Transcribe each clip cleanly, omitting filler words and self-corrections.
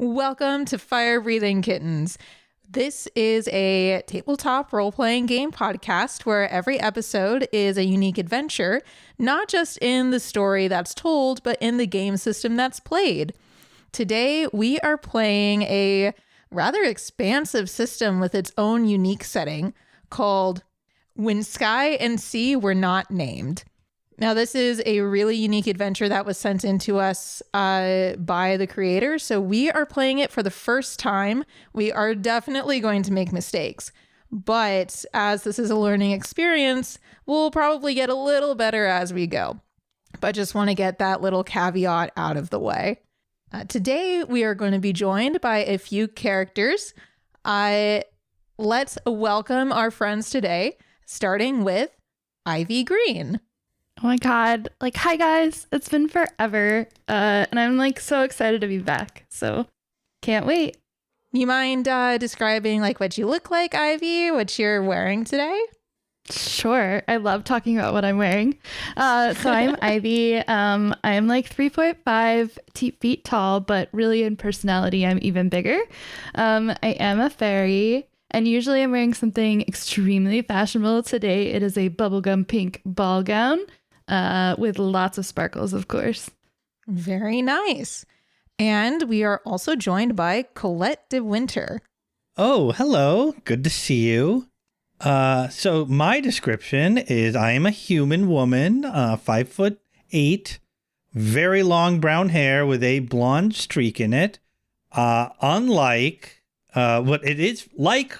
Welcome to Firebreathing Kittens. This is a tabletop role-playing game podcast where every episode is a unique adventure, not just in the story that's told, but in the game system that's played. Today, we are playing a rather expansive system with its own unique setting called When Sky and Sea Were Not Named. Now, this is a really unique adventure that was sent in to us by the creator, so we are playing it for the first time. We are definitely going to make mistakes, but as this is a learning experience, we'll probably get a little better as we go. But just want to get that little caveat out of the way. Today, we are going to be joined by a few characters. Let's welcome our friends today, starting with Ivy Green. Oh my God. Hi guys, it's been forever. And I'm so excited to be back. So can't wait. You mind describing what you look like, Ivy, what you're wearing today? Sure. I love talking about what I'm wearing. So I'm Ivy. I'm 3.5 feet tall, but really in personality, I'm even bigger. I am a fairy. And usually I'm wearing something extremely fashionable. Today it is a bubblegum pink ball gown. With lots of sparkles, of course. Very nice. And we are also joined by Colette de Winter. Oh, hello. Good to see you. So my description is I am a human woman, 5'8", very long brown hair with a blonde streak in it. Unlike what it is like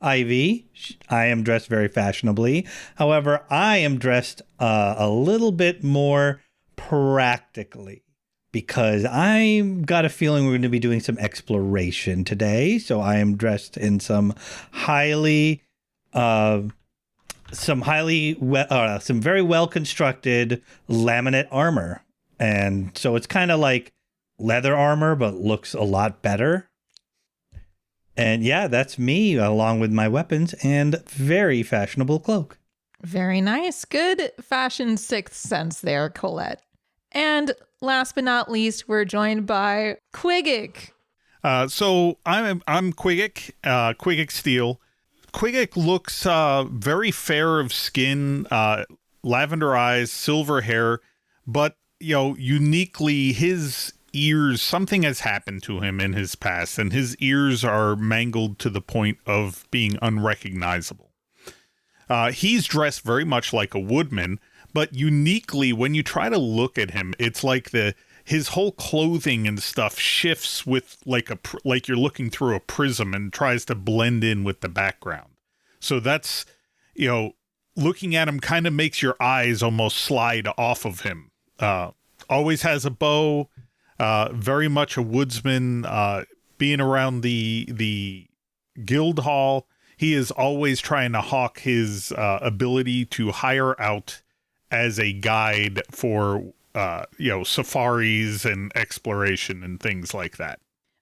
Ivy, I am dressed very fashionably. However, I am dressed a little bit more practically because I got a feeling we're going to be doing some exploration today. So I am dressed in some very well constructed laminate armor. And so it's kind of like leather armor, but looks a lot better. And yeah, that's me, along with my weapons and very fashionable cloak. Very nice. Good fashion sixth sense there, Colette. And last but not least, we're joined by Qigiq. So I'm Qigiq, Qigiq Steel. Qigiq looks very fair of skin, lavender eyes, silver hair, but uniquely his ears, something has happened to him in his past, and his ears are mangled to the point of being unrecognizable. He's dressed very much like a woodman, but uniquely, when you try to look at him, it's like his whole clothing and stuff shifts with like you're looking through a prism and tries to blend in with the background. So that's, looking at him kind of makes your eyes almost slide off of him. Always has a bow. Very much a woodsman, being around the guild hall. He is always trying to hawk his ability to hire out as a guide for, safaris and exploration and things like that.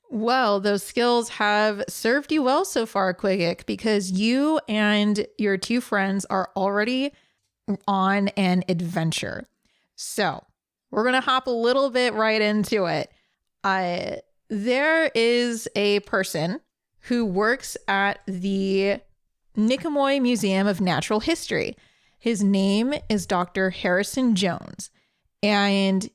Well, those skills have served you well so far, Qigiq, because you and your two friends are already on an adventure. So we're going to hop a little bit right into it. There is a person who works at the Nicomoy Museum of Natural History. His name is Dr. Harrison Jones, and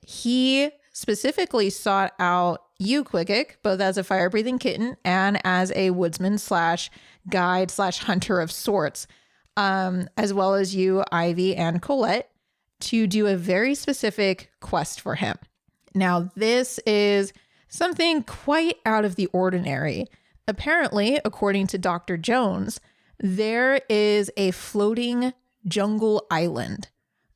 he specifically sought out you, Qigiq, both as a fire-breathing kitten and as a woodsman / guide / hunter of sorts, as well as you, Ivy, and Colette, to do a very specific quest for him. Now, this is something quite out of the ordinary. Apparently, according to Dr. Jones, there is a floating jungle island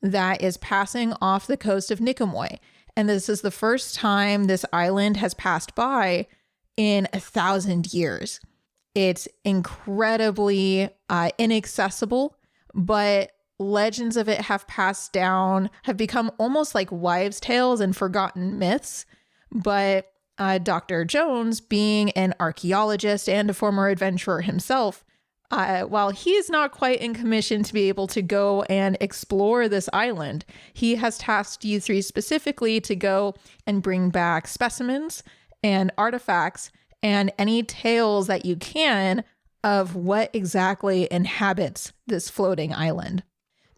that is passing off the coast of Nicomoy. And this is the first time this island has passed by in 1,000 years. It's incredibly inaccessible, but legends of it have passed down, have become almost like wives' tales and forgotten myths. But Dr. Jones, being an archaeologist and a former adventurer himself, while he is not quite in commission to be able to go and explore this island, he has tasked you three specifically to go and bring back specimens and artifacts and any tales that you can of what exactly inhabits this floating island.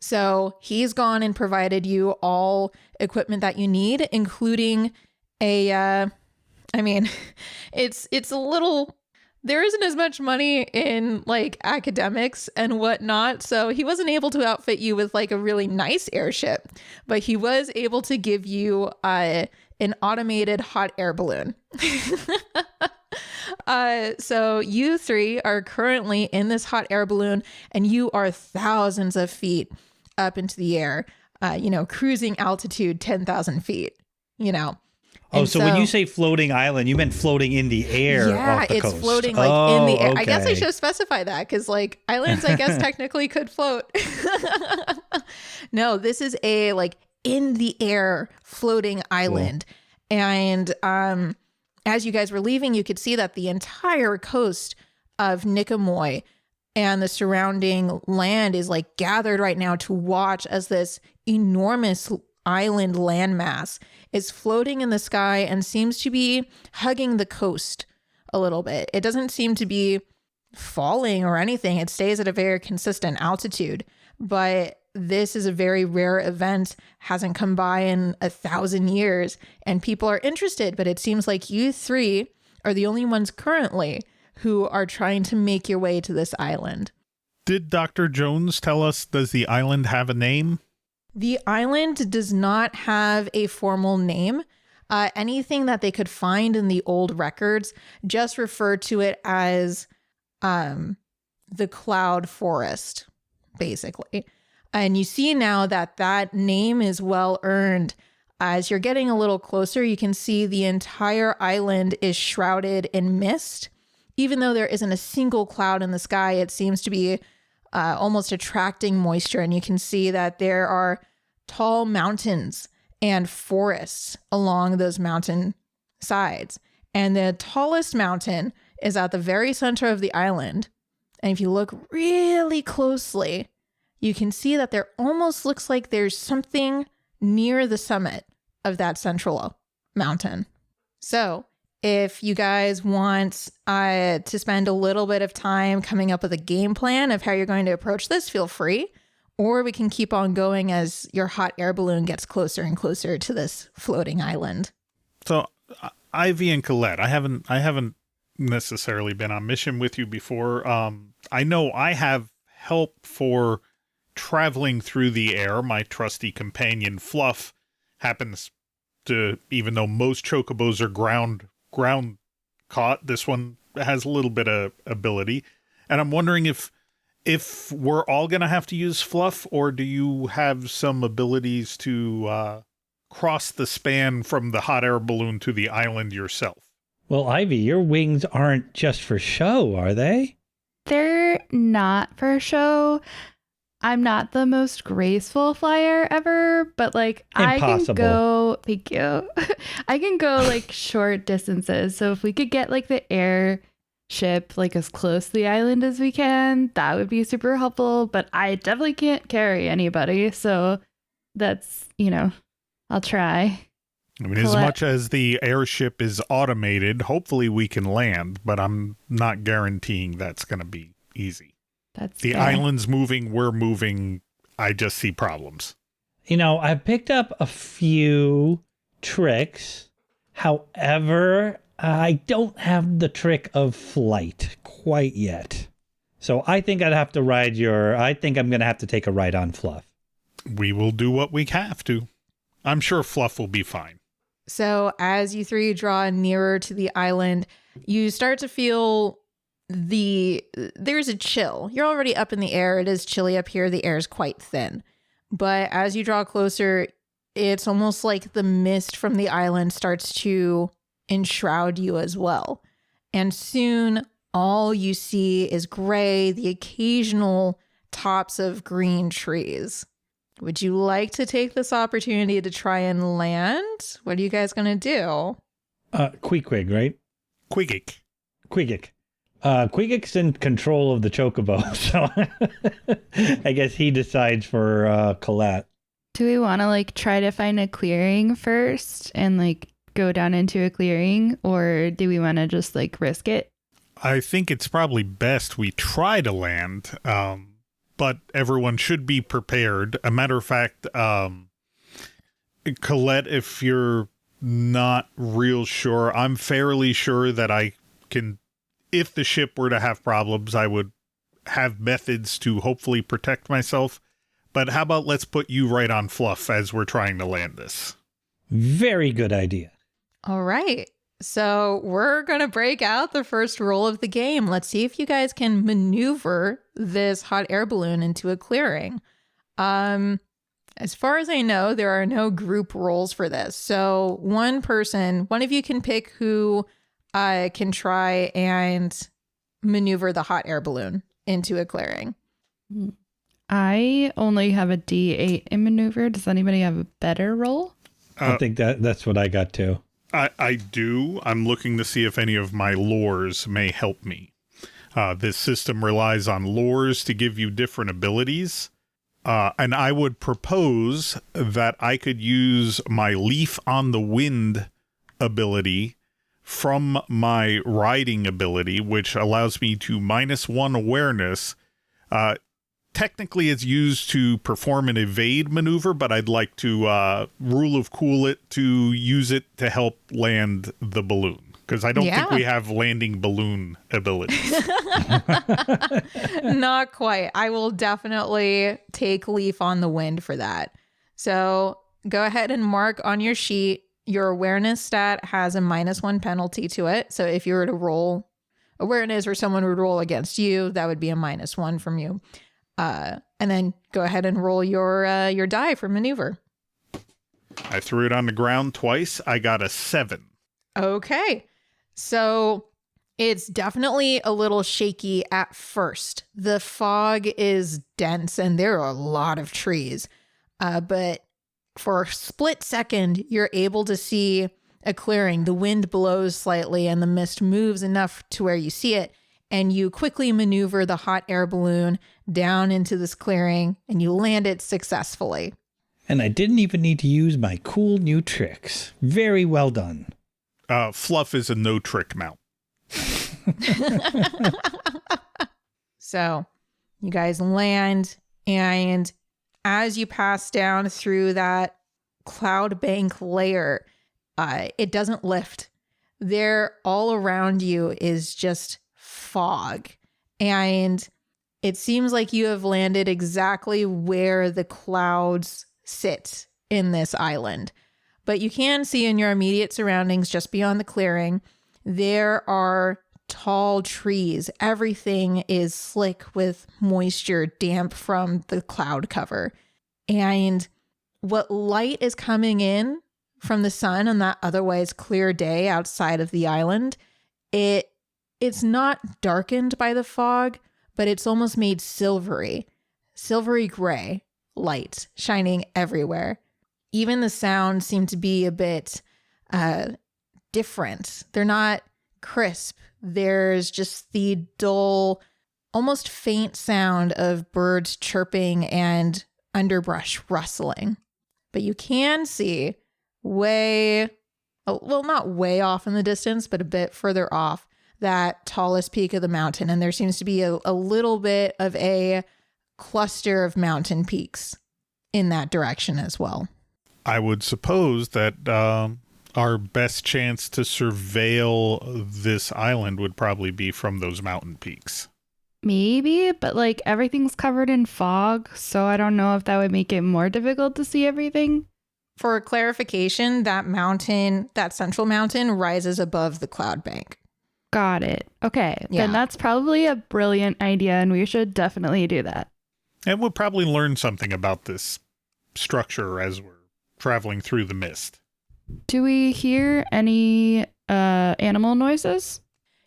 So he's gone and provided you all equipment that you need, including a, it's a little, there isn't as much money in like academics and whatnot. So he wasn't able to outfit you with like a really nice airship, but he was able to give you an automated hot air balloon. So you three are currently in this hot air balloon, and you are thousands of feet up into the air, cruising altitude 10,000 feet, Oh, so when you say floating island, you meant floating in the air off the coast. It's floating like in the air. Okay. I guess I should specify that because like islands, I guess technically could float. No, this is a like in the air floating island. Cool. And as you guys were leaving, you could see that the entire coast of Nikamoy and the surrounding land is like gathered right now to watch as this enormous island landmass is floating in the sky and seems to be hugging the coast a little bit. It doesn't seem to be falling or anything. It stays at a very consistent altitude, but this is a very rare event, hasn't come by in 1,000 years, and people are interested, but it seems like you three are the only ones currently who are trying to make your way to this island. Did Dr. Jones tell us, does the island have a name? The island does not have a formal name. Anything that they could find in the old records just refer to it as the Cloud Forest, basically. And you see now that that name is well earned. As you're getting a little closer, you can see the entire island is shrouded in mist. Even though there isn't a single cloud in the sky, it seems to be almost attracting moisture. And you can see that there are tall mountains and forests along those mountain sides. And the tallest mountain is at the very center of the island. And if you look really closely, you can see that there almost looks like there's something near the summit of that central mountain. So if you guys want to spend a little bit of time coming up with a game plan of how you're going to approach this, feel free. Or we can keep on going as your hot air balloon gets closer and closer to this floating island. So Ivy and Colette, I haven't necessarily been on mission with you before. I know I have help for traveling through the air. My trusty companion Fluff happens to, even though most chocobos are ground caught, this one has a little bit of ability. And I'm wondering if we're all going to have to use Fluff, or do you have some abilities to cross the span from the hot air balloon to the island yourself? Well, Ivy, your wings aren't just for show, are they? They're not for show. I'm not the most graceful flyer ever, but like Impossible. I can go, thank you. I can go like short distances. So if we could get like the airship like as close to the island as we can, that would be super helpful. But I definitely can't carry anybody. So that's, I'll try. I mean, as much as the airship is automated, hopefully we can land, but I'm not guaranteeing that's going to be easy. That's the fair. Island's moving, we're moving. I just see problems. I've picked up a few tricks. However, I don't have the trick of flight quite yet. So I think I think I'm going to have to take a ride on Fluff. We will do what we have to. I'm sure Fluff will be fine. So as you three draw nearer to the island, you start to feel there's a chill. You're already up in the air. It is chilly up here. The air is quite thin. But as you draw closer, it's almost like the mist from the island starts to enshroud you as well. And soon all you see is gray, the occasional tops of green trees. Would you like to take this opportunity to try and land? What are you guys going to do? Qigiq, right? Qigiq. Qigiq's in control of the chocobo, so I guess he decides for Colette. Do we want to like try to find a clearing first and like go down into a clearing, or do we want to just like risk it? I think it's probably best we try to land, but everyone should be prepared. A matter of fact, Colette, if you're not real sure, I'm fairly sure that I can, if the ship were to have problems, I would have methods to hopefully protect myself. But how about let's put you right on Fluff as we're trying to land this? Very good idea. All right. So we're going to break out the first roll of the game. Let's see if you guys can maneuver this hot air balloon into a clearing. As far as I know, there are no group rolls for this. So one of you can pick who can try and maneuver the hot air balloon into a clearing. I only have a D8 in maneuver. Does anybody have a better roll? I think that's what I got too. I do. I'm looking to see if any of my lures may help me. This system relies on lures to give you different abilities. And I would propose that I could use my Leaf on the Wind ability from my riding ability, which allows me to -1 awareness. Technically, it's used to perform an evade maneuver, but I'd like to rule of cool it to use it to help land the balloon, because I don't think we have landing balloon abilities. Not quite. I will definitely take Leaf on the Wind for that. So go ahead and mark on your sheet. Your awareness stat has a -1 penalty to it. So if you were to roll awareness or someone would roll against you, that would be a -1 from you. And then go ahead and roll your die for maneuver. I threw it on the ground twice. I got a 7. Okay. So it's definitely a little shaky at first. The fog is dense and there are a lot of trees. But for a split second, you're able to see a clearing. The wind blows slightly and the mist moves enough to where you see it. And you quickly maneuver the hot air balloon down into this clearing and you land it successfully. And I didn't even need to use my cool new tricks. Very well done. Fluff is a no-trick mount. So you guys land, and as you pass down through that cloud bank layer, it doesn't lift. There, all around you is just fog, and it seems like you have landed exactly where the clouds sit in this island. But you can see in your immediate surroundings, just beyond the clearing, there are tall trees. Everything is slick with moisture, damp from the cloud cover. And what light is coming in from the sun on that otherwise clear day outside of the island, it's not darkened by the fog, but it's almost made silvery gray light shining everywhere. Even the sounds seem to be a bit different. They're not crisp. There's just the dull, almost faint sound of birds chirping and underbrush rustling. But you can see not way off in the distance, but a bit further off, that tallest peak of the mountain. And there seems to be a little bit of a cluster of mountain peaks in that direction as well. I would suppose that our best chance to surveil this island would probably be from those mountain peaks. Maybe, but like everything's covered in fog, so I don't know if that would make it more difficult to see everything. For clarification, that central mountain rises above the cloud bank. Got it. Okay, Yeah. Then that's probably a brilliant idea, and we should definitely do that. And we'll probably learn something about this structure as we're traveling through the mist. Do we hear any animal noises?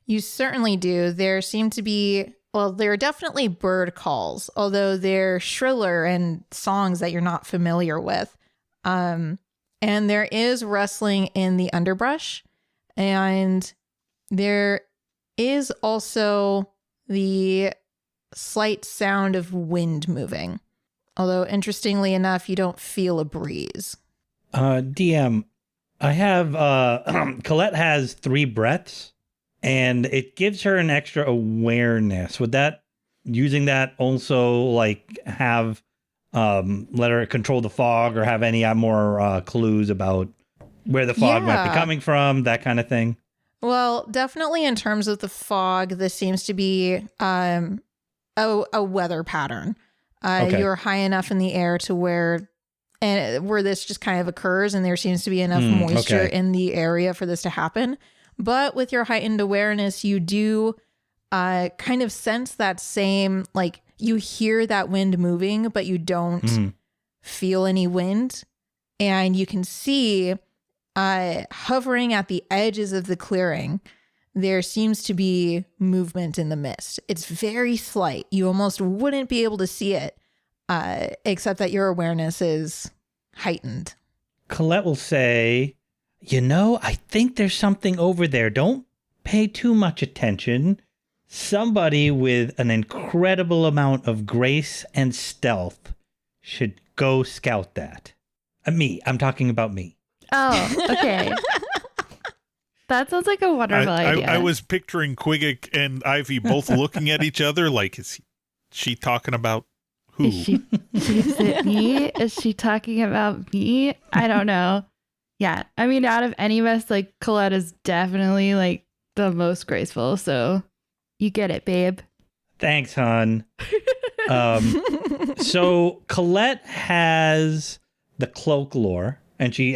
You certainly do. There seem to be, there are definitely bird calls, although they're shriller and songs that you're not familiar with. And there is rustling in the underbrush, and there is also the slight sound of wind moving. Although, interestingly enough, you don't feel a breeze. DM, I have Colette has 3 breaths, and it gives her an extra awareness. Would that using that also like have let her control the fog or have any more clues about where the fog might be coming from, that kind of thing? Well, definitely in terms of the fog, this seems to be a weather pattern. Okay. You're high enough in the air to where this just kind of occurs, and there seems to be enough moisture in the area for this to happen. But with your heightened awareness, you do kind of sense that same, like you hear that wind moving, but you don't feel any wind. And you can see hovering at the edges of the clearing, there seems to be movement in the mist. It's very slight. You almost wouldn't be able to see it, except that your awareness is heightened. Colette will say, I think there's something over there. Don't pay too much attention. Somebody with an incredible amount of grace and stealth should go scout that. Me. I'm talking about me. Oh, okay. That sounds like a wonderful idea. I was picturing Qigiq and Ivy both looking at each other like, is she talking about who? Is it me? Is she talking about me? I don't know. Yeah. I mean, out of any of us, like Colette is definitely like the most graceful. So you get it, babe. Thanks, hon. So Colette has the cloak lore, and she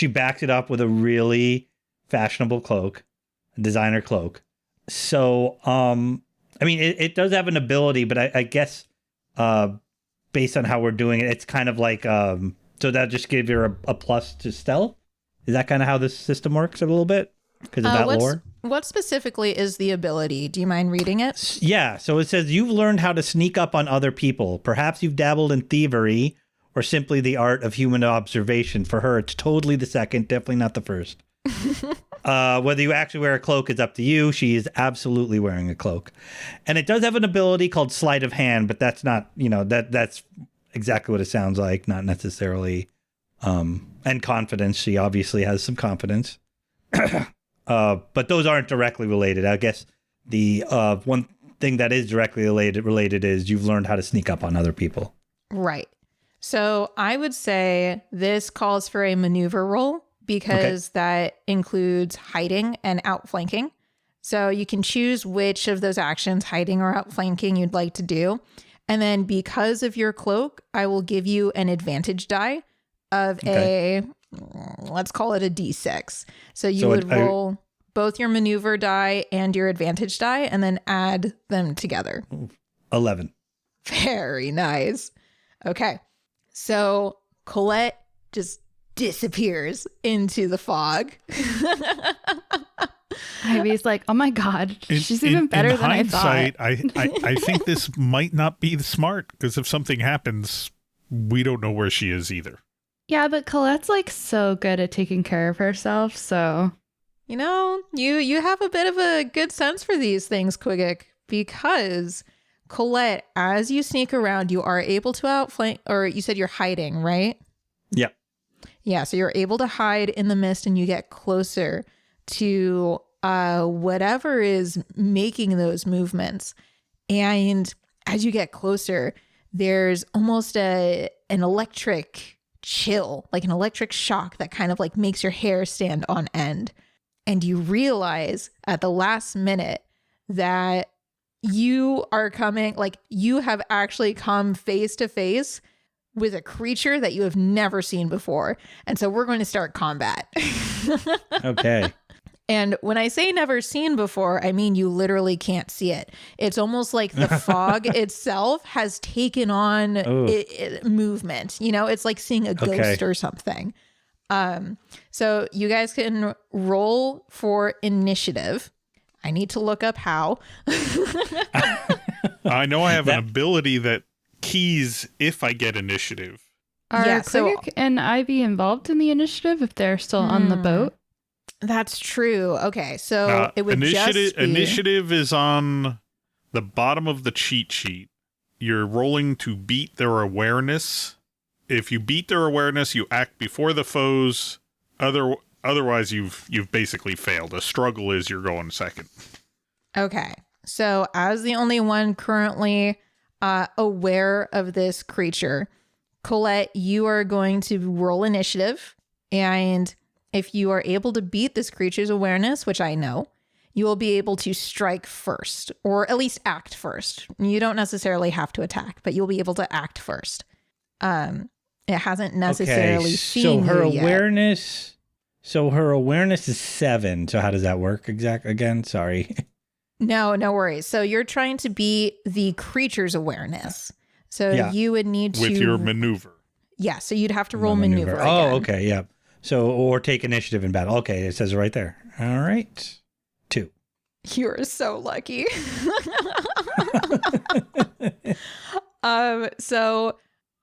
backs it up with a really fashionable cloak, a designer cloak. So, I mean, it does have an ability, but I guess based on how we're doing it, it's kind of like, so that just gives you a plus to stealth? Is that kind of how this system works a little bit? Because of that lore? What specifically is the ability? Do you mind reading it? Yeah, so it says, you've learned how to sneak up on other people. Perhaps you've dabbled in thievery or simply the art of human observation. For her, it's totally the second, definitely not the first. Whether you actually wear a cloak is up to you. She is absolutely wearing a cloak. And it does have an ability called sleight of hand, but that's not, that's exactly what it sounds like, not necessarily. And confidence. She obviously has some confidence. But those aren't directly related. I guess the one thing that is directly related is you've learned how to sneak up on other people. Right. So I would say this calls for a maneuver roll because that includes hiding and outflanking. So you can choose which of those actions, hiding or outflanking, you'd like to do. And then because of your cloak, I will give you an advantage die of let's call it a D6. So you would roll both your maneuver die and your advantage die and then add them together. 11. Very nice. Okay. So Colette just disappears into the fog. Ivy's like, oh my God, she's even better than I thought. I think this might not be smart because if something happens, we don't know where she is either. Yeah, but Colette's like so good at taking care of herself, so. You have a bit of a good sense for these things, Qigiq, because Colette, as you sneak around, you are able to outflank, or you said you're hiding, right? Yeah. Yeah, so you're able to hide in the mist and you get closer to whatever is making those movements. And as you get closer, there's almost an electric chill, like an electric shock that kind of like makes your hair stand on end. And you realize at the last minute that you are coming, like you have actually come face to face with a creature that you have never seen before. And so we're going to start combat. Okay. And when I say never seen before, I mean you literally can't see it. It's almost like the fog itself has taken on movement. It's like seeing a ghost or something. So you guys can roll for initiative. I need to look up how. I know I have an ability that keys if I get initiative. Are Qigiq and Ivy involved in the initiative if they're still on the boat? That's true. Okay, so it would initiative is on the bottom of the cheat sheet. You're rolling to beat their awareness. If you beat their awareness, you act before the foes Otherwise, you've basically failed. A struggle is you're going second. Okay. So as the only one currently aware of this creature, Colette, you are going to roll initiative. And if you are able to beat this creature's awareness, which I know, you will be able to strike first, or at least act first. You don't necessarily have to attack, but you'll be able to act first. It hasn't necessarily seen her you yet. awareness. So her awareness is 7. So how does that work again? Sorry. No worries. So you're trying to beat the creature's awareness. So you would need to... With your maneuver. Yeah, so you'd have to roll maneuver again. Oh, okay, yeah. So, or take initiative in battle. Okay, it says it right there. All right. 2. You are so lucky. So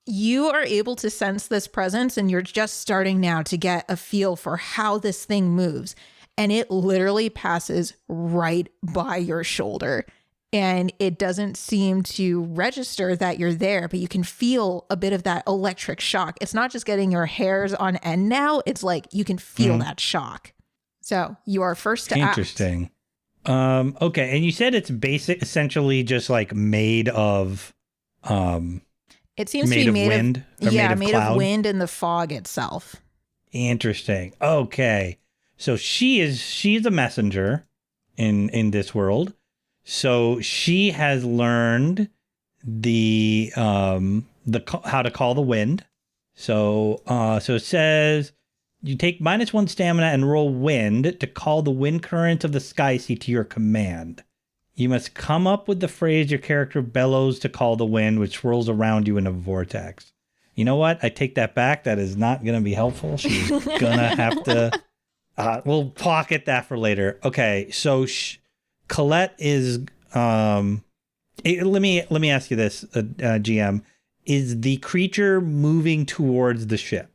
you are able to sense this presence, and you're just starting now to get a feel for how this thing moves. And it literally passes right by your shoulder. And it doesn't seem to register that you're there, but you can feel a bit of that electric shock. It's not just getting your hairs on end now. It's like you can feel that shock. So you are first to act. Interesting. Okay. And you said it's essentially just like made of... it seems to be made of wind. Made of wind and the fog itself. Interesting. Okay. So she's a messenger in this world. So she has learned the how to call the wind. So it says you take -1 stamina and roll wind to call the wind currents of the sky sea to your command. You must come up with the phrase your character bellows to call the wind, which swirls around you in a vortex. You know what? I take that back. That is not going to be helpful. She's gonna have to. We'll pocket that for later. Okay, so Colette is. Let me ask you this, GM. Is the creature moving towards the ship?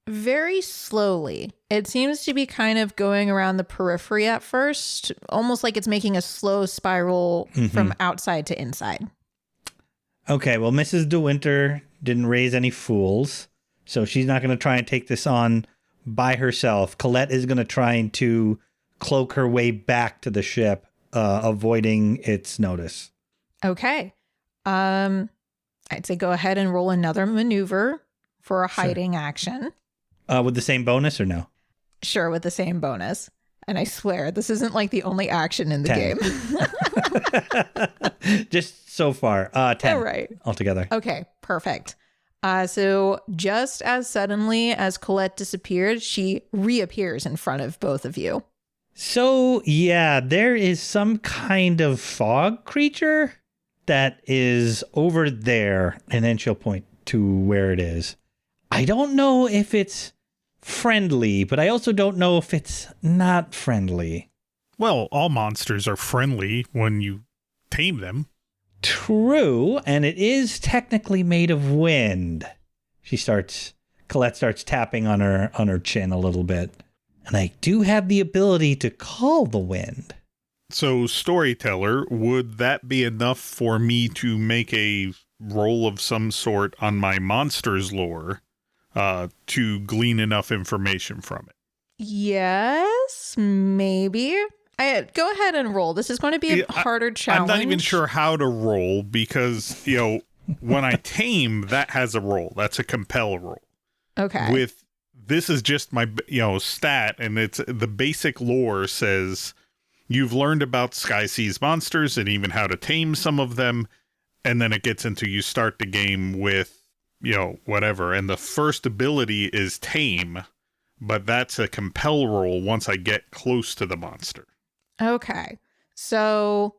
Very slowly. It seems to be kind of going around the periphery at first, almost like it's making a slow spiral from outside to inside. Okay, well, Mrs. De Winter didn't raise any fools, so she's not going to try and take this on by herself. Colette is going to try to cloak her way back to the ship, avoiding its notice. Okay. I'd say go ahead and roll another maneuver for a hiding action. With the same bonus or no? Sure, with the same bonus. And I swear, this isn't like the only action in the 10. Game. Just so far. 10 all right. Altogether. Okay, perfect. So just as suddenly as Colette disappeared, she reappears in front of both of you. So, yeah, there is some kind of fog creature that is over there. And then she'll point to where it is. I don't know if it's friendly, but I also don't know if it's not friendly. Well, all monsters are friendly when you tame them. True, and it is technically made of wind. Colette starts tapping on her chin a little bit. And I do have the ability to call the wind. So, storyteller, would that be enough for me to make a roll of some sort on my monster's lore to glean enough information from it? Yes, maybe. Go ahead and roll. This is going to be a harder challenge. I'm not even sure how to roll because, when I tame, that has a roll. That's a compel roll. Okay. This is just my, stat, and it's the basic lore says you've learned about Sky Seas monsters and even how to tame some of them, and then it gets into you start the game with, whatever, and the first ability is tame, but that's a compel roll once I get close to the monster. Okay. So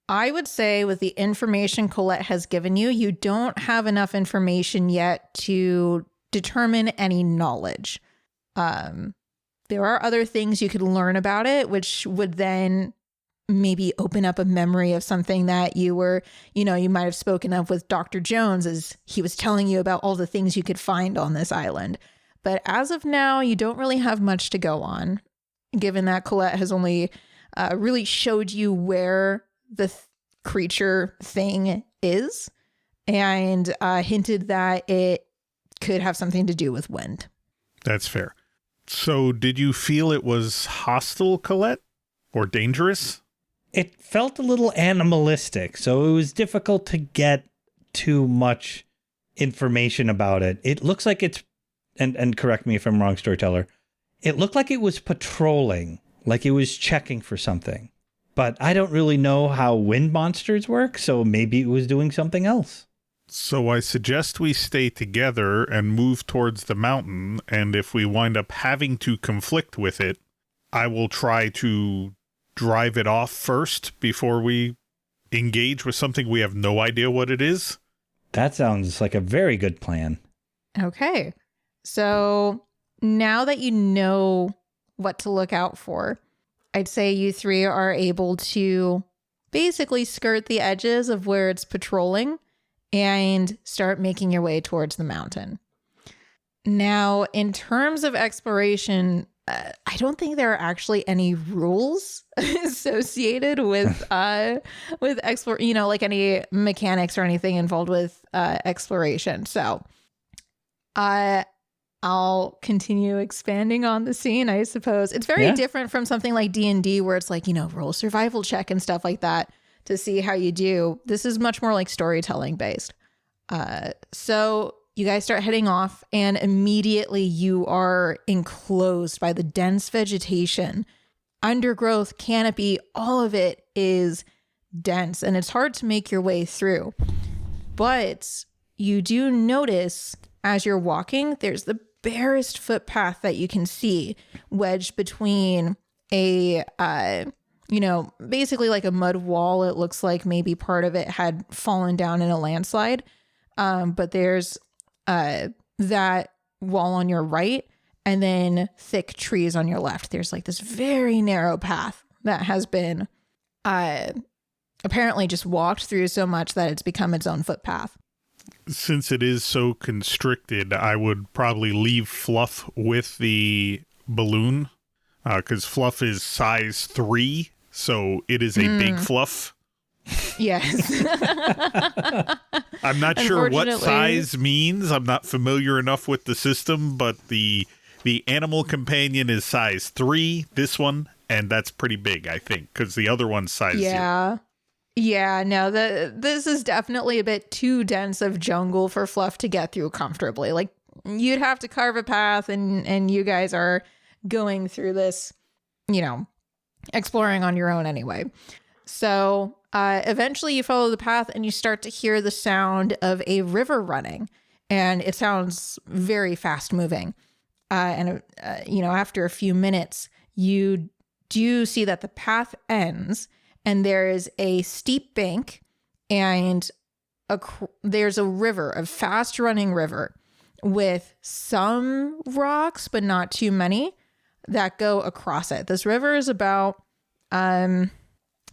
I would say with the information Colette has given you, you don't have enough information yet to determine any knowledge. There are other things you could learn about it, which would then maybe open up a memory of something that you were, you might have spoken of with Dr. Jones as he was telling you about all the things you could find on this island. But as of now, you don't really have much to go on, given that Colette has only really showed you where the creature thing is and hinted that it could have something to do with wind. That's fair. So did you feel it was hostile, Colette? Or dangerous? It felt a little animalistic, so it was difficult to get too much information about it. It looks like it's, and correct me if I'm wrong, storyteller, it looked like it was patrolling, like it was checking for something. But I don't really know how wind monsters work, so maybe it was doing something else. So I suggest we stay together and move towards the mountain, and if we wind up having to conflict with it, I will try to drive it off first before we engage with something we have no idea what it is. That sounds like a very good plan. Okay. So now that you know what to look out for, I'd say you three are able to basically skirt the edges of where it's patrolling and start making your way towards the mountain. Now, in terms of exploration, I don't think there are actually any rules associated with like any mechanics or anything involved with exploration. So I'll continue expanding on the scene, I suppose. It's very different from something like D&D where it's like, roll a survival check and stuff like that to see how you do. This is much more like storytelling based. So you guys start heading off and immediately you are enclosed by the dense vegetation, undergrowth, canopy, all of it is dense and it's hard to make your way through. But you do notice as you're walking, there's the barest footpath that you can see wedged between a, basically like a mud wall. It looks like maybe part of it had fallen down in a landslide. But there's that wall on your right and then thick trees on your left. There's like this very narrow path that has been apparently just walked through so much that it's become its own footpath. Since it is so constricted, I would probably leave Fluff with the balloon because Fluff is size 3, so it is a big Fluff. Yes. I'm not sure what size means. I'm not familiar enough with the system, but the animal companion is size 3, this one, and that's pretty big, I think, because the other one's size 0. Yeah, no, this is definitely a bit too dense of jungle for Fluff to get through comfortably. Like, you'd have to carve a path, and you guys are going through this, exploring on your own anyway. So eventually you follow the path and you start to hear the sound of a river running, and it sounds very fast moving. After a few minutes, you do see that the path ends and there is a steep bank and there's a river, a fast running river with some rocks, but not too many that go across it. This river is about,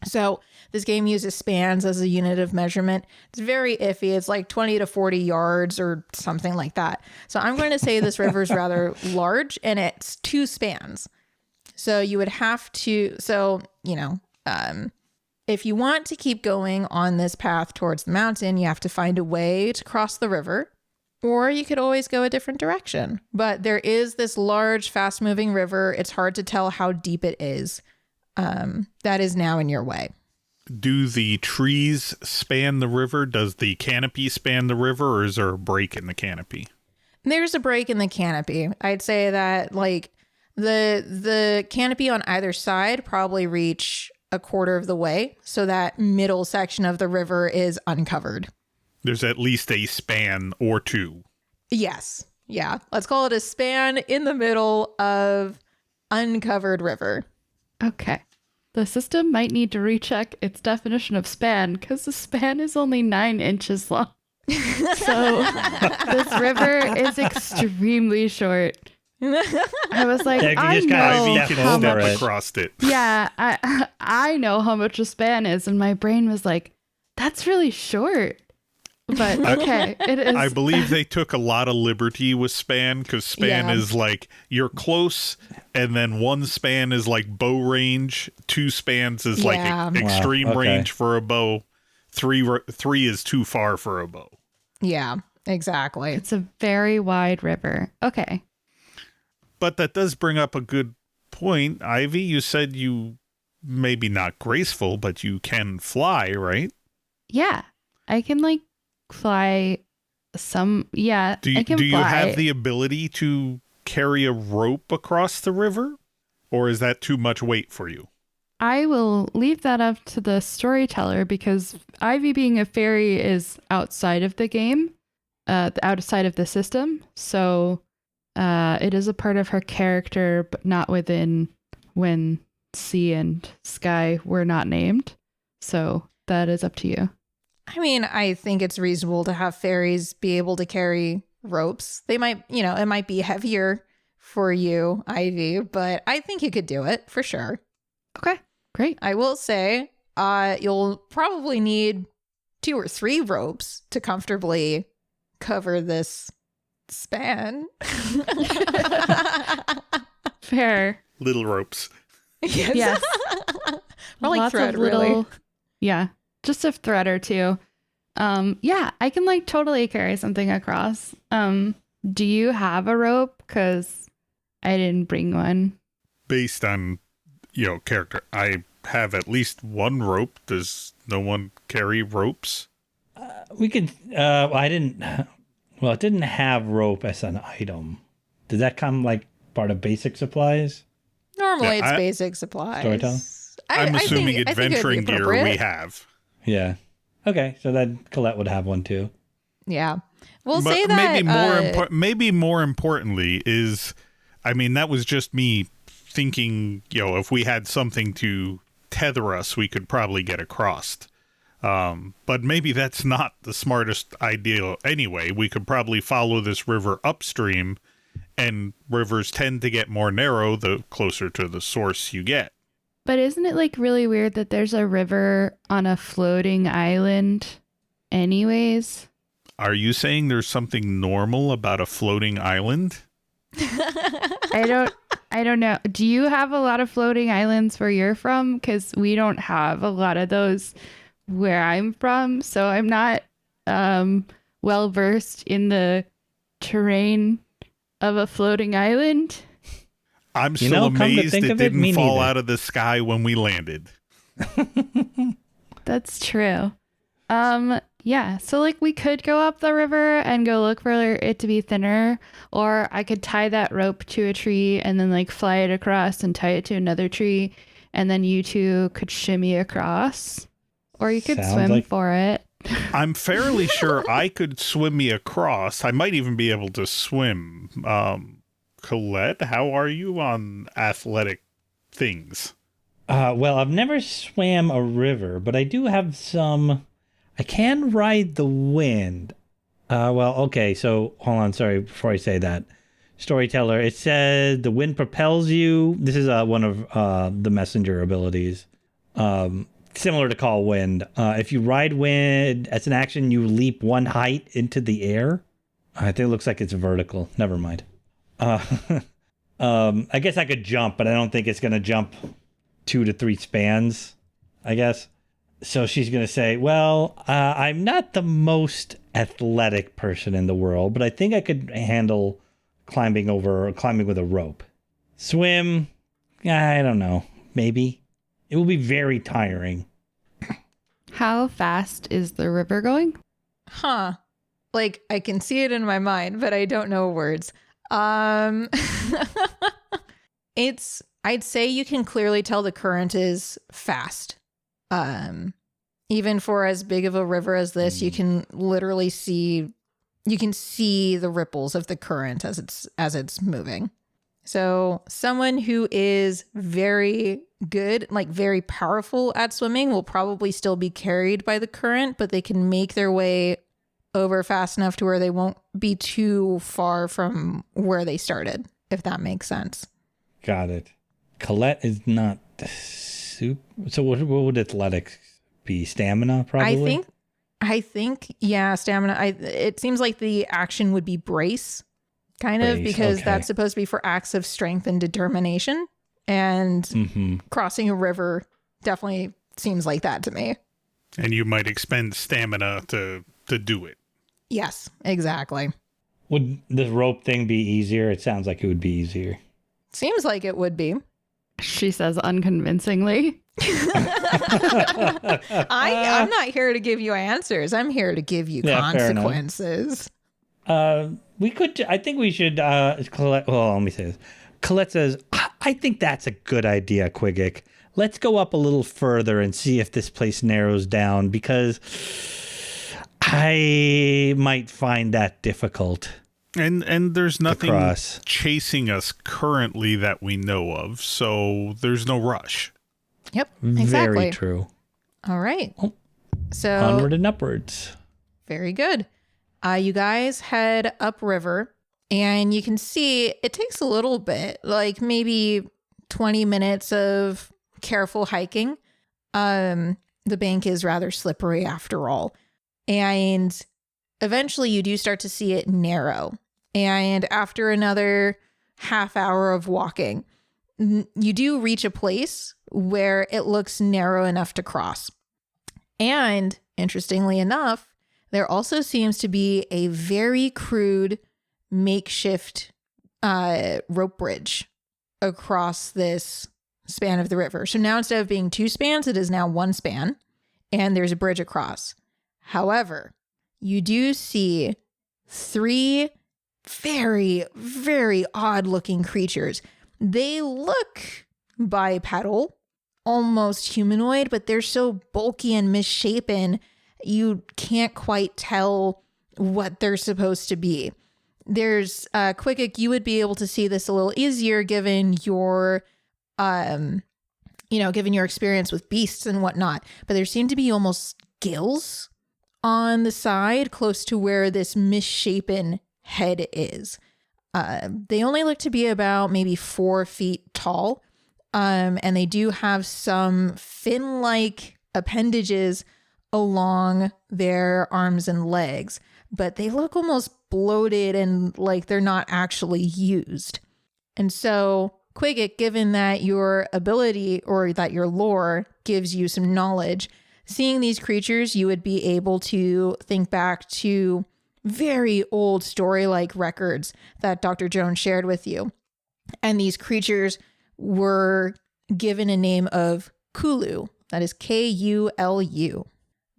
so this game uses spans as a unit of measurement. It's very iffy. It's like 20 to 40 yards or something like that. So I'm going to say this river is rather large and it's 2 spans. So you would have to, if you want to keep going on this path towards the mountain, you have to find a way to cross the river, or you could always go a different direction. But there is this large, fast-moving river. It's hard to tell how deep it is. That is now in your way. Do the trees span the river? Does the canopy span the river, or is there a break in the canopy? There's a break in the canopy. I'd say that like the canopy on either side probably reach a quarter of the way, so that middle section of the river is uncovered. There's at least a span or 2. Yes. Yeah. Let's call it a span in the middle of uncovered river. Okay. The system might need to recheck its definition of span because the span is only 9 inches long. So this river is extremely short. I was like, I know how much across it. Yeah, I know how much a span is, and my brain was like, that's really short. But okay, it is. I believe they took a lot of liberty with span because span is like you're close, and then 1 span is like bow range, 2 spans is like extreme range for a bow, 3 is too far for a bow. Yeah, exactly. It's a very wide river. Okay. But that does bring up a good point. Ivy, you said you maybe not graceful, but you can fly, right? Yeah, I can like fly some. Yeah, Do you, I can do you fly. have the ability to carry a rope across the river? Or is that too much weight for you? I will leave that up to the storyteller because Ivy being a fairy is outside of the game, outside of the system. So it is a part of her character, but not within when sea and sky were not named. So that is up to you. I mean, I think it's reasonable to have fairies be able to carry ropes. They might, it might be heavier for you, Ivy, but I think you could do it for sure. Okay, great. I will say, you'll probably need 2 or 3 ropes to comfortably cover this span. Fair. Little ropes. Yes. Or like Lots thread, of little, really. yeah, just a thread or two. Yeah, I can like totally carry something across. Do you have a rope? Because I didn't bring one. Based on, character, I have at least one rope. Does no one carry ropes? We could. I didn't. Well, it didn't have rope as an item. Did that come like part of basic supplies? Normally, Yeah, it's basic supplies. Storytelling? I'm assuming I think it would be adventuring gear we appropriate. have. Yeah. Okay, so then Colette would have one too. Yeah. We'll But say that. maybe more importantly is, I mean, that was just me thinking, if we had something to tether us, we could probably get across. But maybe that's not the smartest idea anyway. We could probably follow this river upstream, and rivers tend to get more narrow the closer to the source you get. But isn't it like really weird that there's a river on a floating island anyways? Are you saying there's something normal about a floating island? I don't know. Do you have a lot of floating islands where you're from? Because we don't have a lot of those where I'm from. So I'm not well versed in the terrain of a floating island. I'm still come to amazed think it of it, didn't me fall neither. out of the sky when we landed. That's true. Yeah, so like we could go up the river and go look for it to be thinner, or I could tie that rope to a tree and then like fly it across and tie it to another tree, and then you two could shimmy across, or you could Sounds swim like- for it. I'm fairly sure I could swim me across. I might even be able to swim. Colette, how are you on athletic things? Well, I've never swam a river, but I do have some. I can ride the wind. Okay, so hold on. Sorry, before I say that. Storyteller, it says the wind propels you. This is one of the messenger abilities. Similar to Call Wind. If you ride wind, as an action, you leap 1 height into the air. I think it looks like it's vertical. Never mind. I guess I could jump, but I don't think it's going to jump 2 to 3 spans, I guess. So she's going to say, well, I'm not the most athletic person in the world, but I think I could handle climbing with a rope. Swim, I don't know, maybe. It will be very tiring. How fast is the river going? Huh. Like, I can see it in my mind, but I don't know words. I'd say you can clearly tell the current is fast. Even for as big of a river as this, you can literally see the ripples of the current as it's moving. So someone who is very good, like very powerful at swimming, will probably still be carried by the current, but they can make their way over fast enough to where they won't be too far from where they started, if that makes sense. Got it. Colette is not super. So what would athletics be? Stamina, probably? I think, yeah, stamina. It seems like the action would be brace, kind of, because that's supposed to be for acts of strength and determination. And crossing a river definitely seems like that to me. And you might expend stamina to do it. Yes, exactly. Would the rope thing be easier? It sounds like it would be easier. Seems like it would be. She says unconvincingly. I'm not here to give you answers. I'm here to give you consequences. We could. I think we should. Colette. Well, let me say this. Colette says, "I think that's a good idea, Qigiq. Let's go up a little further and see if this place narrows down, because I might find that difficult." And there's nothing chasing us currently that we know of, so there's no rush. Yep, exactly. Very true. All right. So onward and upwards. Very good. You guys head upriver, and you can see it takes a little bit, like maybe 20 minutes of careful hiking. The bank is rather slippery after all. And eventually you do start to see it narrow. And after another half hour of walking, you do reach a place where it looks narrow enough to cross. And interestingly enough, there also seems to be a very crude makeshift rope bridge across this span of the river. So now instead of being 2 spans, it is now 1 span, and there's a bridge across. However, you do see 3 very, very odd looking creatures. They look bipedal, almost humanoid, but they're so bulky and misshapen, you can't quite tell what they're supposed to be. There's Qigiq, you would be able to see this a little easier given your given your experience with beasts and whatnot, but there seem to be almost gills on the side close to where this misshapen head is. They only look to be about maybe 4 feet tall, and they do have some fin-like appendages along their arms and legs, but they look almost bloated and like they're not actually used. And so, Qigiq, given that your ability or that your lore gives you some knowledge, seeing these creatures, you would be able to think back to very old story-like records that Dr. Jones shared with you. And these creatures were given a name of Kulu. That is Kulu.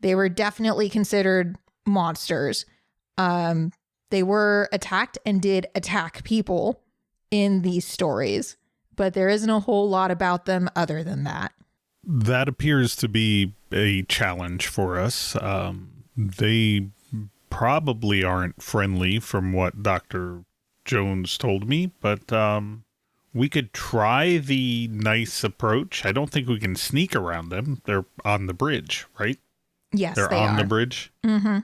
They were definitely considered monsters. They were attacked and did attack people in these stories, but there isn't a whole lot about them other than that. That appears to be a challenge for us. They probably aren't friendly from what Dr. Jones told me, but we could try the nice approach. I don't think we can sneak around them. They're on the bridge, right? Yes, they're on the bridge. Mm-hmm.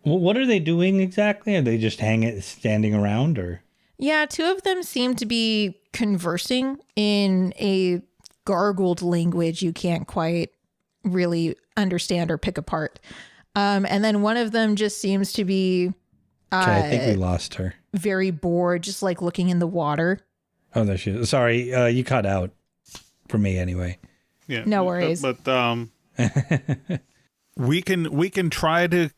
Well, what are they doing exactly? Are they just standing around, or? Yeah, 2 of them seem to be conversing in a gargled language you can't quite really understand or pick apart. And then one of them just seems to be I think we lost her. Very bored, just like looking in the water. Oh, there she is. Sorry, you cut out for me anyway. Yeah, no worries. But we can try to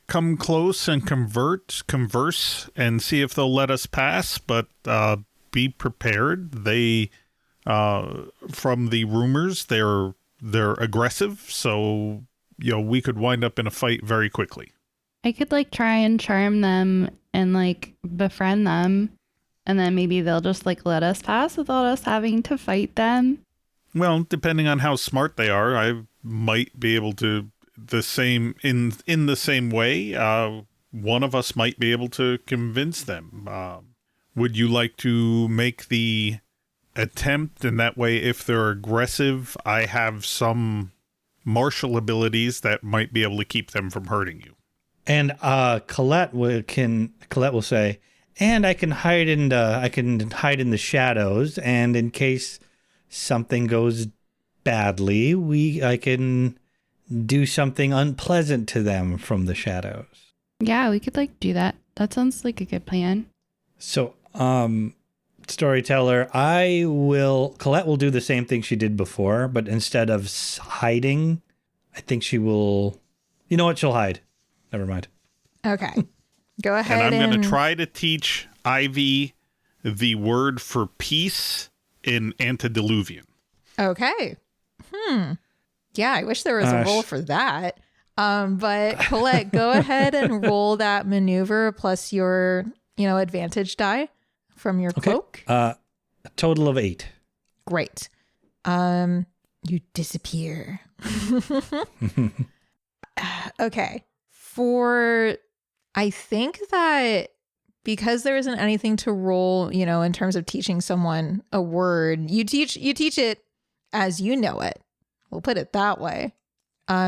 come close and converse and see if they'll let us pass, but be prepared. They from the rumors, they're aggressive, so we could wind up in a fight very quickly. I could try and charm them and befriend them, and then maybe they'll just let us pass without us having to fight them. Well, depending on how smart they are, I might be able to in the same way. One of us might be able to convince them. Would you like to make the attempt? And that way, if they're aggressive, I have some martial abilities that might be able to keep them from hurting you. And Colette will say, and I can hide in the shadows, and in case something goes badly, I can do something unpleasant to them from the shadows. Yeah, we could do that. That sounds like a good plan. So, storyteller, Colette will do the same thing she did before, but instead of hiding, I think she will, she'll hide. Never mind. Okay. Go ahead. And I'm going to try to teach Ivy the word for peace in antediluvian. Okay. Yeah, I wish there was a roll for that. But Colette, go ahead and roll that maneuver plus your, advantage die from your cloak. A total of 8. Great. You disappear. Okay. I think that because there isn't anything to roll, in terms of teaching someone a word, you teach it as you know it. We'll put it that way.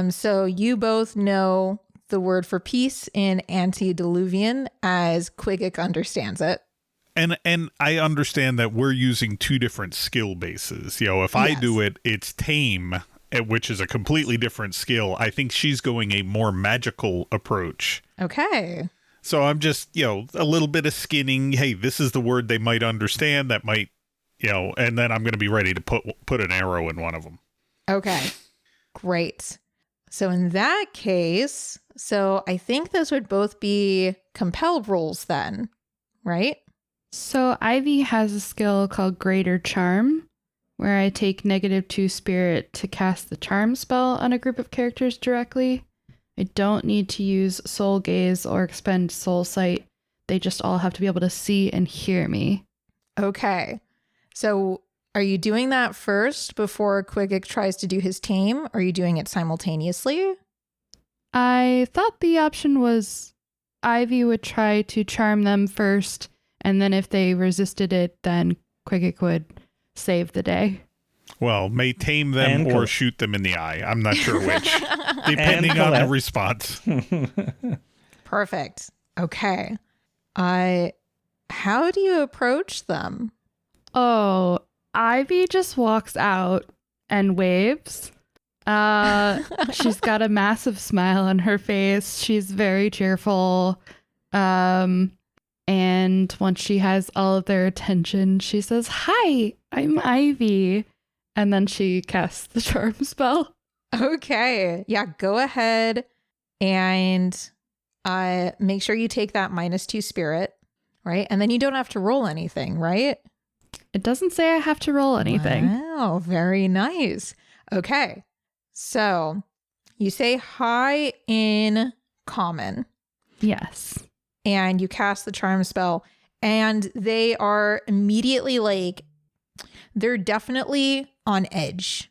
So you both know the word for peace in antediluvian as Qigiq understands it. And I understand that we're using 2 different skill bases. If I do it, it's tame, which is a completely different skill. I think she's going a more magical approach. Okay. So I'm just, a little bit of skinning. Hey, this is the word they might understand that might, and then I'm going to be ready to put an arrow in one of them. Okay. Great. So in that case, I think those would both be compel rolls then, right? So Ivy has a skill called Greater Charm, where I take -2 spirit to cast the charm spell on a group of characters directly. I don't need to use soul gaze or expend soul sight. They just all have to be able to see and hear me. Okay. So are you doing that first before Qigiq tries to do his tame? Or are you doing it simultaneously? I thought the option was Ivy would try to charm them first, and then if they resisted it, then Qigiq would save the day. Well, may tame them or shoot them in the eye. I'm not sure which, depending on the response. Perfect. Okay. How do you approach them? Oh, Ivy just walks out and waves. She's got a massive smile on her face. She's very cheerful. And once she has all of their attention, she says, "Hi, I'm Ivy." And then she casts the charm spell. Okay. Yeah, go ahead and make sure you take that -2 spirit, right? And then you don't have to roll anything, right? It doesn't say I have to roll anything. Wow, very nice. Okay. So you say hi in common. Yes. And you cast the charm spell, and they are immediately they're definitely on edge.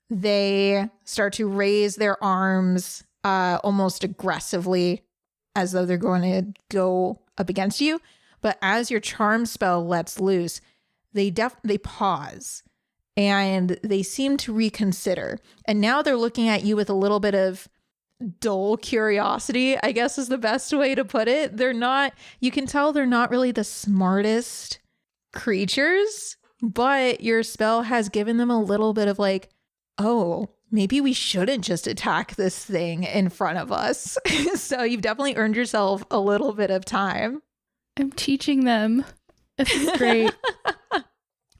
They start to raise their arms almost aggressively as though they're going to go up against you. But as your charm spell lets loose, they pause and they seem to reconsider. And now they're looking at you with a little bit of dull curiosity, I guess is the best way to put it. You can tell they're not really the smartest creatures, but your spell has given them a little bit of oh, maybe we shouldn't just attack this thing in front of us. So you've definitely earned yourself a little bit of time. I'm teaching them. It's great.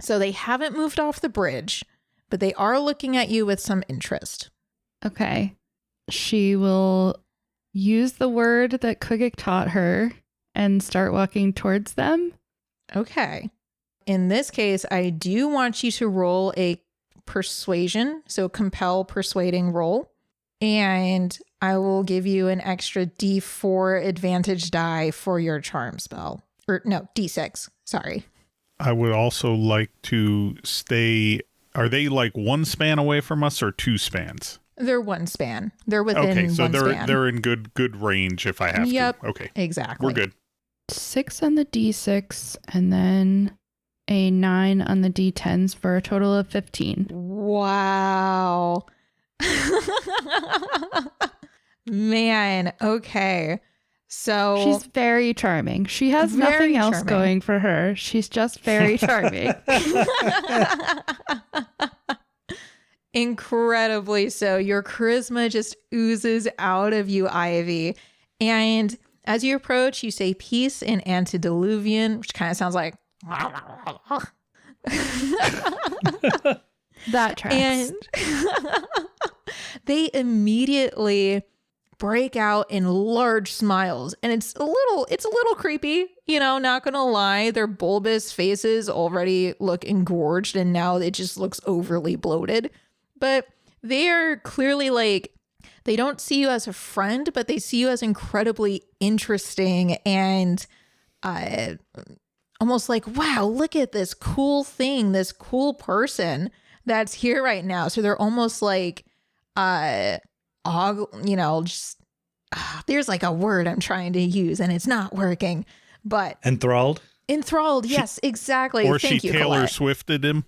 So they haven't moved off the bridge, but they are looking at you with some interest. Okay. She will use the word that Qigiq taught her and start walking towards them. Okay. In this case, I do want you to roll a persuasion, so compel persuading roll. And I will give you an extra D4 advantage die for your charm spell. Or no, D6. Sorry. I would also like to stay. Are they 1 span away from us or 2 spans? They're 1 span. They're within one span. Okay, so they're in good range if I have to. Yep. Okay. Exactly. We're good. 6 on the D6 and then a 9 on the D10s for a total of 15. Wow. Man, okay. So she's very charming. She has nothing else going for her. She's just very charming. Incredibly so. Your charisma just oozes out of you, Ivy. And as you approach, you say peace in antediluvian, which kind of sounds like that tracks. And they immediately break out in large smiles. And it's a little creepy, not gonna lie. Their bulbous faces already look engorged and now it just looks overly bloated. But they are clearly like, they don't see you as a friend, but they see you as incredibly interesting and almost like, wow, look at this cool thing, this cool person that's here right now. So they're almost like, there's like a word I'm trying to use and it's not working, but Enthralled. Yes, exactly. Or Thank she you, Taylor Colette. Swifted him.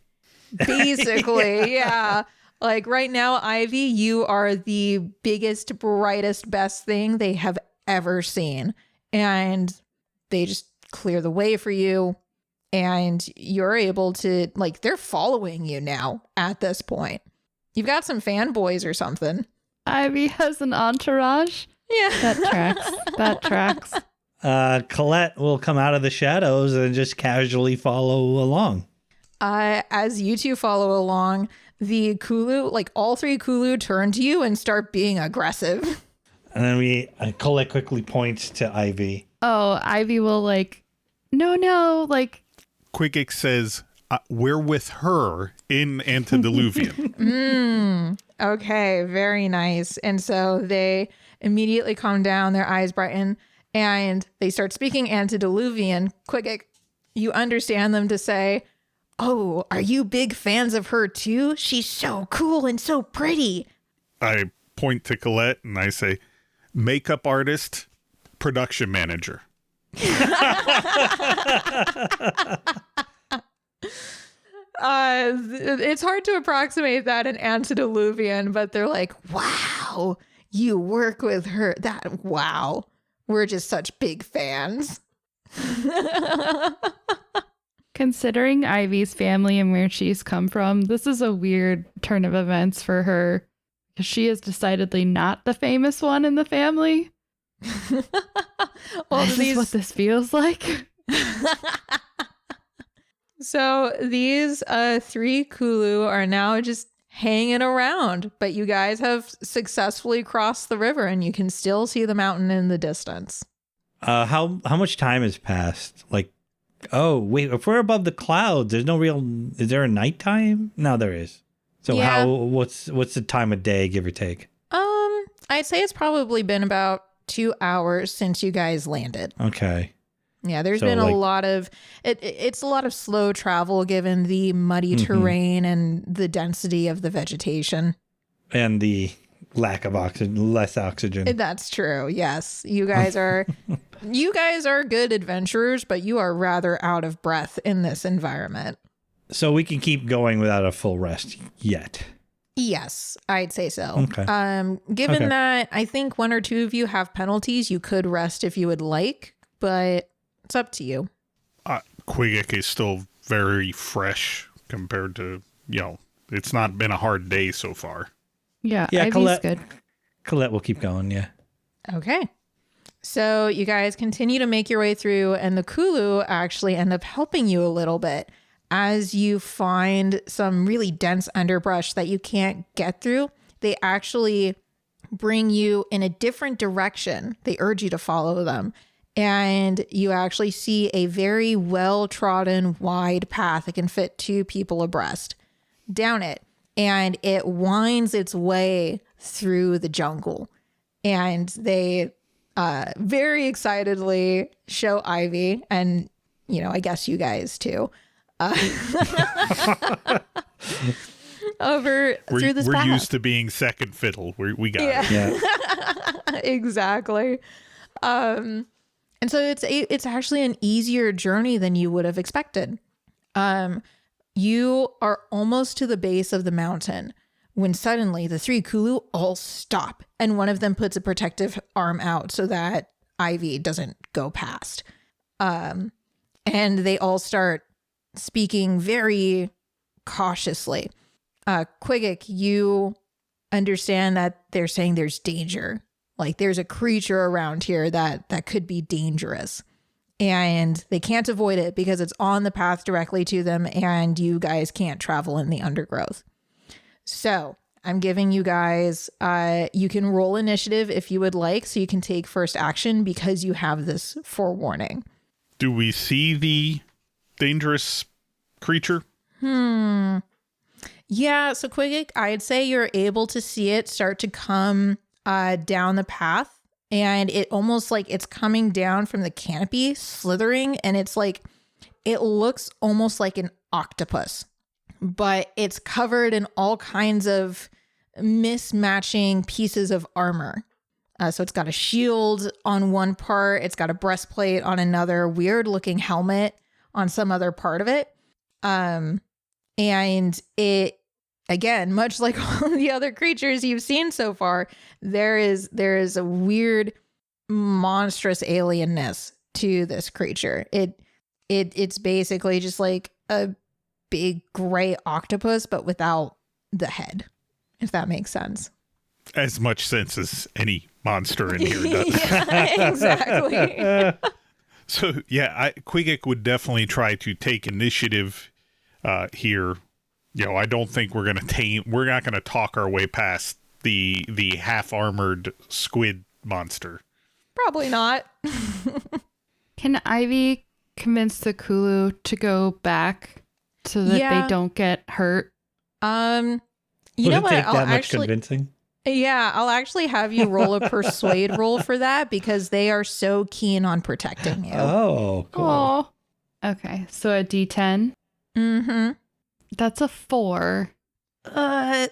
Basically, yeah. Like right now, Ivy, you are the biggest, brightest, best thing they have ever seen. And they just clear the way for you. And you're able to, like, they're following you now at this point. You've got some fanboys or something. Ivy has an entourage. Yeah. That tracks. Colette will come out of the shadows and just casually follow along. As you two follow along, the Kulu, like all three Kulu, turn to you and start being aggressive. And then Colette quickly points to Ivy. Oh, Ivy will like, no, like. Qigiq says, we're with her in Antediluvian. Okay, very nice. And so they immediately calm down, their eyes brighten, and they start speaking Antediluvian. Qigiq, you understand them to say, oh, are you big fans of her too? She's so cool and so pretty. I point to Colette and I say, makeup artist, production manager. It's hard to approximate that in Antediluvian, but they're like, wow, you work with her. Wow, we're just such big fans. Considering Ivy's family and where she's come from, this is a weird turn of events for her. She is decidedly not the famous one in the family. Well, this is what this feels like. So these three Kulu are now just hanging around, but you guys have successfully crossed the river and you can still see the mountain in the distance. How much time has passed? Like, oh, wait, if we're above the clouds, is there a nighttime? No, there is. So yeah. what's the time of day, give or take? I'd say it's probably been about 2 hours since you guys landed. Okay. Yeah, there's been a lot of it's a lot of slow travel given the muddy terrain and the density of the vegetation. And the lack of oxygen, less oxygen. That's true. Yes. You guys are good adventurers, but you are rather out of breath in this environment. So we can keep going without a full rest yet. Yes, I'd say so. Okay. Given that I think one or two of you have penalties, you could rest if you would like, but it's up to you. Qigiq is still very fresh compared to, it's not been a hard day so far. Yeah, Ivy's Colette, good. Colette will keep going, yeah. Okay. So you guys continue to make your way through, and the Kulu actually end up helping you a little bit as you find some really dense underbrush that you can't get through. They actually bring you in a different direction. They urge you to follow them. And you actually see a very well-trodden, wide path that can fit 2 people abreast down it. And it winds its way through the jungle. And they very excitedly show Ivy, and, I guess you guys too, over through this path. We're used to being second fiddle. We got it. Yeah. Exactly. And so it's actually an easier journey than you would have expected. You are almost to the base of the mountain when suddenly the 3 Kulu all stop, and one of them puts a protective arm out so that Ivy doesn't go past. And they all start speaking very cautiously. Qigiq, you understand that they're saying there's danger. Like there's a creature around here that could be dangerous. And they can't avoid it because it's on the path directly to them, and you guys can't travel in the undergrowth. So I'm giving you guys, you can roll initiative if you would like, so you can take first action because you have this forewarning. Do we see the dangerous creature? Yeah, so Qigiq, I'd say you're able to see it start to come down the path, and it almost like it's coming down from the canopy, slithering, and it's like, it looks almost like an octopus, but it's covered in all kinds of mismatching pieces of armor. So it's got a shield on one part, it's got a breastplate on another, weird looking helmet on some other part of it. And it, again, much like all the other creatures you've seen so far, there is a weird, monstrous alienness to this creature. It's basically just like a big gray octopus, but without the head, if that makes sense. As much sense as any monster in here does. Yeah, exactly. So yeah, Qigiq would definitely try to take initiative here. You know, I don't think we're not gonna talk our way past the half armored squid monster. Probably not. Can Ivy convince the Kulu to go back so that they don't get hurt? You Would know it what? take I'll that much actually, convincing? yeah, I'll actually have you roll a persuade roll for that because they are so keen on protecting you. Oh, cool. Oh. Okay, so a D10. Mm-hmm. That's a 4.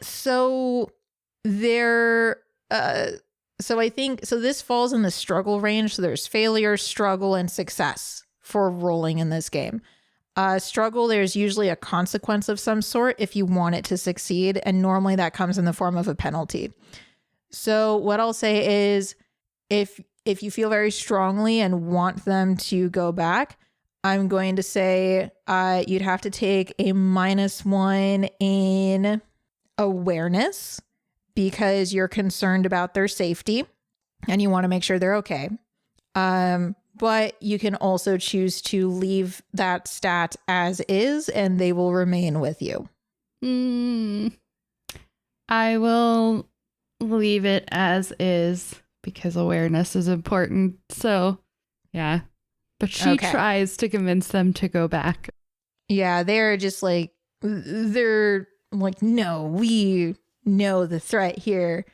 So there, so I think, so this falls in the struggle range. So there's failure, struggle, and success for rolling in this game. Struggle, there's usually a consequence of some sort if you want it to succeed. And normally that comes in the form of a penalty. So what I'll say is if you feel very strongly and want them to go back, I'm going to say you'd have to take a -1 in awareness because you're concerned about their safety and you want to make sure they're okay. But you can also choose to leave that stat as is and they will remain with you. I will leave it as is because awareness is important. So, yeah. But she tries to convince them to go back. Yeah, they're just like, no, we know the threat here.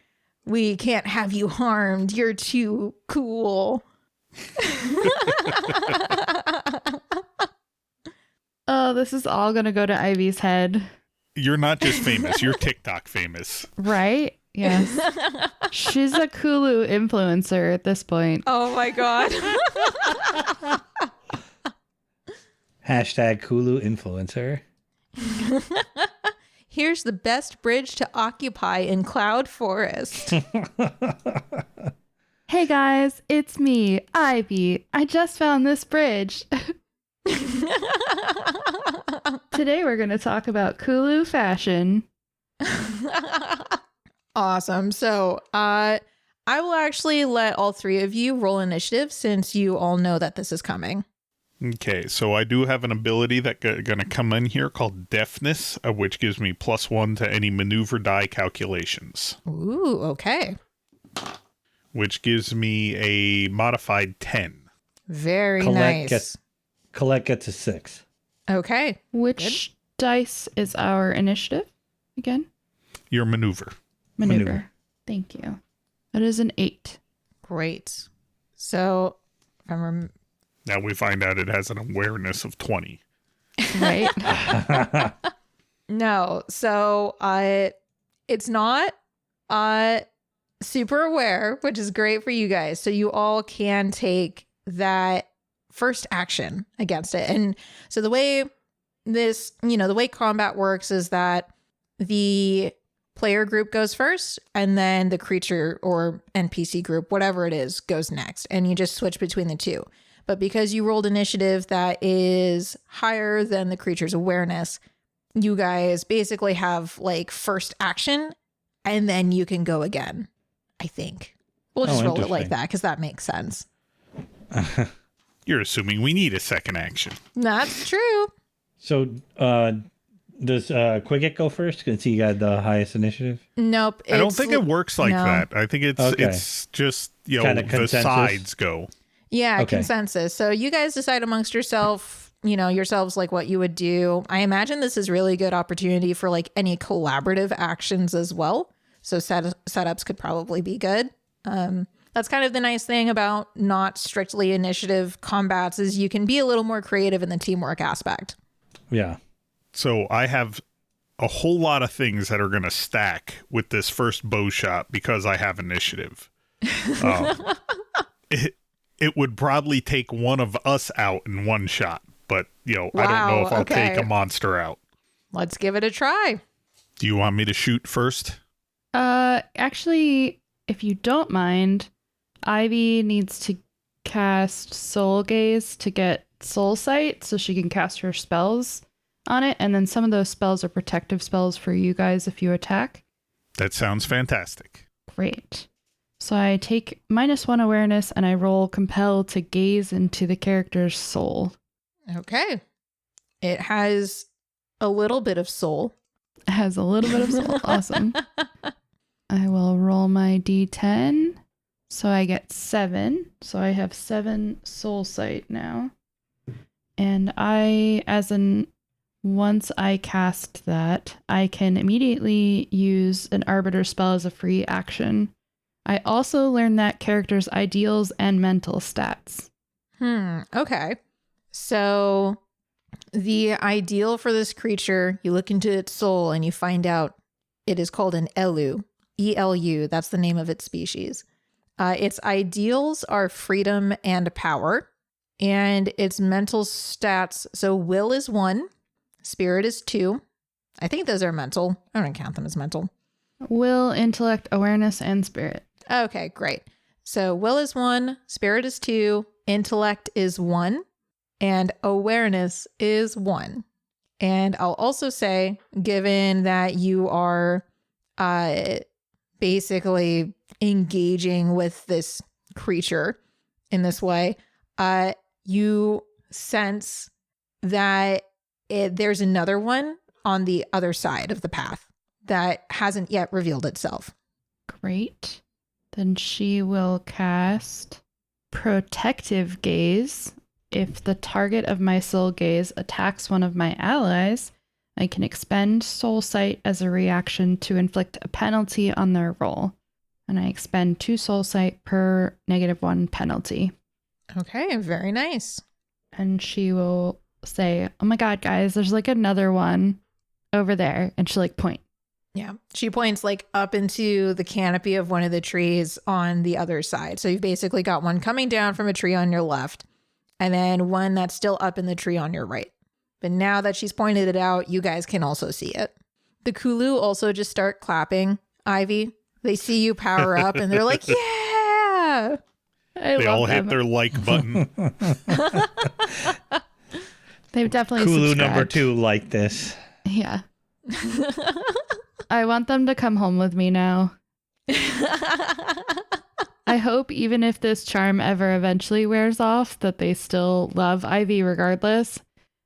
We can't have you harmed. You're too cool. Oh, this is all going to go to Ivy's head. You're not just famous, you're TikTok famous. Right? Yes. She's a Kulu influencer at this point. Oh my God. Hashtag Kulu influencer. Here's the best bridge to occupy in Cloud Forest. Hey guys, it's me, Ivy. I just found this bridge. Today we're going to talk about Kulu fashion. Awesome. So I will actually let all three of you roll initiative since you all know that this is coming. Okay, so I do have an ability that's going to come in here called Deafness, which gives me +1 to any maneuver die calculations. Ooh, okay. Which gives me a modified 10. Very Colette nice. Colette gets a 6. Okay. Which dice is our initiative again? Your maneuver. Maneuver. Thank you. That is an 8. Great. So if I'm Now we find out it has an awareness of 20. Right? No, so it's not super aware, which is great for you guys. So you all can take that first action against it. And so the way this, the way combat works is that the player group goes first and then the creature or NPC group, whatever it is, goes next. And you just switch between the two. But because you rolled initiative that is higher than the creature's awareness, you guys basically have like first action and then you can go again, I think. We'll just roll it like that because that makes sense. You're assuming we need a second action. That's true. So Does Qigiq go first? Since he got the highest initiative. Nope. I don't think it works like that. I think it's just, Kinda the consensus? sides go. Yeah, Okay. consensus. So you guys decide amongst yourselves like what you would do. I imagine this is really good opportunity for like any collaborative actions as well. So setups could probably be good. That's kind of the nice thing about not strictly initiative combats is you can be a little more creative in the teamwork aspect. Yeah. So I have a whole lot of things that are going to stack with this first bow shot because I have initiative. It would probably take one of us out in one shot, but I don't know if I'll take a monster out. Let's give it a try. Do you want me to shoot first? Actually, if you don't mind, Ivy needs to cast Soul Gaze to get Soul Sight so she can cast her spells on it, and then some of those spells are protective spells for you guys if you attack. That sounds fantastic. Great. So I take -1 awareness and I roll Compel to gaze into the character's soul. Okay. It has a little bit of soul. It has a little bit of soul. Awesome. I will roll my d10. So I get 7. So I have 7 soul sight now. And once I cast that, I can immediately use an Arbiter spell as a free action. I also learned that character's ideals and mental stats. Okay. So the ideal for this creature, you look into its soul and you find out it is called an Elu. E-L-U, that's the name of its species. Its ideals are freedom and power. And its mental stats, so will is 1, spirit is 2. I think those are mental. I don't count them as mental. Will, intellect, awareness, and spirit. Okay, great. So will is 1, spirit is 2, intellect is 1, and awareness is 1. And I'll also say, given that you are basically engaging with this creature in this way, you sense that there's another one on the other side of the path that hasn't yet revealed itself. Great. Then she will cast Protective Gaze. If the target of my soul gaze attacks one of my allies, I can expend Soul Sight as a reaction to inflict a penalty on their roll. And I expend 2 Soul Sight per -1 penalty. Okay, very nice. And she will say, oh my god, guys, there's like another one over there. And she'll like point. Yeah. She points like up into the canopy of one of the trees on the other side. So you've basically got one coming down from a tree on your left and then one that's still up in the tree on your right. But now that she's pointed it out, you guys can also see it. The Kulu also just start clapping. Ivy, they see you power up and they're like, yeah. They all hit their like button. They've definitely Kulu subscribed. number 2 like this. Yeah. I want them to come home with me now. I hope even if this charm ever eventually wears off, that they still love Ivy regardless,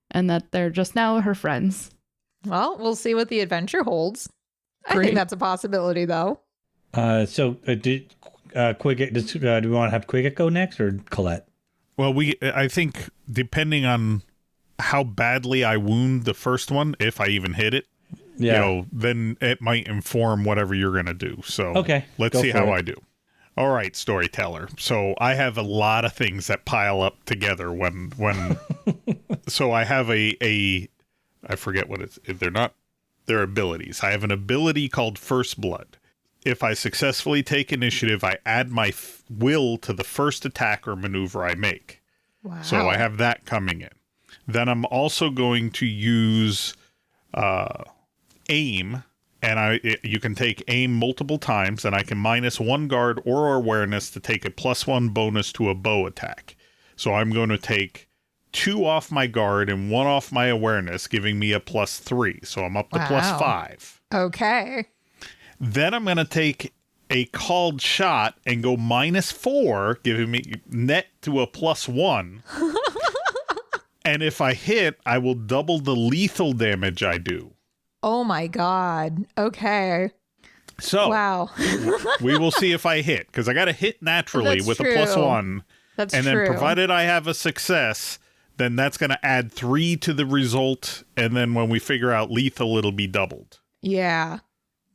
and that they're just now her friends. Well, we'll see what the adventure holds. I Great. think that's a possibility, though. Qigiq, do we want to have Qigiq go next or Colette? Well, I think depending on how badly I wound the first one, if I even hit it, then it might inform whatever you're going to do. So okay, let's see how I do. All right, storyteller. So I have a lot of things that pile up together when so I have I forget what they're abilities. I have an ability called First Blood. If I successfully take initiative, I add my will to the first attack or maneuver I make. Wow. So I have that coming in. Then I'm also going to use aim, and you can take aim multiple times, and I can -1 guard or awareness to take a +1 bonus to a bow attack. So I'm going to take 2 off my guard and 1 off my awareness, giving me a +3. So I'm up to +5. Okay. Then I'm going to take a called shot and go -4, giving me net to a +1. And if I hit, I will double the lethal damage I do. Oh my God. Okay. So Wow. we will see if I hit, because I got to hit naturally That's with true. a +1. That's and true. then provided I have a success, then that's going to add 3 to the result. And then when we figure out lethal, it'll be doubled. Yeah.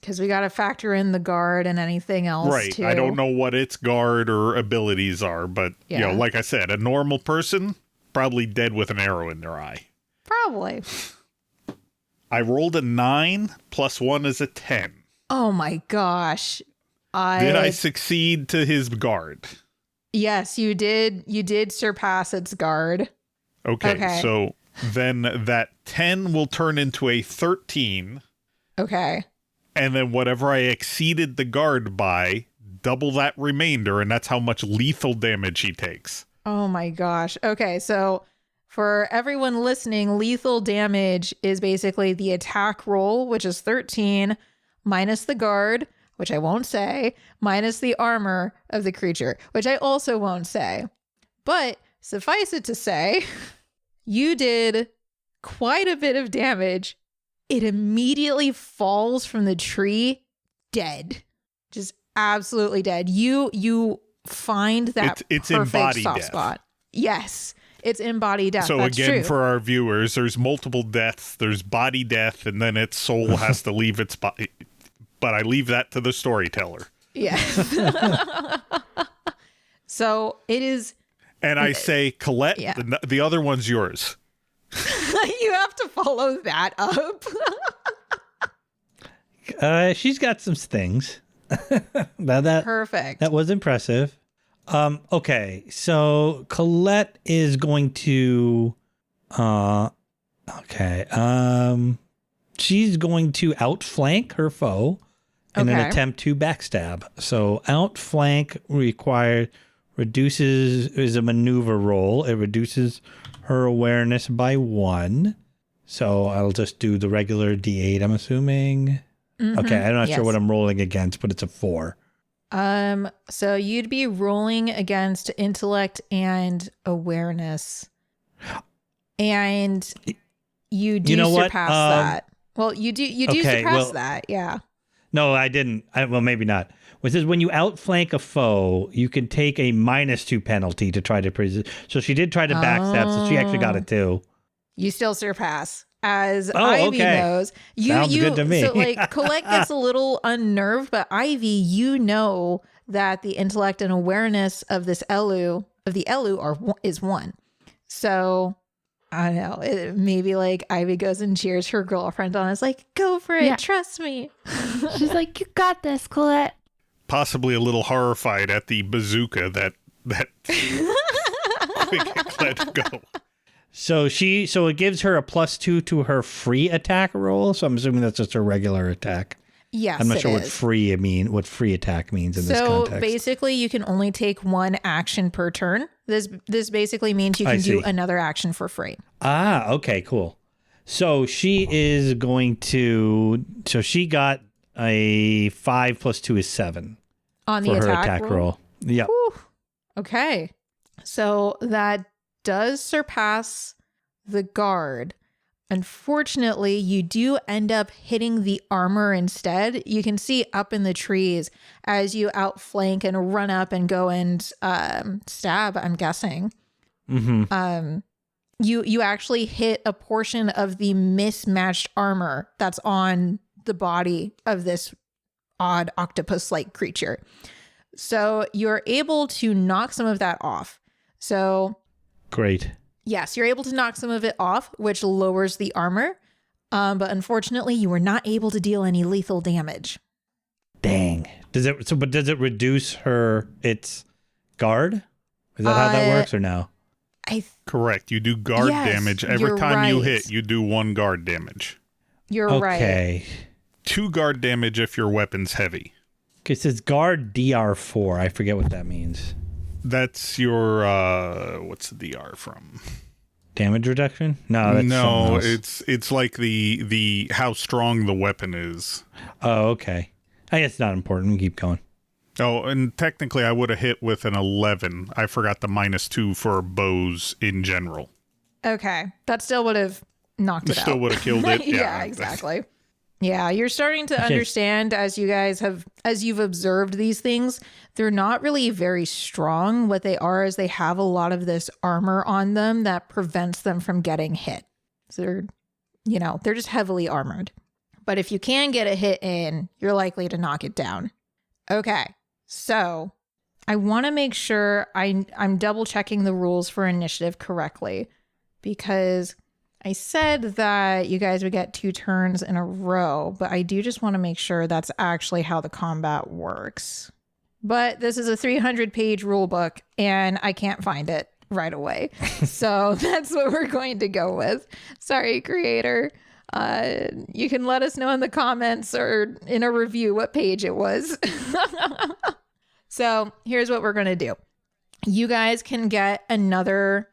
Because we got to factor in the guard and anything else, Right. too. I don't know what its guard or abilities are, but, you know, like I said, a normal person probably dead with an arrow in their eye. Probably. I rolled a 9, +1 is a 10. Oh my gosh. Did I succeed to his guard? Yes, you did. You did surpass its guard. Okay. So then that 10 will turn into a 13. Okay. And then whatever I exceeded the guard by, double that remainder, and that's how much lethal damage he takes. Oh my gosh. Okay, so for everyone listening, lethal damage is basically the attack roll, which is 13, minus the guard, which I won't say, minus the armor of the creature, which I also won't say. But suffice it to say, you did quite a bit of damage. It immediately falls from the tree dead. Just absolutely dead. You find that it's in perfect body soft death. spot. Yes, it's in body death. So That's again, true. for our viewers, there's multiple deaths. There's body death, and then its soul has to leave its body. But I leave that to the storyteller. Yeah. So it is. And I say, Colette, Yeah. the other one's yours. You have to follow that up. She's got some stings. that Perfect. That was impressive. Okay, so Colette is going to she's going to outflank her foe in an attempt to backstab. So outflank is a maneuver roll. It reduces her awareness by 1. So I'll just do the regular D8, I'm assuming. Okay, I'm not sure what I'm rolling against, but it's a 4. So you'd be rolling against intellect and awareness. And you do surpass that. Well, you do surpass that, yeah. No, I didn't. Well, maybe not. It says when you outflank a foe, you can take a -2 penalty to try to so she did try to backstab, so she actually got a 2. You still surpass. As Ivy knows, Sounds good to me. So like Colette gets a little unnerved, but Ivy, you know that the intellect and awareness of this Elu is 1. So I don't know. Maybe like Ivy goes and cheers her girlfriend on. It's like, go for it, trust me. She's like, you got this, Colette. Possibly a little horrified at the bazooka that Quick let go. So it gives her a +2 to her free attack roll. So I'm assuming that's just her regular attack. Yes, I'm not sure what free attack means in this context. So basically, you can only take 1 action per turn. This basically means you can do another action for free. Ah, okay, cool. So she is going to. So she got a 5 + 2 is 7 on the for her attack roll. Yep. Whew. Okay, so that does surpass the guard. Unfortunately, you do end up hitting the armor instead. You can see up in the trees as you outflank and run up and go and stab, I'm guessing. Mm-hmm. You actually hit a portion of the mismatched armor that's on the body of this odd octopus-like creature. So you're able to knock some of that off. So great. Yes, you're able to knock some of it off, which lowers the armor. But unfortunately, you were not able to deal any lethal damage. Dang. But does it reduce its guard? Is that how that works or no? Correct. You do guard damage. Every time you hit, you do 1 guard damage. You're right. Okay. 2 guard damage if your weapon's heavy. Okay, it says guard DR4. I forget what that means. That's your what's the DR from? Damage reduction? No, that's it's like the how strong the weapon is. Oh, okay. I guess it's not important. We keep going. Oh, and technically I would have hit with an 11. I forgot the -2 for bows in general. Okay. That still would have knocked it out. Still would have killed it. Yeah, exactly. Yeah, you're starting to understand as you've observed these things, they're not really very strong. What they are is they have a lot of this armor on them that prevents them from getting hit. So they're just heavily armored. But if you can get a hit in, you're likely to knock it down. Okay, so I want to make sure I'm double checking the rules for initiative correctly, because I said that you guys would get 2 turns in a row, but I do just want to make sure that's actually how the combat works. But this is a 300-page rule book, and I can't find it right away. So that's what we're going to go with. Sorry, creator. You can let us know in the comments or in a review what page it was. So here's what we're going to do. You guys can get another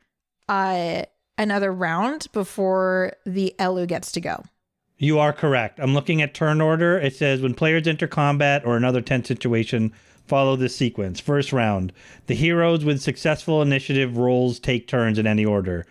round before the Elu gets to go. You are correct. I'm looking at turn order. It says when players enter combat or another tense situation, follow this sequence. First round, the heroes with successful initiative rolls take turns in any order.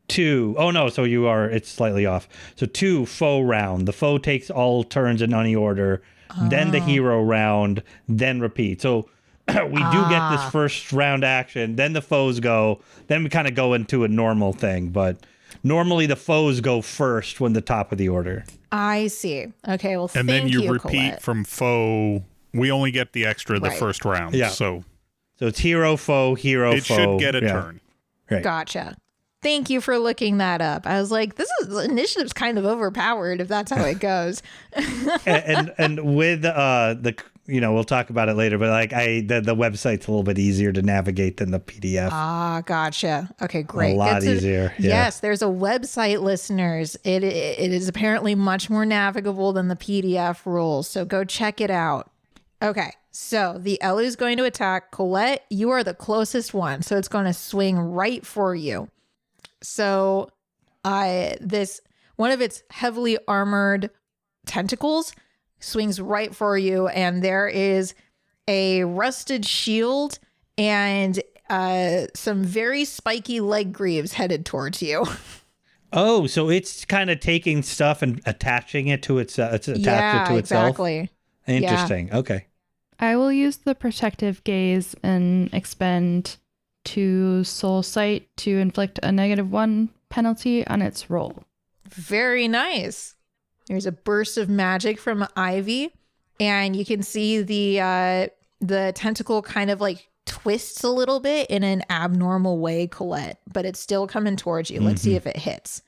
2, it's slightly off. So 2, foe round. The foe takes all turns in any order. Then the hero round, then repeat. So we do get this first round action, then the foes go, then we kind of go into a normal thing. But normally the foes go first when the top of the order. I see. Okay, well, and then you repeat Colette. from foe. We only get the extra the first round. Yeah. So it's hero, foe, hero, it foe. should get a turn. Right. Gotcha. Thank you for looking that up. I was like, initiative's kind of overpowered if that's how it goes. and with we'll talk about it later, but like the website's a little bit easier to navigate than the PDF. Gotcha. Okay, great. A lot easier. Yeah. Yes, there's a website, listeners. It is apparently much more navigable than the PDF rules, so go check it out. Okay, so the Elu is going to attack. Colette, you are the closest one, so it's going to swing right for you. So this one of its heavily armored tentacles swings right for you, and there is a rusted shield and some very spiky leg greaves headed towards you. Oh, so it's kind of taking stuff and attaching it to itself. It's attached it to itself. Exactly. Interesting. Yeah. Okay. I will use the protective gaze and expend 2 soul sight to inflict a -1 penalty on its roll. Very nice. There's a burst of magic from Ivy, and you can see the tentacle kind of like twists a little bit in an abnormal way, Colette, but it's still coming towards you. Let's see if it hits.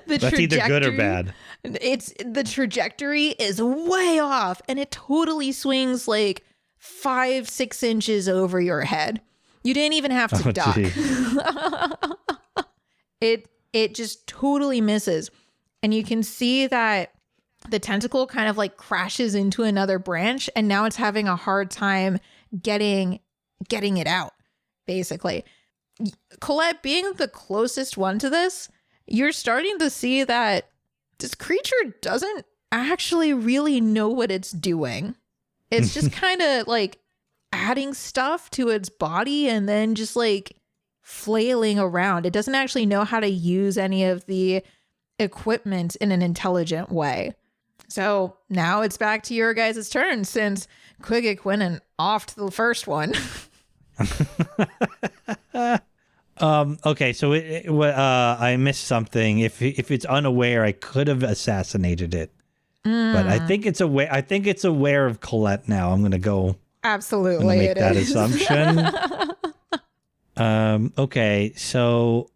That's either good or bad. The trajectory is way off, and it totally swings like 5-6 inches over your head. You didn't even have to duck. It just totally misses. And you can see that the tentacle kind of like crashes into another branch, and now it's having a hard time getting it out, basically. Colette, being the closest one to this, you're starting to see that this creature doesn't actually really know what it's doing. It's just kind of like adding stuff to its body and then just like flailing around. It doesn't actually know how to use any of the equipment in an intelligent way. So now it's back to your guys' turn, since Qigiq went and offed the first one. Okay, so I missed something. If it's unaware, I could have assassinated it. But I think it's aware. I think it's aware of Colette now. I'm gonna go. Absolutely, make that assumption. Okay, so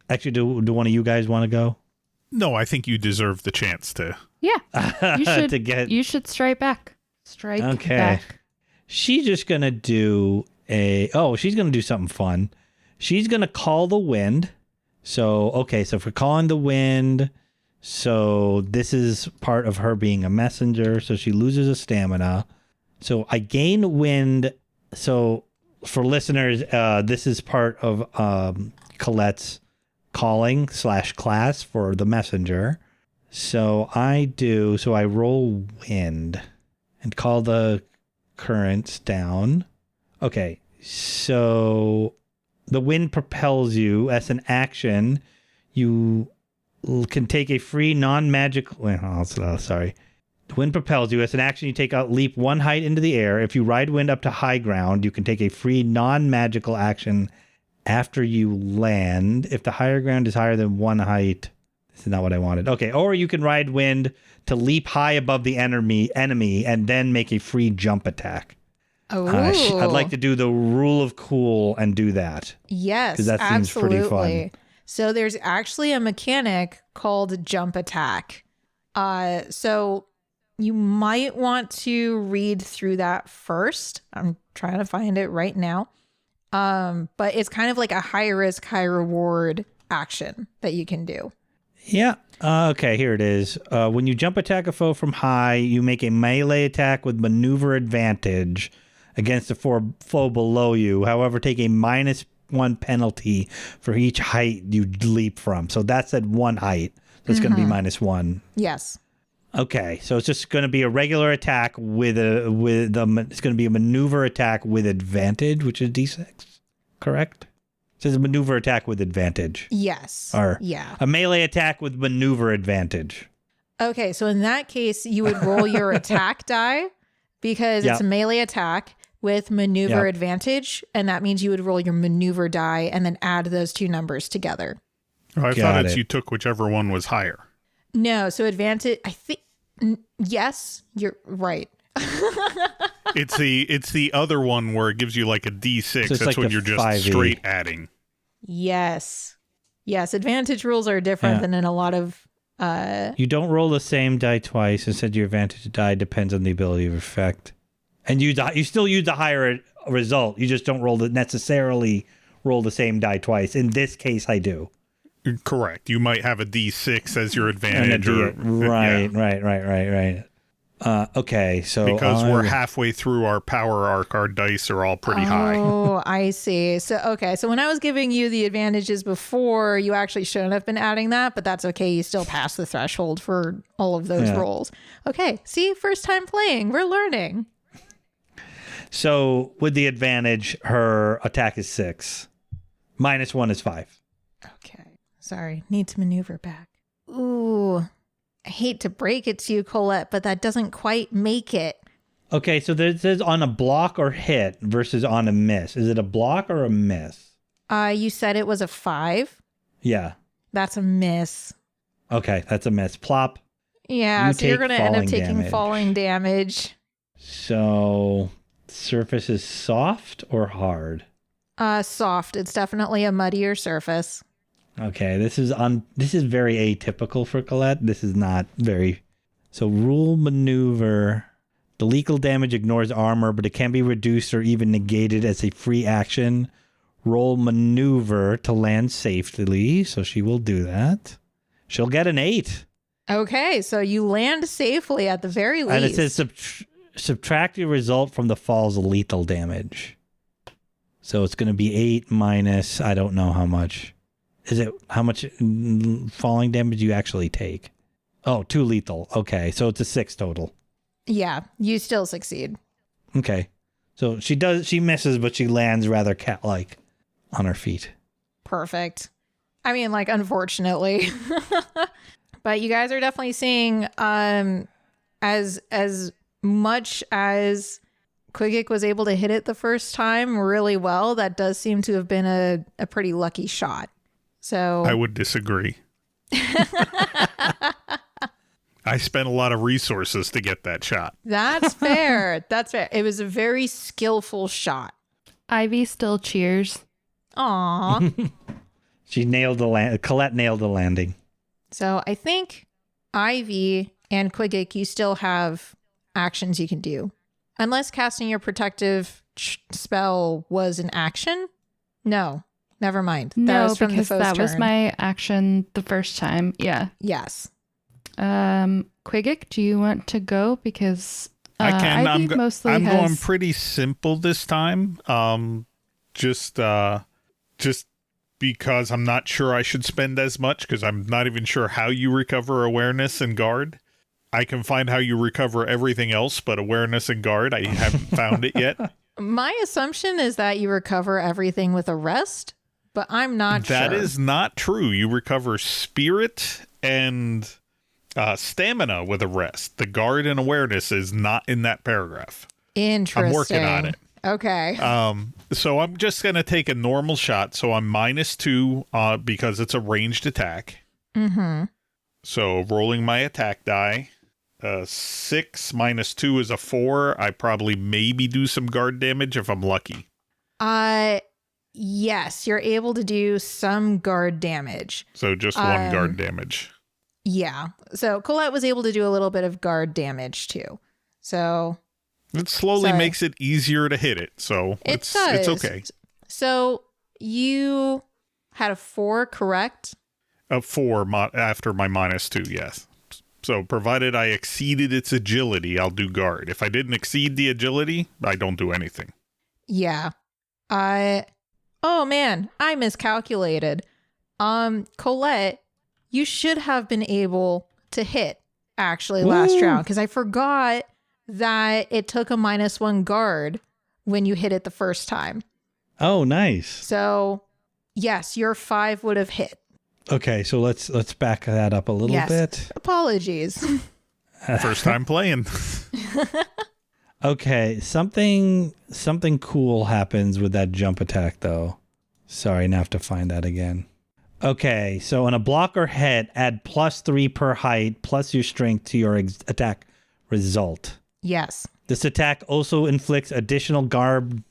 actually, do one of you guys want to go? No, I think you deserve the chance to. Yeah, you should strike back. Strike back. She's just gonna do she's gonna do something fun. She's gonna call the wind. So if we're calling the wind. So this is part of her being a messenger. So she loses a stamina. So I gain wind. So for listeners, this is part of Colette's calling / class for the messenger. So I roll wind and call the currents down. Okay. So the wind propels you as an action. You can take a free non-magical. Sorry. Wind propels you. As an action, you take out leap 1 height into the air. If you ride wind up to high ground, you can take a free non-magical action after you land. If the higher ground is higher than 1 height, this is not what I wanted. Okay, or you can ride wind to leap high above the enemy and then make a free jump attack. Oh, I'd like to do the rule of cool and do that. Yes, because that seems absolutely. pretty fun. So there's actually a mechanic called jump attack. So you might want to read through that first. I'm trying to find it right now. But it's kind of like a high risk, high reward action that you can do. Yeah. Okay, here it is. When you jump attack a foe from high, you make a melee attack with maneuver advantage against a foe below you. However, take a -1 penalty for each height you leap from. So that's at 1 height. So it's going to be -1. Yes. Okay, so it's just going to be a regular attack it's going to be a maneuver attack with advantage, which is D6, correct? It says a maneuver attack with advantage. Yes. Or yeah. a melee attack with maneuver advantage. Okay, so in that case, you would roll your attack die because it's a melee attack with maneuver advantage, and that means you would roll your maneuver die and then add those two numbers together. Oh, I thought you took whichever one was higher. No, so advantage, I think, yes, you're right. It's the other one where it gives you like a D6. So that's like when you're just 5e. straight adding. Yes. Yes, advantage rules are different than in a lot of... You don't roll the same die twice. Instead, your advantage die depends on the ability of effect. And you still use the higher result. You just don't necessarily roll the same die twice. In this case, I do. Correct. You might have a D6 as your advantage. Right. Okay, so because we're halfway through our power arc, our dice are all pretty high. Oh, I see. So when I was giving you the advantages before, you actually shouldn't have been adding that, but that's okay. You still pass the threshold for all of those rolls. Okay, see, first time playing, we're learning. So with the advantage, her attack is 6. -1 is 5. Okay. Sorry, need to maneuver back. Ooh, I hate to break it to you, Colette, but that doesn't quite make it. Okay, so this is on a block or hit versus on a miss. Is it a block or a miss? You said it was a 5. Yeah. That's a miss. Okay, that's a miss. Plop. Yeah, so you're going to end up taking falling damage. So surface is soft or hard? Soft. It's definitely a muddier surface. Okay, this is very atypical for Colette. This is not very... So rule maneuver. The lethal damage ignores armor, but it can be reduced or even negated as a free action. Roll maneuver to land safely, so she will do that. She'll get an 8. Okay, so you land safely at the very least. And it says subtract your result from the fall's lethal damage. So it's going to be 8 minus, I don't know how much. Is it how much falling damage you actually take? Oh, 2 lethal. Okay, so it's a 6 total. Yeah, you still succeed. Okay. So she misses, but she lands rather cat-like on her feet. Perfect. I mean, like, unfortunately. But you guys are definitely seeing as much as Qigiq was able to hit it the first time really well, that does seem to have been a pretty lucky shot. So I would disagree. I spent a lot of resources to get that shot. That's fair. That's fair. It was a very skillful shot. Ivy still cheers. Aw. She nailed Colette nailed the landing. So I think Ivy and Qigiq, you still have actions you can do. Unless casting your protective spell was an action? No. Never mind. No, because that was my action the first time. Yeah. Yes. Qigiq, do you want to go? Because I can. I'm going pretty simple this time. Just because I'm not sure I should spend as much, because I'm not even sure how you recover awareness and guard. I can find how you recover everything else, but awareness and guard, I haven't found it yet. My assumption is that you recover everything with a rest, but I'm not sure. That is not true. You recover spirit and stamina with a rest. The guard and awareness is not in that paragraph. Interesting. I'm working on it. Okay. So I'm just going to take a normal shot. So I'm -2 because it's a ranged attack. Mm-hmm. So rolling my attack die. 6 -2 is a 4. I probably maybe do some guard damage if I'm lucky. Yes, you're able to do some guard damage. So just one guard damage. Yeah. So Colette was able to do a little bit of guard damage too. So it slowly makes it easier to hit it. So it's okay. So you had a 4, correct? A 4 after my -2, yes. So provided I exceeded its agility, I'll do guard. If I didn't exceed the agility, I don't do anything. Yeah. Oh man, I miscalculated. Colette, you should have been able to hit actually last round because I forgot that it took a -1 guard when you hit it the first time. Oh, nice. So yes, your 5 would have hit. Okay, so let's back that up a little bit. Apologies. First time playing. Okay, something cool happens with that jump attack though. Sorry, now I have to find that again. Okay, so on a block or hit, add +3 per height plus your strength to your attack result. Yes. This attack also inflicts additional guard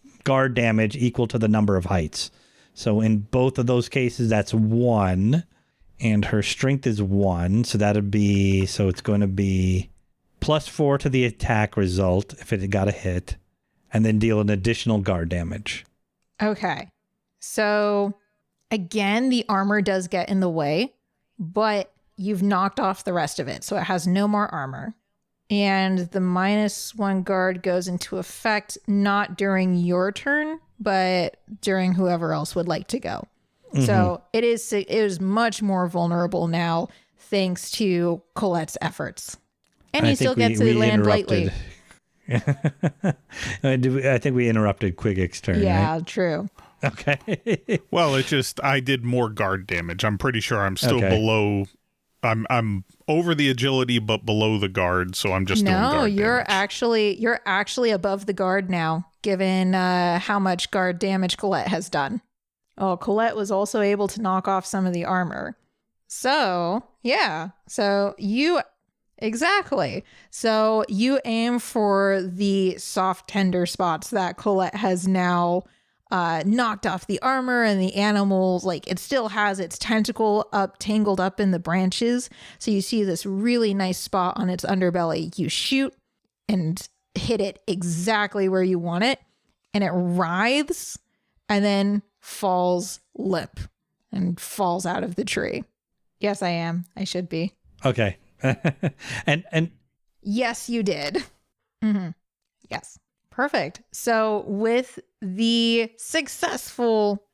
damage equal to the number of heights. So in both of those cases, that's 1, and her strength is 1. So it's going to be +4 to the attack result if it got a hit, and then deal an additional guard damage. Okay. So again, the armor does get in the way, but you've knocked off the rest of it. So it has no more armor. And the -1 guard goes into effect not during your turn, but during whoever else would like to go. Mm-hmm. So it is much more vulnerable now thanks to Colette's efforts. And he still gets to land lightly. I think we interrupted Qigiq's turn. Yeah, right? True. Okay. Well, I did more guard damage. I'm pretty sure I'm still below. I'm over the agility, but below the guard. So I'm just doing guard damage. No, you're actually above the guard now, given how much guard damage Colette has done. Oh, Colette was also able to knock off some of the armor. So yeah. Exactly. So you aim for the soft, tender spots that Colette has now knocked off the armor, and the animal, it still has its tentacle tangled up in the branches. So you see this really nice spot on its underbelly. You shoot and hit it exactly where you want it, and it writhes and then falls limp and falls out of the tree. Yes, I am. I should be. Okay. and yes, you did. Mm-hmm. Yes. Perfect. So with the successful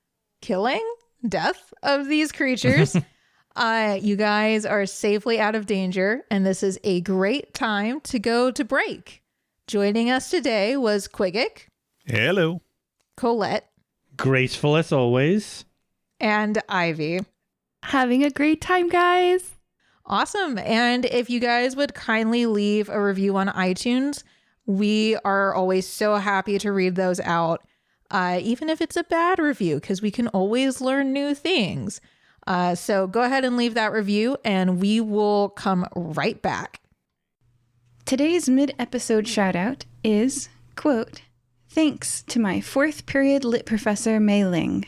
death of these creatures, you guys are safely out of danger, and this is a great time to go to break. Joining us today was Qigiq. Hello. Colette. Graceful as always. And Ivy. Having a great time, guys. Awesome. And if you guys would kindly leave a review on iTunes, we are always so happy to read those out, even if it's a bad review, because we can always learn new things. So go ahead and leave that review, and we will come right back. Today's mid-episode shout-out is, quote, "Thanks to my 4th period lit professor, Mei Ling.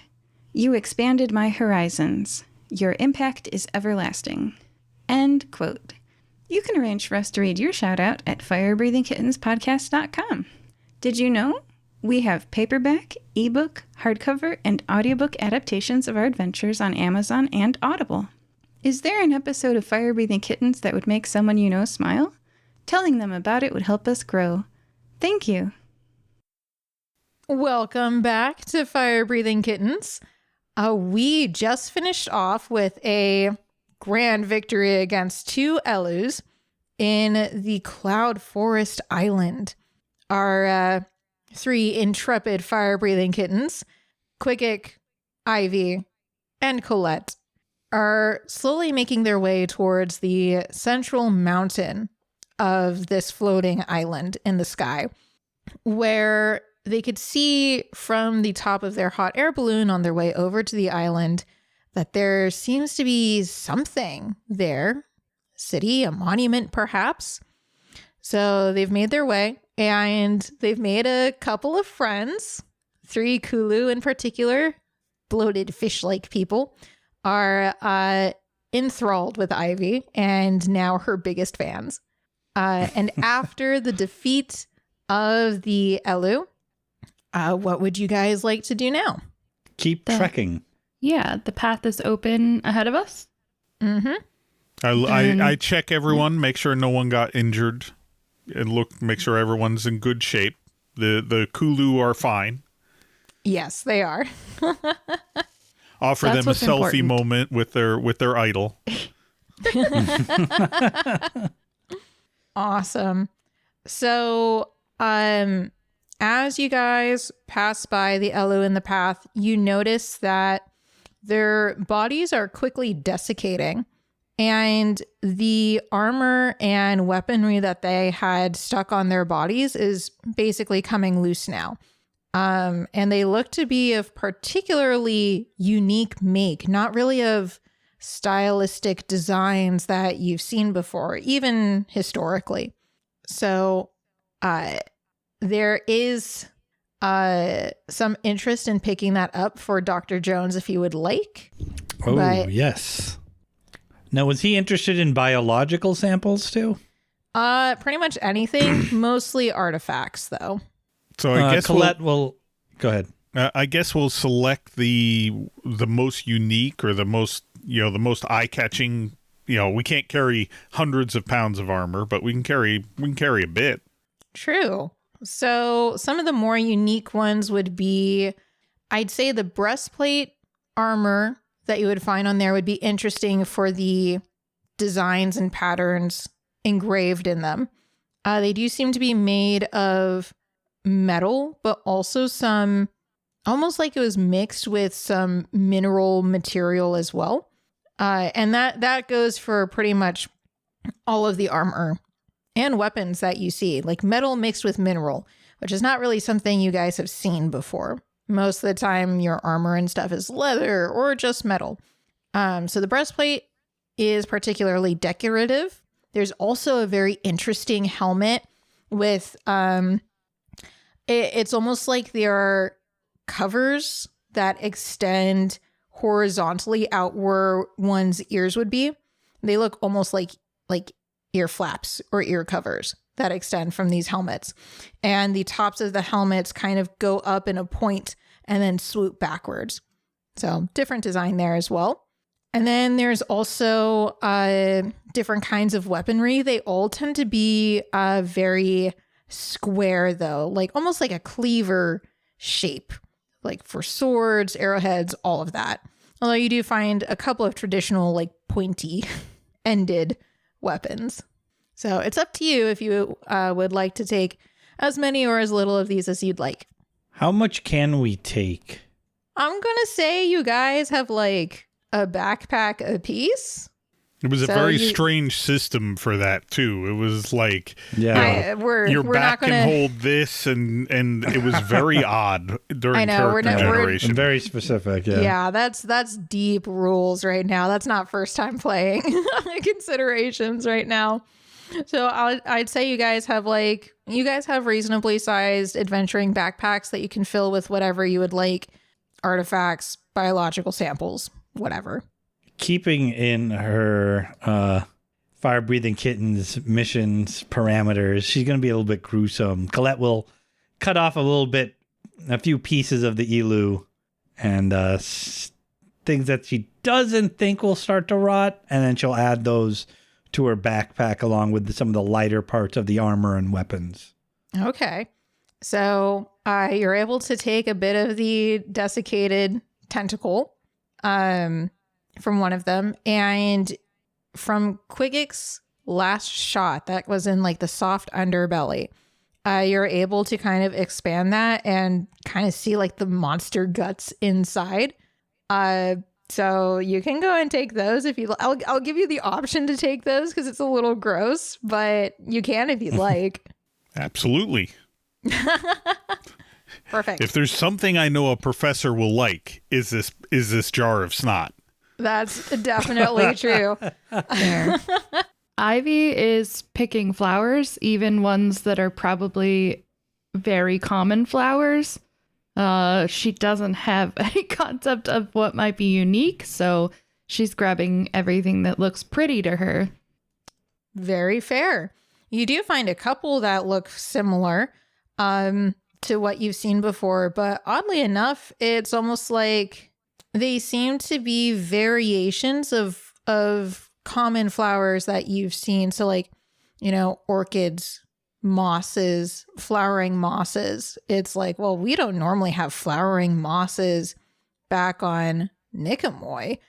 You expanded my horizons. Your impact is everlasting." End quote. You can arrange for us to read your shout-out at firebreathingkittenspodcast.com. Did you know? We have paperback, ebook, hardcover, and audiobook adaptations of our adventures on Amazon and Audible. Is there an episode of Fire Breathing Kittens that would make someone you know smile? Telling them about it would help us grow. Thank you. Welcome back to Fire Breathing Kittens. We just finished off with a grand victory against 2 Elus in the Cloud Forest Island. Our 3 intrepid fire-breathing kittens, Qigiq, Ivy, and Colette, are slowly making their way towards the central mountain of this floating island in the sky, where they could see from the top of their hot air balloon on their way over to the island that there seems to be something there. City, a monument perhaps. So they've made their way and they've made a couple of friends. 3 Kulu in particular, bloated fish-like people, are enthralled with Ivy and now her biggest fans. And after the defeat of the Elu, what would you guys like to do now? Keep trekking. Yeah, the path is open ahead of us. Mm-hmm. I check everyone, make sure no one got injured, and make sure everyone's in good shape. The Kulu are fine. Yes, they are. Offer That's them a what's selfie important. moment with their idol. Awesome. So, as you guys pass by the Elu in the path, you notice that their bodies are quickly desiccating, and the armor and weaponry that they had stuck on their bodies is basically coming loose now. And they look to be of particularly unique make, not really of stylistic designs that you've seen before, even historically. So there is some interest in picking that up for Dr. Jones if you would like. Oh, But- yes. Now, was he interested in biological samples too? Pretty much anything, mostly artifacts though. So I guess Colette will go ahead. I guess we'll select the most unique or the most eye-catching. We can't carry hundreds of pounds of armor, but we can carry a bit. True. So some of the more unique ones would be, I'd say the breastplate armor that you would find on there would be interesting for the designs and patterns engraved in them. They do seem to be made of metal, but also some, almost like it was mixed with some mineral material as well. And that goes for pretty much all of the armor and weapons that you see, like metal mixed with mineral, which is not really something you guys have seen before. Most of the time, your armor and stuff is leather or just metal. So the breastplate is particularly decorative. There's also a very interesting helmet with, it's almost like there are covers that extend horizontally out where one's ears would be. They look almost like ear flaps or ear covers that extend from these helmets. And the tops of the helmets kind of go up in a point and then swoop backwards. So different design there as well. And then there's also different kinds of weaponry. They all tend to be very square though, like almost like a cleaver shape, like for swords, arrowheads, all of that. Although you do find a couple of traditional like pointy ended weapons. So it's up to you if you would like to take as many or as little of these as you'd like. How much can we take? I'm going to say you guys have like a backpack apiece. It was a So very you- strange system for that too. It was like Yeah. your we're back not can going to. hold this, and it was very odd during I know, we're character not- we're- generation. And very specific. Yeah. Yeah, that's deep rules right now. That's not first time playing considerations right now. So I'd say you guys have reasonably sized adventuring backpacks that you can fill with whatever you would like, artifacts, biological samples, whatever. Keeping in her Firebreathing Kittens missions parameters, she's going to be a little bit gruesome. Colette will cut off a few pieces of the elu and things that she doesn't think will start to rot, and then she'll add those to her backpack along with some of the lighter parts of the armor and weapons. Okay. So you're able to take a bit of the desiccated tentacle from one of them, and from Qigiq's last shot that was in like the soft underbelly, you're able to kind of expand that and kind of see like the monster guts inside. So you can go and take those if you. I'll give you the option to take those because it's a little gross, but you can if you'd like. Absolutely. Perfect. If there's something I know a professor will like, is this jar of snot. That's definitely true. Ivy is picking flowers, even ones that are probably very common flowers. She doesn't have any concept of what might be unique, so she's grabbing everything that looks pretty to her. Very fair. You do find a couple that look similar to what you've seen before, but oddly enough, it's almost like they seem to be variations of common flowers that you've seen. So like, orchids, mosses, flowering mosses. It's like, well, we don't normally have flowering mosses back on Nicomoy,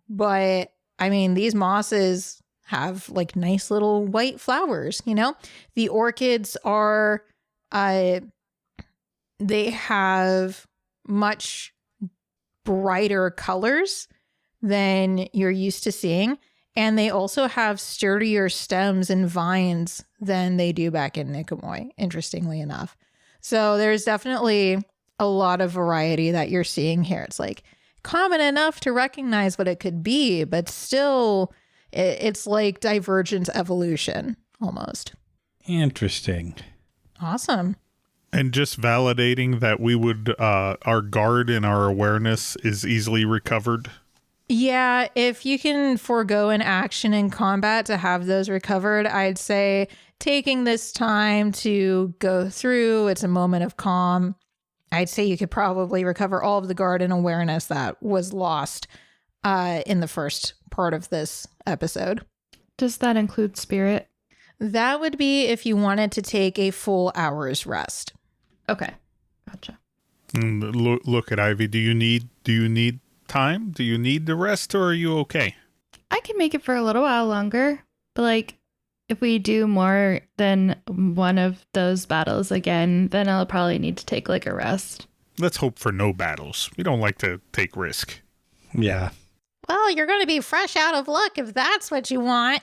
but I mean, these mosses have like nice little white flowers, The orchids are, they have much brighter colors than you're used to seeing. And they also have sturdier stems and vines than they do back in Nicomoy, interestingly enough. So there's definitely a lot of variety that you're seeing here. It's like common enough to recognize what it could be, but still it's like divergent evolution almost. Interesting. Awesome. And just validating that we would, our guard and our awareness is easily recovered. Yeah, if you can forego an action in combat to have those recovered, I'd say taking this time to go through, it's a moment of calm. I'd say you could probably recover all of the guard and awareness that was lost in the first part of this episode. Does that include spirit? That would be if you wanted to take a full hour's rest. Okay, gotcha. Look at Ivy. Do you need time? Do you need the rest, or are you okay? I can make it for a little while longer, but like if we do more than one of those battles again, then I'll probably need to take like a rest. Let's hope for no battles. We don't like to take risk. Yeah. Well, you're going to be fresh out of luck if that's what you want.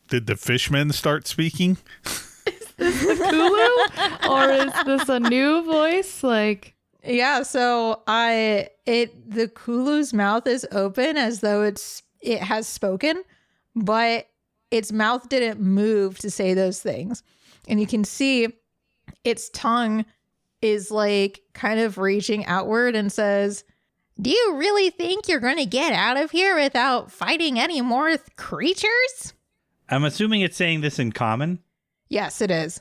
Did the fishmen start speaking? Is this the Kulu? Or is this a new voice? Like, yeah, so the Kulu's mouth is open as though it has spoken, but its mouth didn't move to say those things. And you can see its tongue is like kind of reaching outward and says, "Do you really think you're going to get out of here without fighting any more creatures?" I'm assuming it's saying this in common. Yes, it is.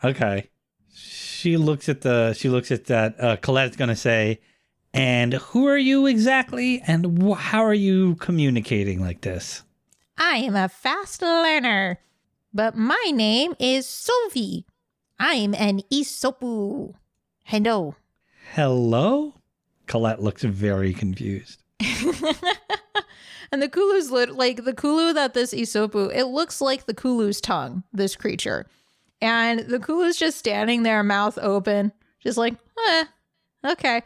Okay. She looks at that. Colette's going to say, "And who are you exactly? And how are you communicating like this?" "I am a fast learner, but my name is Sophie. I'm an Isopu. Hello." Hello? Colette looks very confused. And the Kulu's like the Kulu that this Isopu, it looks like the Kulu's tongue, this creature. And the Kulu's just standing there, mouth open, just like, okay.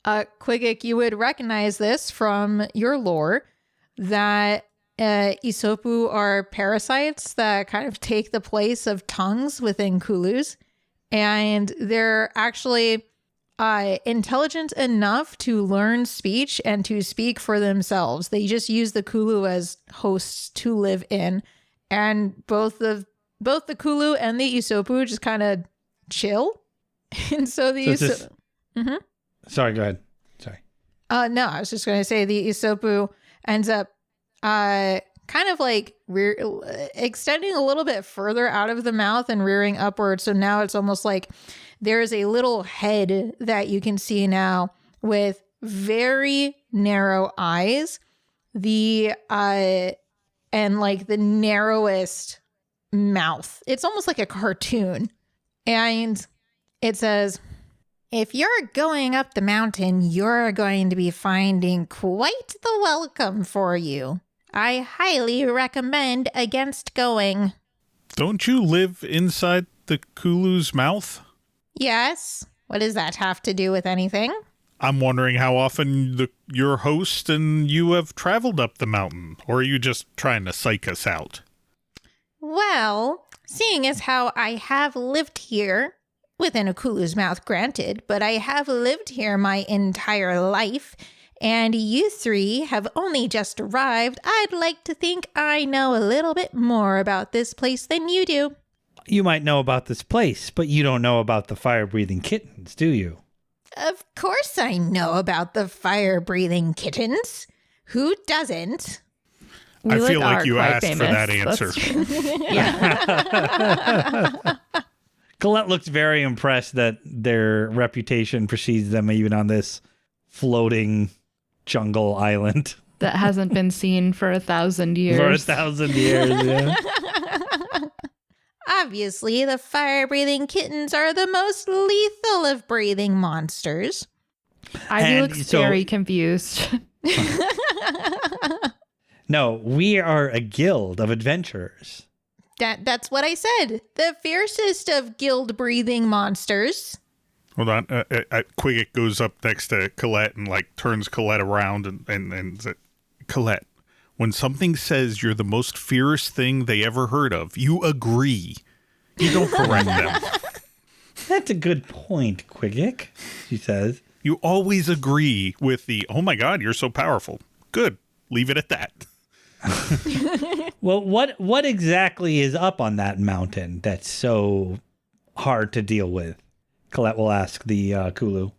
Qigiq, you would recognize this from your lore, that Isopu are parasites that kind of take the place of tongues within Kulus. And they're actually intelligent enough to learn speech and to speak for themselves. They just use the Kulu as hosts to live in. And both the Kulu and the Isopu just kind of chill. And so the Isopu... Mm-hmm. Sorry, go ahead. Sorry. No, I was just going to say the Isopu ends up kind of like extending a little bit further out of the mouth and rearing upward. So now it's almost like there is a little head that you can see now with very narrow eyes, and like the narrowest mouth. It's almost like a cartoon. And it says, "If you're going up the mountain, you're going to be finding quite the welcome for you. I highly recommend against going." Don't you live inside the Kulu's mouth? "Yes. What does that have to do with anything?" I'm wondering how often your host and you have traveled up the mountain, or are you just trying to psych us out? Well, seeing as how I have lived here, within a Kulu's mouth granted, but I have lived here my entire life, and you three have only just arrived, I'd like to think I know a little bit more about this place than you do. You might know about this place, but you don't know about the fire-breathing kittens, do you? Of course I know about the fire-breathing kittens. Who doesn't? I feel are like you quite asked famous. for that answer. Yeah. Colette looks very impressed that their reputation precedes them even on this floating jungle island. That hasn't been seen for 1,000 years. For 1,000 years, yeah. Obviously, the fire-breathing kittens are the most lethal of breathing monsters. Ivy And looks so- very confused. No, we are a guild of adventurers. That's what I said. The fiercest of guild-breathing monsters. Hold on. Qigiq goes up next to Colette and like turns Colette around and says, Colette, when something says you're the most fierce thing they ever heard of, you agree. You don't correct them. That's a good point, Qigiq, she says. You always agree with the, oh my God, you're so powerful. Good. Leave it at that. Well, what exactly is up on that mountain that's so hard to deal with? Colette will ask the Kulu,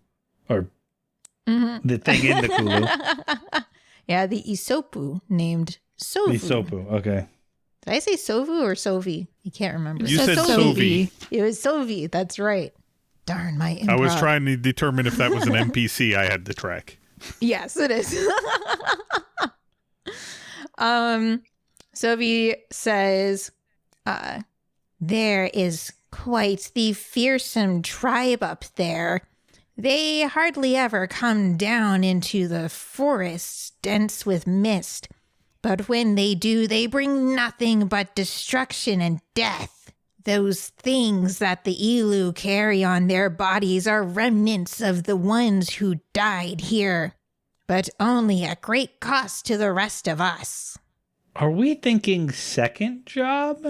or the thing in the Kulu. Yeah, the Isopu named Sovu. Isopu, okay. Did I say Sovu or Sovi? I can't remember. You said Sovi. It was Sovi. That's right. Darn my improv. I was trying to determine if that was an NPC I had to track. Yes, it is. Sovi says, there is quite the fearsome tribe up there. They hardly ever come down into the forests dense with mist, but when they do, they bring nothing but destruction and death. Those things that the Ilu carry on their bodies are remnants of the ones who died here, but only at great cost to the rest of us. Are we thinking second job?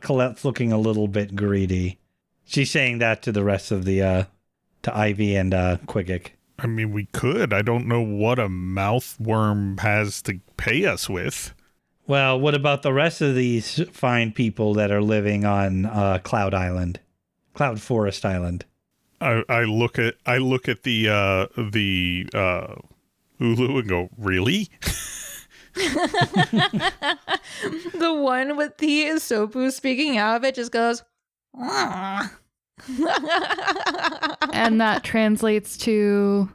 Colette's looking a little bit greedy. She's saying that to the rest of the, to Ivy and Qigiq. I mean, we could. I don't know what a mouthworm has to pay us with. Well, what about the rest of these fine people that are living on Cloud Forest Island? I look at the Ulu and go, really? The one with the Isopu speaking out of it just goes, And that translates to...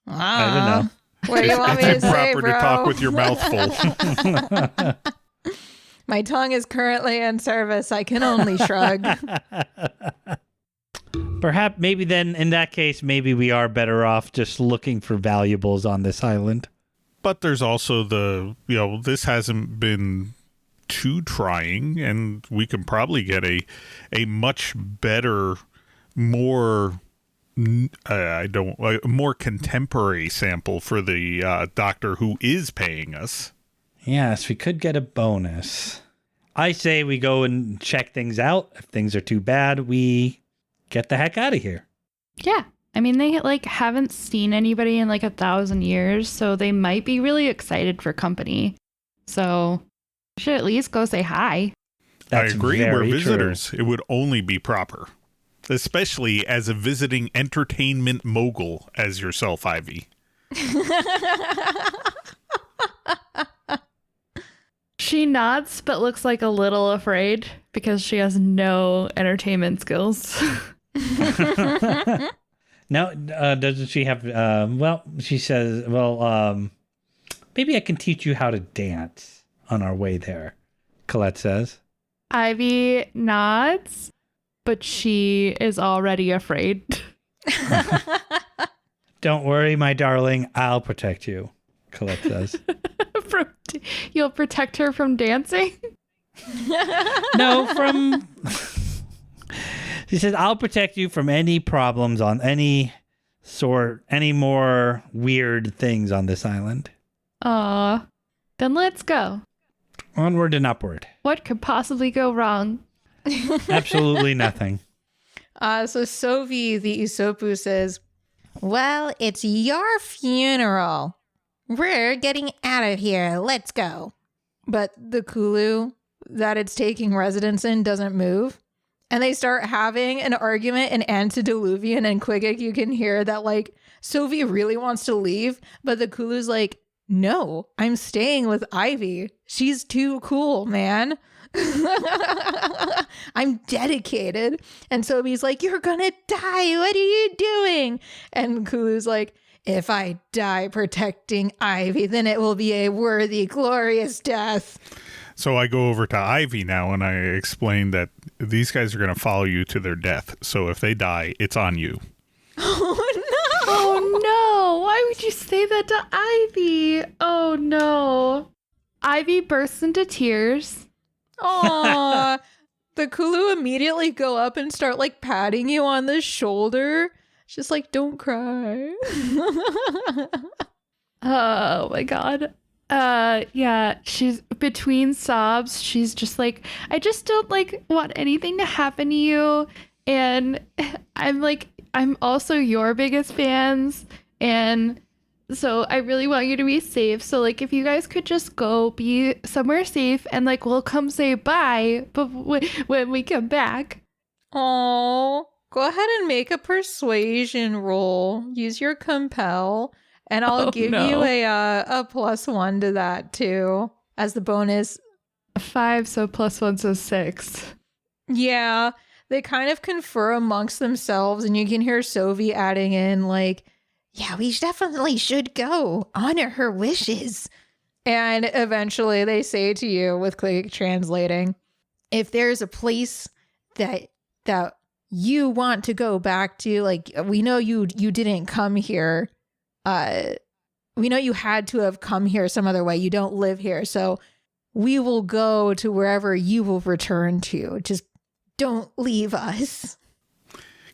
I don't know. What do you want me to say, Proper bro? to talk with your mouth full. My tongue is currently in service. I can only shrug. Perhaps, maybe then, in that case, maybe we are better off just looking for valuables on this island. But there's also this hasn't been too trying, and we can probably get a much better, more more contemporary sample for the doctor who is paying us. Yes, we could get a bonus. I say we go and check things out. If things are too bad, we get the heck out of here. Yeah. I mean, they haven't seen anybody in 1,000 years, so they might be really excited for company. So we should at least go say hi. That's I agree. very We're visitors. It would only be proper, especially as a visiting entertainment mogul as yourself, Ivy. She nods, but looks like a little afraid because she has no entertainment skills. Now, doesn't she have, she says, maybe I can teach you how to dance on our way there, Colette says. Ivy nods, but she is already afraid. Don't worry, my darling, I'll protect you, Colette says. You'll protect her from dancing? No, she says, I'll protect you from any problems on any sort any more weird things on this island. Aw. Then let's go. Onward and upward. What could possibly go wrong? Absolutely nothing. So Sovi, the Usopu, says, well, it's your funeral. We're getting out of here. Let's go. But the Kulu that it's taking residence in doesn't move. And they start having an argument in antediluvian, and Qigiq, you can hear that like Sovi really wants to leave, but the Kulu's like, no, I'm staying with Ivy. She's too cool, man. I'm dedicated. And Sovi's like, you're gonna die. What are you doing? And Kulu's like, if I die protecting Ivy, then it will be a worthy, glorious death. So I go over to Ivy now and I explain that these guys are going to follow you to their death. So if they die, it's on you. Oh, no. Oh no, why would you say that to Ivy? Oh no. Ivy bursts into tears. Aw. The Kulu immediately go up and start like patting you on the shoulder. Just like, don't cry. Oh my god. Yeah, she's between sobs. She's just like, I just don't like want anything to happen to you. And I'm also your biggest fans. And so I really want you to be safe. So like, if you guys could just go be somewhere safe and like, we'll come say bye when we come back. Oh, go ahead and make a persuasion roll. Use your compel. And I'll give you a +1 to that too as the bonus. 5, so +1, so 6. Yeah, they kind of confer amongst themselves, and you can hear Sovi adding in like, yeah, we definitely should go. Honor her wishes. And eventually they say to you, with Qigiq translating, if there's a place that you want to go back to, like, we know you didn't come here. We know you had to have come here some other way. You don't live here. So we will go to wherever you will return to. Just don't leave us.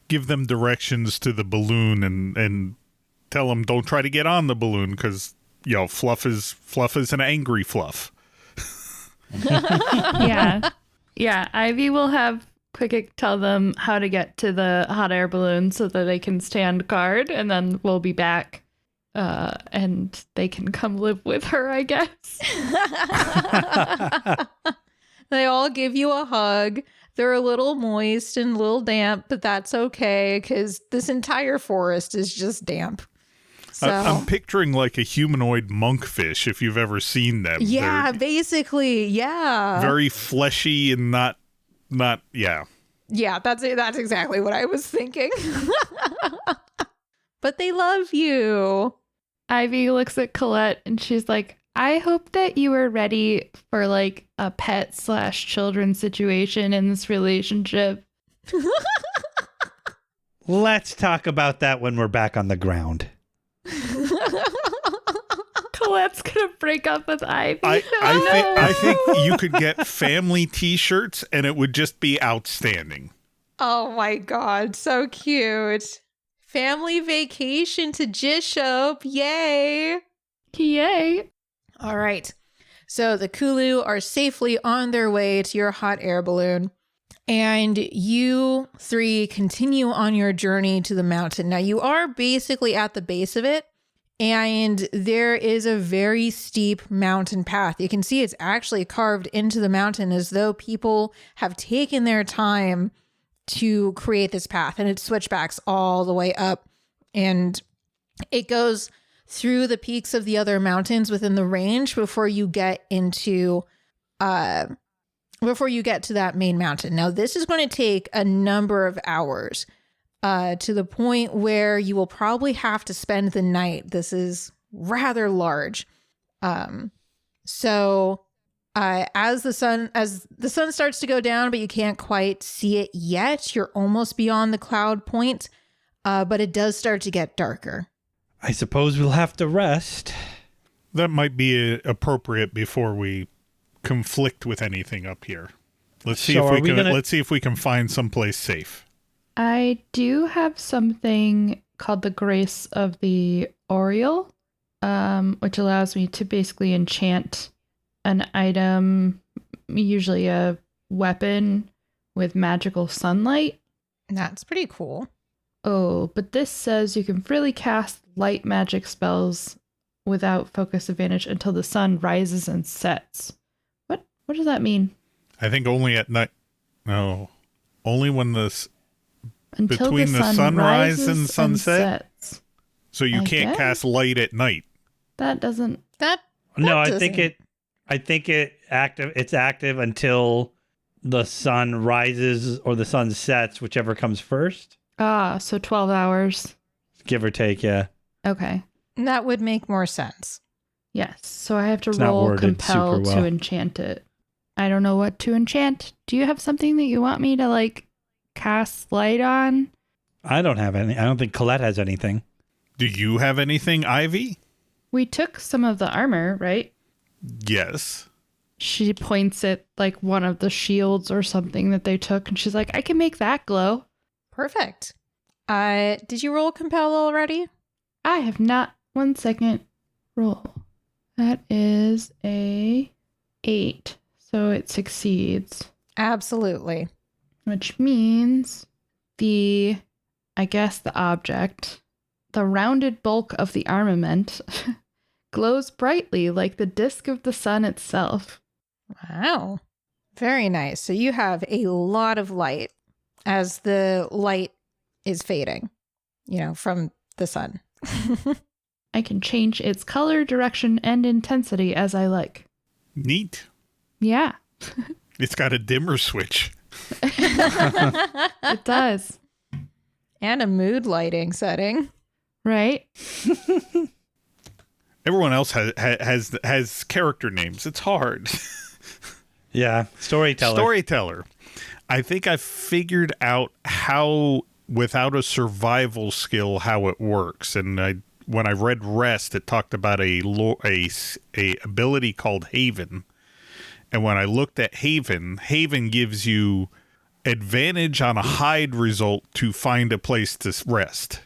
Give them directions to the balloon and tell them don't try to get on the balloon because, you know, Fluff is an angry Fluff. Yeah. Yeah. Ivy will have Qigiq tell them how to get to the hot air balloon so that they can stand guard, and then we'll be back. And they can come live with her, I guess. They all give you a hug. They're a little moist and a little damp, but that's okay because this entire forest is just damp. So I'm picturing like a humanoid monkfish, if you've ever seen them. yeah, They're basically, yeah. very fleshy and not yeah. Yeah, that's exactly what I was thinking. But they love you. Ivy looks at Colette and she's like, I hope that you were ready for like a pet/children situation in this relationship. Let's talk about that when we're back on the ground. Colette's gonna break up with Ivy. I think you could get family t-shirts and it would just be outstanding. Oh my god, so cute. Family vacation to Jishop. Yay. Yay. All right. So the Kulu are safely on their way to your hot air balloon. And you three continue on your journey to the mountain. Now, you are basically at the base of it. And there is a very steep mountain path. You can see it's actually carved into the mountain as though people have taken their time to create this path, and it switchbacks all the way up, and it goes through the peaks of the other mountains within the range before you get to that main mountain. Now, this is going to take a number of hours to the point where you will probably have to spend the night. This is rather large. As the sun starts to go down, but you can't quite see it yet, you're almost beyond the cloud point, but it does start to get darker. I suppose we'll have to rest. That might be appropriate before we conflict with anything up here. Let's see let's see if we can find someplace safe. I do have something called the Grace of the Oriole, which allows me to basically enchant an item, usually a weapon, with magical sunlight. That's pretty cool. Oh, but this says you can freely cast light magic spells without focus advantage until the sun rises and sets. What does that mean? I think only at night. No, only when Until between the sunrise and sunset. sets. So you can't cast light at night. That doesn't. No, I doesn't- think it's active until the sun rises or the sun sets, whichever comes first. So 12 hours. Give or take, yeah. Okay. That would make more sense. Yes. So I have to It's not roll worded compel super well. to enchant it. I don't know what to enchant. Do you have something that you want me to like cast light on? I don't have any. I don't think Colette has anything. Do you have anything, Ivy? We took some of the armor, right? Yes. She points at like one of the shields or something that they took, and she's like, I can make that glow. Perfect. Did you roll compel already? I have not. 1 second. Roll. That is a 8. So it succeeds. Absolutely. Which means the object, the rounded bulk of the armament, glows brightly like the disk of the sun itself. Wow. Very nice. So you have a lot of light as the light is fading, from the sun. I can change its color, direction, and intensity as I like. Neat. Yeah, It's got a dimmer switch. it does. And a mood lighting setting. Right? Everyone else has character names. It's hard. Yeah, storyteller. I think I figured out how, without a survival skill, how it works. And when I read Rest, it talked about a ability called Haven. And when I looked at Haven gives you advantage on a hide result to find a place to rest.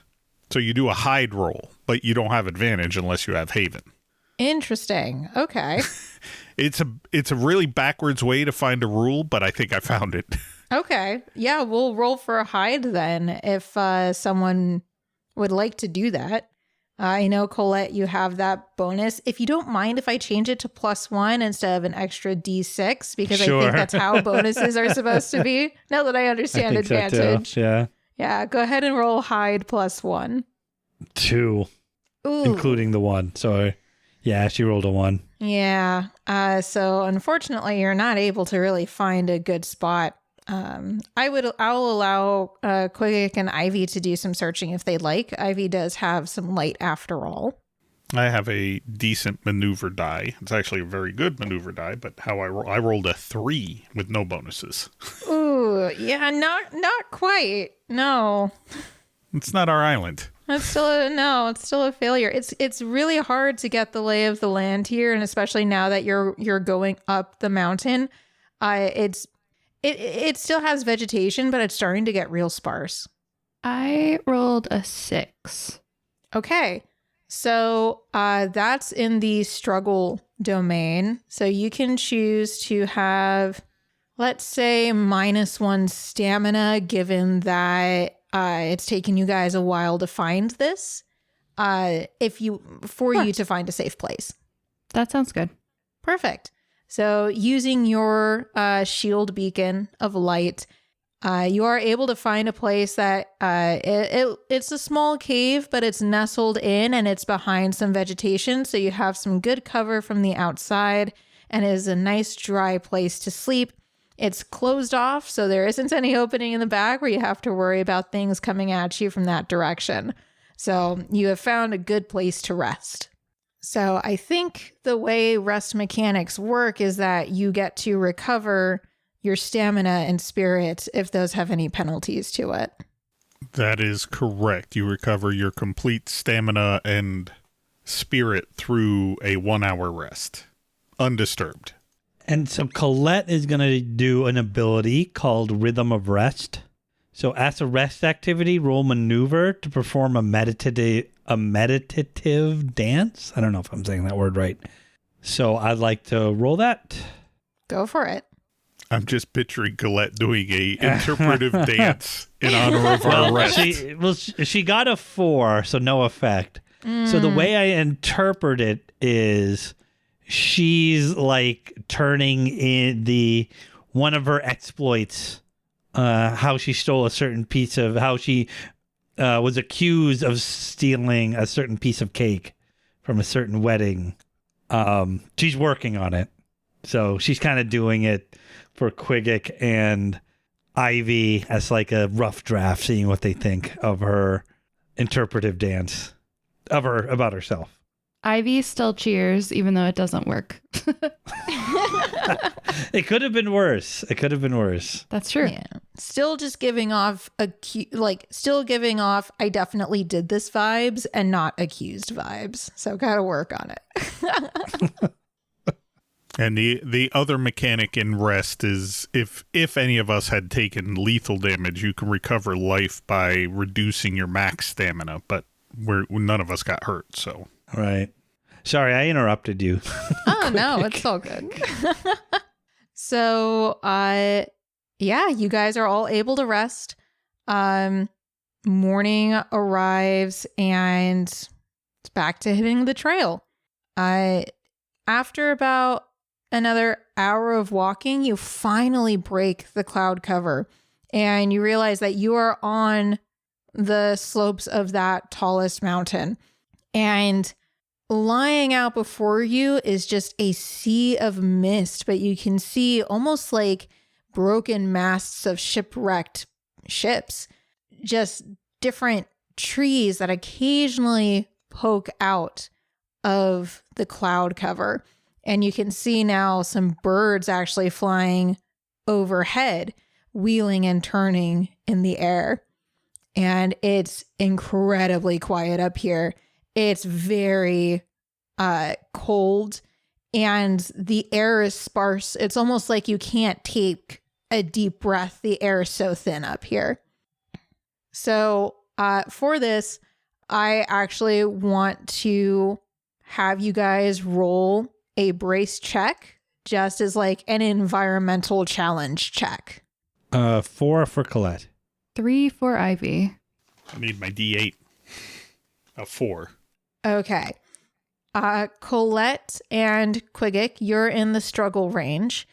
So you do a hide roll, but you don't have advantage unless you have Haven. Interesting. Okay. It's a really backwards way to find a rule, but I think I found it. Okay. Yeah, we'll roll for a hide then if someone would like to do that. I know, Colette, you have that bonus. If you don't mind if I change it to +1 instead of an extra D6, because I Sure. think that's how bonuses are supposed to be. Now that I understand think so, too. advantage. Yeah. Yeah, go ahead and roll hide +1. 2, Ooh. including the 1. So, yeah, she rolled a 1. Yeah. So unfortunately, you're not able to really find a good spot. I'll allow Qigiq and Ivy to do some searching if they'd like. Ivy does have some light after all. I have a decent maneuver die. It's actually a very good maneuver die, but how I rolled a 3 with no bonuses. Ooh, yeah, not quite. No. It's not our island. It's still a failure. It's really hard to get the lay of the land here, and especially now that you're going up the mountain. It still has vegetation, but it's starting to get real sparse. I rolled a 6. Okay. So that's in the struggle domain. So you can choose to have, let's say, -1 stamina, given that it's taken you guys a while to find this, you to find a safe place. That sounds good. Perfect. So using your shield beacon of light, you are able to find a place that it's a small cave, but it's nestled in and it's behind some vegetation. So you have some good cover from the outside and it is a nice dry place to sleep. It's closed off, so there isn't any opening in the back where you have to worry about things coming at you from that direction. So you have found a good place to rest. So I think the way rest mechanics work is that you get to recover your stamina and spirit if those have any penalties to it. That is correct. You recover your complete stamina and spirit through a 1-hour rest, undisturbed. And so Colette is going to do an ability called Rhythm of Rest. So as a rest activity, roll maneuver to perform a meditative dance. I don't know if I'm saying that word right. So I'd like to roll that. Go for it. I'm just picturing Colette doing a interpretive dance in honor of our rest. She got a 4, so no effect. So the way I interpret it is she's like turning in one of her exploits, how she stole a certain piece of, how she was accused of stealing a certain piece of cake from a certain wedding. She's working on it. So she's kind of doing it for Qigiq and Ivy as like a rough draft, seeing what they think of her interpretive dance of her about herself. Ivy still cheers, even though it doesn't work. It could have been worse. It could have been worse. That's true. Yeah. Still just giving off I definitely did this vibes and not accused vibes. So gotta work on it. And the other mechanic in rest is if any of us had taken lethal damage, you can recover life by reducing your max stamina, but none of us got hurt, so. Right. Sorry, I interrupted you. Oh, no, it's all good. So, you guys are all able to rest. Morning arrives and it's back to hitting the trail. After about another hour of walking, you finally break the cloud cover and you realize that you are on the slopes of that tallest mountain. And lying out before you is just a sea of mist, but you can see almost like broken masts of shipwrecked ships, just different trees that occasionally poke out of the cloud cover. And you can see now some birds actually flying overhead, wheeling and turning in the air. And it's incredibly quiet up here. It's very cold and the air is sparse. It's almost like you can't take a deep breath. The air is so thin up here. So for this, I actually want to have you guys roll a brace check, just as like an environmental challenge check. 4 for Colette. 3 for Ivy. I need my D8. A 4. Okay. Colette and Qigiq, you're in the struggle range.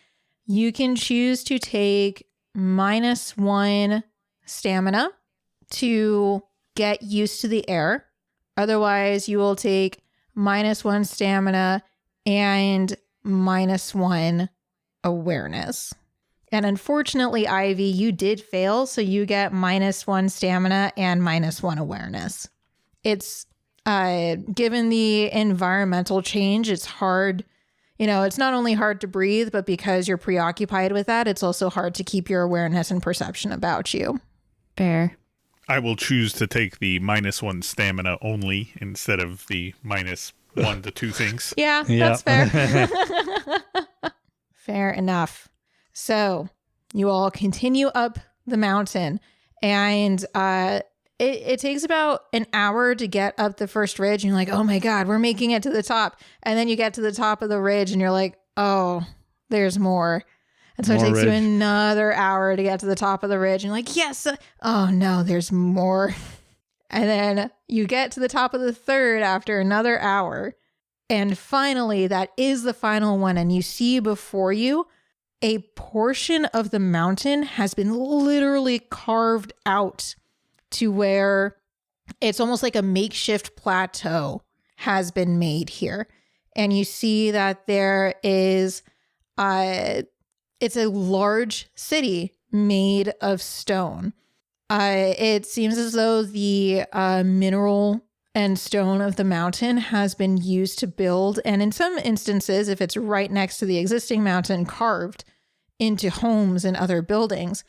You can choose to take -1 stamina to get used to the air. Otherwise, you will take -1 stamina and -1 awareness. And unfortunately, Ivy, you did fail, so you get -1 stamina and -1 awareness. It's given the environmental change, it's hard. It's not only hard to breathe, but because you're preoccupied with that, it's also hard to keep your awareness and perception about you. Fair. I will choose to take the -1 stamina only instead of the -1 to 2 things. Yeah, that's fair. Fair enough. So you all continue up the mountain and it takes about an hour to get up the first ridge. And you're like, oh my God, we're making it to the top. And then you get to the top of the ridge and you're like, oh, there's more. And so it takes you another hour to get to the top of the ridge. And you're like, yes. Oh no, there's more. And then you get to the top of the third after another hour. And finally, that is the final one. And you see before you, a portion of the mountain has been literally carved out to where it's almost like a makeshift plateau has been made here. And you see that there is, it's a large city made of stone. It seems as though the mineral and stone of the mountain has been used to build, and in some instances, if it's right next to the existing mountain, carved into homes and other buildings.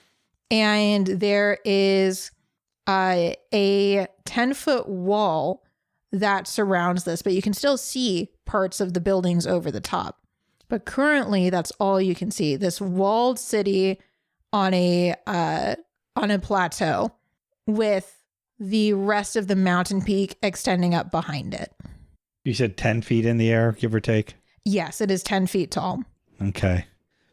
And there is a 10-foot wall that surrounds this, but you can still see parts of the buildings over the top. But currently, that's all you can see. This walled city on a on a plateau with the rest of the mountain peak extending up behind it. You said 10 feet in the air, give or take? Yes, it is 10 feet tall. Okay.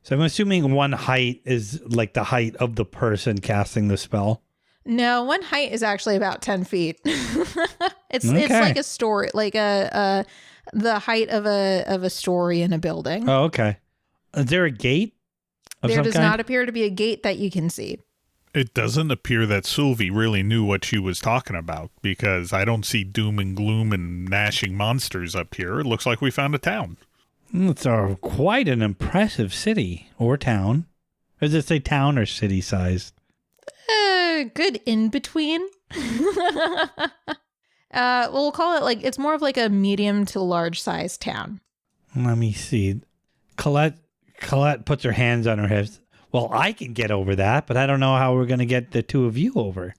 So I'm assuming one height is like the height of the person casting the spell. No, one height is actually about 10 feet. It's like a story, like the height of a story in a building. Oh, okay. Is there a gate? There does not appear to be a gate that you can see. It doesn't appear that Sylvie really knew what she was talking about, because I don't see doom and gloom and gnashing monsters up here. It looks like we found a town. It's quite an impressive city or town. Does it say town or city sized? Good in between. We'll call it like, it's more of like a medium to large size town. Let me see. Colette puts her hands on her hips. Well, I can get over that, but I don't know how we're going to get the two of you over.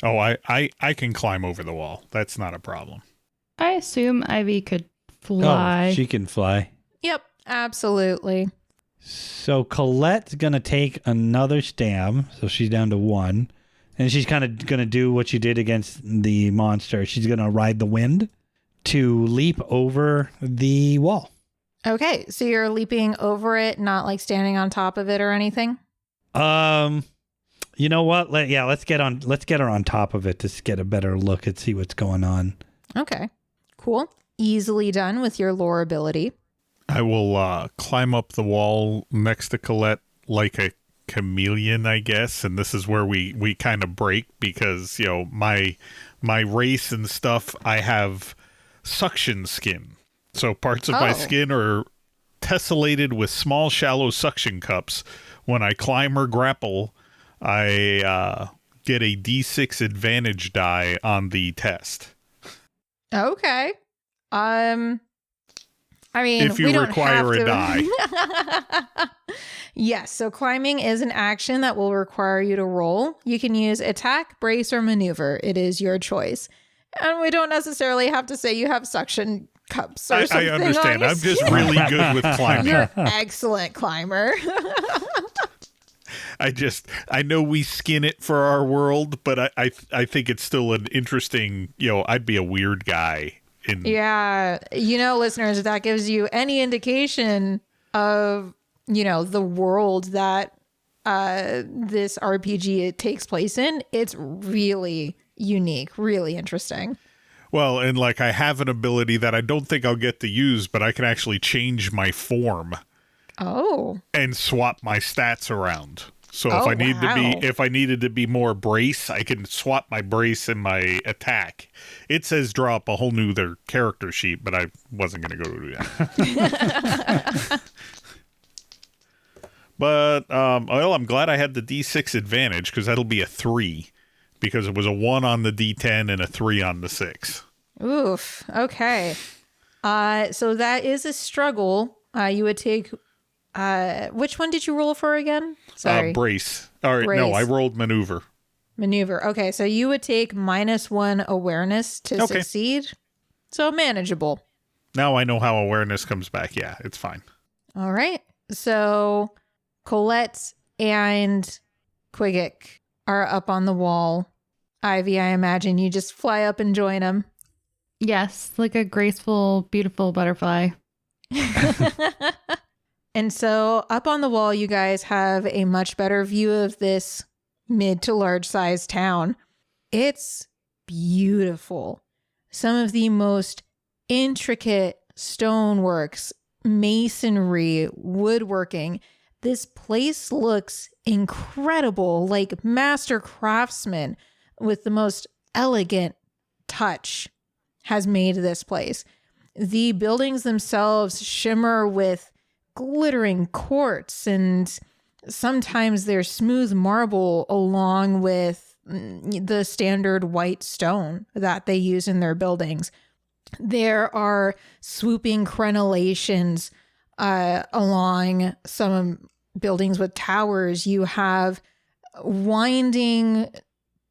Oh, I can climb over the wall. That's not a problem. I assume Ivy could fly. Oh, she can fly. Yep, absolutely. So Colette's going to take another stam. So she's down to 1. And she's kind of going to do what she did against the monster. She's going to ride the wind to leap over the wall. Okay, so you're leaping over it, not like standing on top of it or anything? You know what? Let's get her on top of it to get a better look and see what's going on. Okay, cool. Easily done with your lore ability. I will climb up the wall next to Colette like a chameleon, I guess, and this is where we kind of break, because my race and stuff, I have suction skin. So parts of my skin are tessellated with small, shallow suction cups. When I climb or grapple, I get a D6 advantage die on the test. Okay. I mean, if you we don't require have a to... die. Yes, so climbing is an action that will require you to roll. You can use attack, brace, or maneuver. It is your choice. And we don't necessarily have to say you have suction cups or something. I understand. I'm just really good with climbing. You're an excellent climber. I know we skin it for our world, but I think it's still an interesting, I'd be a weird guy. Yeah. Listeners, if that gives you any indication of, the world that this RPG takes place in, it's really unique, really interesting. Well, and I have an ability that I don't think I'll get to use, but I can actually change my form. Oh. And swap my stats around. So if I needed to be more brace, I can swap my brace and my attack. It says draw up a whole new character sheet, but I wasn't going to go do that. But I'm glad I had the D6 advantage, because that'll be a 3. Because it was a 1 on the D10 and a 3 on the 6. Oof. Okay. So that is a struggle. You would take... which one did you roll for again? Sorry. Brace. All right. Brace. No, I rolled maneuver. Maneuver. Okay. So you would take -1 awareness to succeed. So manageable. Now I know how awareness comes back. Yeah, it's fine. All right. So Colette and Qigiq are up on the wall. Ivy, I imagine you just fly up and join them. Yes, like a graceful, beautiful butterfly. And so up on the wall, you guys have a much better view of this mid to large size town. It's beautiful. Some of the most intricate stoneworks, masonry, woodworking. This place looks incredible, like master craftsmen with the most elegant touch has made this place. The buildings themselves shimmer with glittering quartz, and sometimes there's smooth marble along with the standard white stone that they use in their buildings. There are swooping crenellations along some buildings with towers. You have winding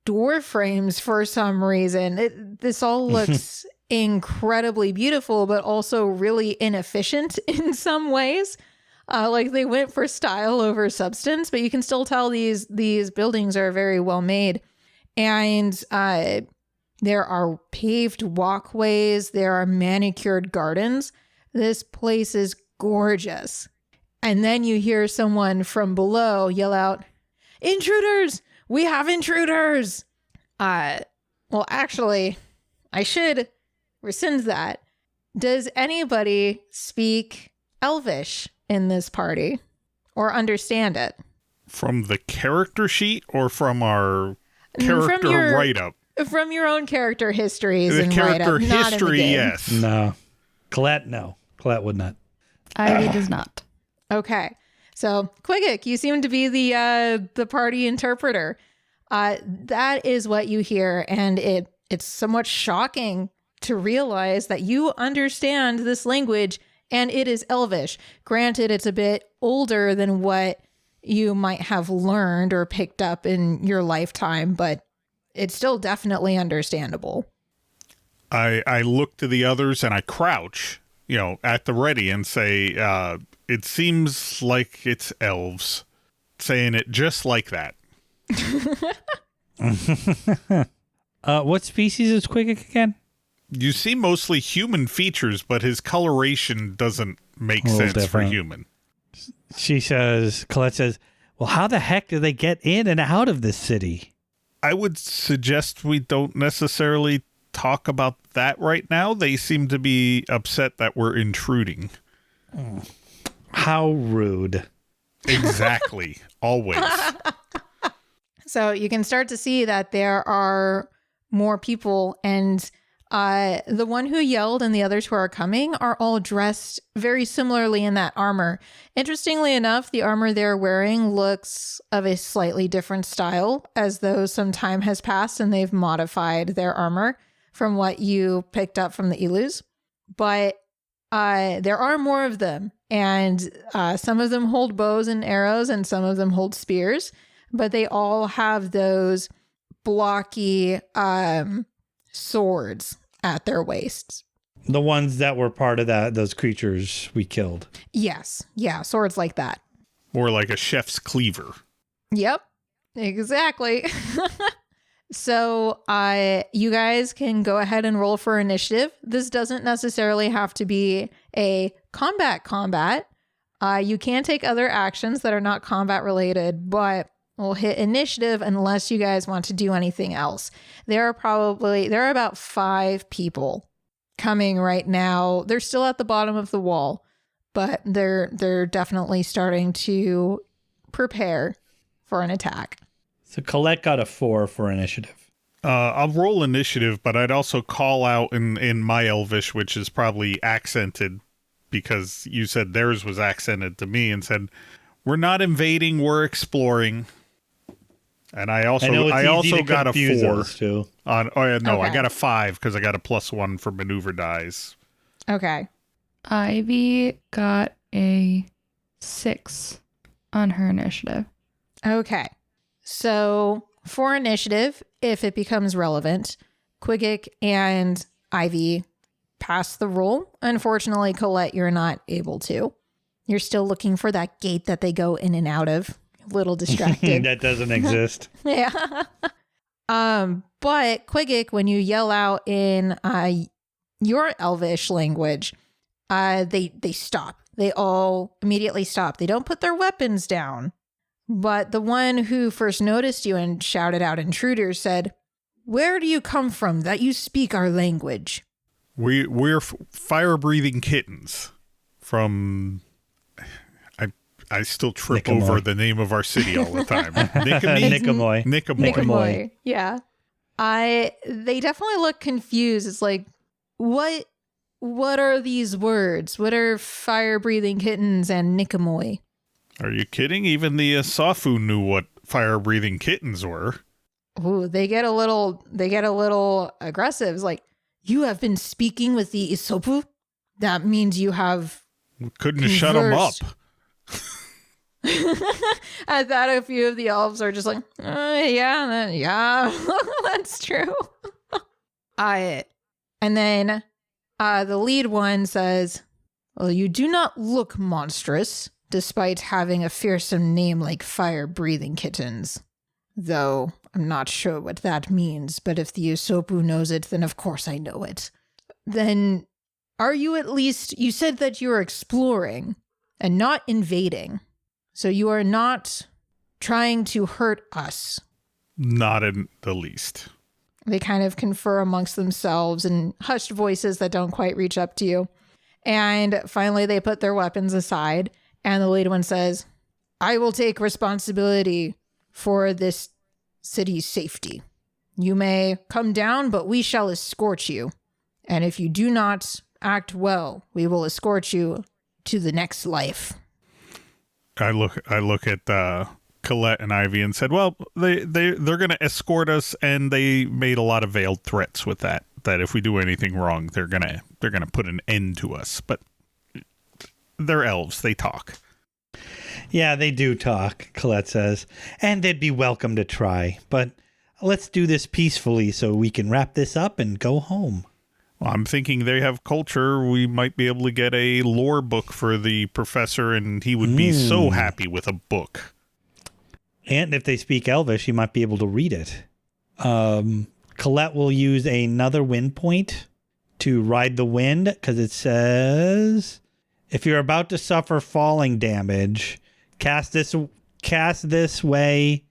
door frames for some reason. This all looks incredibly beautiful, but also really inefficient in some ways. Like they went for style over substance, but you can still tell these buildings are very well made. And there are paved walkways. There are manicured gardens. This place is gorgeous. And then you hear someone from below yell out, "Intruders! We have intruders!" Well, actually, I should rescind that. Does anybody speak Elvish in this party or understand it? From the character sheet or from our character write-up? From your own character histories The and character write-up, not in the history, game. yes. No. Colette, no. Colette would not. Ivy does not. Okay. So, Qigiq, you seem to be the party interpreter. That is what you hear, and it's somewhat shocking to realize that you understand this language, and it is Elvish. Granted, it's a bit older than what you might have learned or picked up in your lifetime, but it's still definitely understandable. I look to the others and I crouch, at the ready and say, it seems like it's elves. Saying it just like that. What species is Qigiq again? You see mostly human features, but his coloration doesn't make sense different. for human. Colette says, well, how the heck do they get in and out of this city? I would suggest we don't necessarily talk about that right now. They seem to be upset that we're intruding. How rude. Exactly. Always. So you can start to see that there are more people, and the one who yelled and the others who are coming are all dressed very similarly in that armor. Interestingly enough, the armor they're wearing looks of a slightly different style, as though some time has passed and they've modified their armor from what you picked up from the Ilus. But there are more of them, and some of them hold bows and arrows, and some of them hold spears, but they all have those blocky swords at their waists. The ones that were part of those creatures we killed. Yes. Yeah, swords like that. More like a chef's cleaver. Yep, exactly. So you guys can go ahead and roll for initiative. This doesn't necessarily have to be a combat. You can take other actions that are not combat related, but we'll hit initiative unless you guys want to do anything else. There are about 5 people coming right now. They're still at the bottom of the wall, but they're definitely starting to prepare for an attack. So Colette got a 4 for initiative. I'll roll initiative, but I'd also call out in my Elvish, which is probably accented, because you said theirs was accented to me, and said, "We're not invading, we're exploring." And I also got a 4 too. on. Oh yeah, no, Okay. I got a 5 because I got a +1 for maneuver dies. Okay. Ivy got a 6 on her initiative. Okay. So for initiative, if it becomes relevant, Qigiq and Ivy pass the roll. Unfortunately, Colette, you're not able to. You're still looking for that gate that they go in and out of. A little distracted. That doesn't exist. Yeah. But Qigiq, when you yell out in your Elvish language, they stop. They all immediately stop. They don't put their weapons down. But the one who first noticed you and shouted out intruders said, "Where do you come from that you speak our language?" We're fire-breathing kittens from. I still trip Nicomoy. over the name of our city all the time. Nicomoy. Nicomoy. Yeah. They definitely look confused. It's like, what are these words? What are fire-breathing kittens and Nicomoy? Are you kidding? Even the Asafu knew what fire-breathing kittens were. Ooh, they get a little aggressive. It's like, "You have been speaking with the Isopu? That means you have Couldn't shut them up. conversed." I thought a few of the elves are just like, yeah, that's true. And then the lead one says, "Well, you do not look monstrous despite having a fearsome name like Firebreathing Kittens. Though I'm not sure what that means, but if the Usopu knows it, then of course I know it. Then, are you at least, you said that you are exploring and not invading. So you are not trying to hurt us. Not in the least. They kind of confer amongst themselves in hushed voices that don't quite reach up to you. And finally, they put their weapons aside. And the lead one says, I will take responsibility for this city's safety. You may come down, but we shall escort you. And if you do not act well, we will escort you to the next life. I look at Colette and Ivy and said, well, they're going to escort us, and they made a lot of veiled threats with that if we do anything wrong, they're going to put an end to us. But they're elves. They talk. Yeah, they do talk, Colette says. And they'd be welcome to try. But let's do this peacefully so we can wrap this up and go home. Well, I'm thinking they have culture. We might be able to get a lore book for the professor, and he would be so happy with a book. And if they speak Elvish, he might be able to read it. Colette will use another wind point to ride the wind, because it says, if you're about to suffer falling damage, cast this way.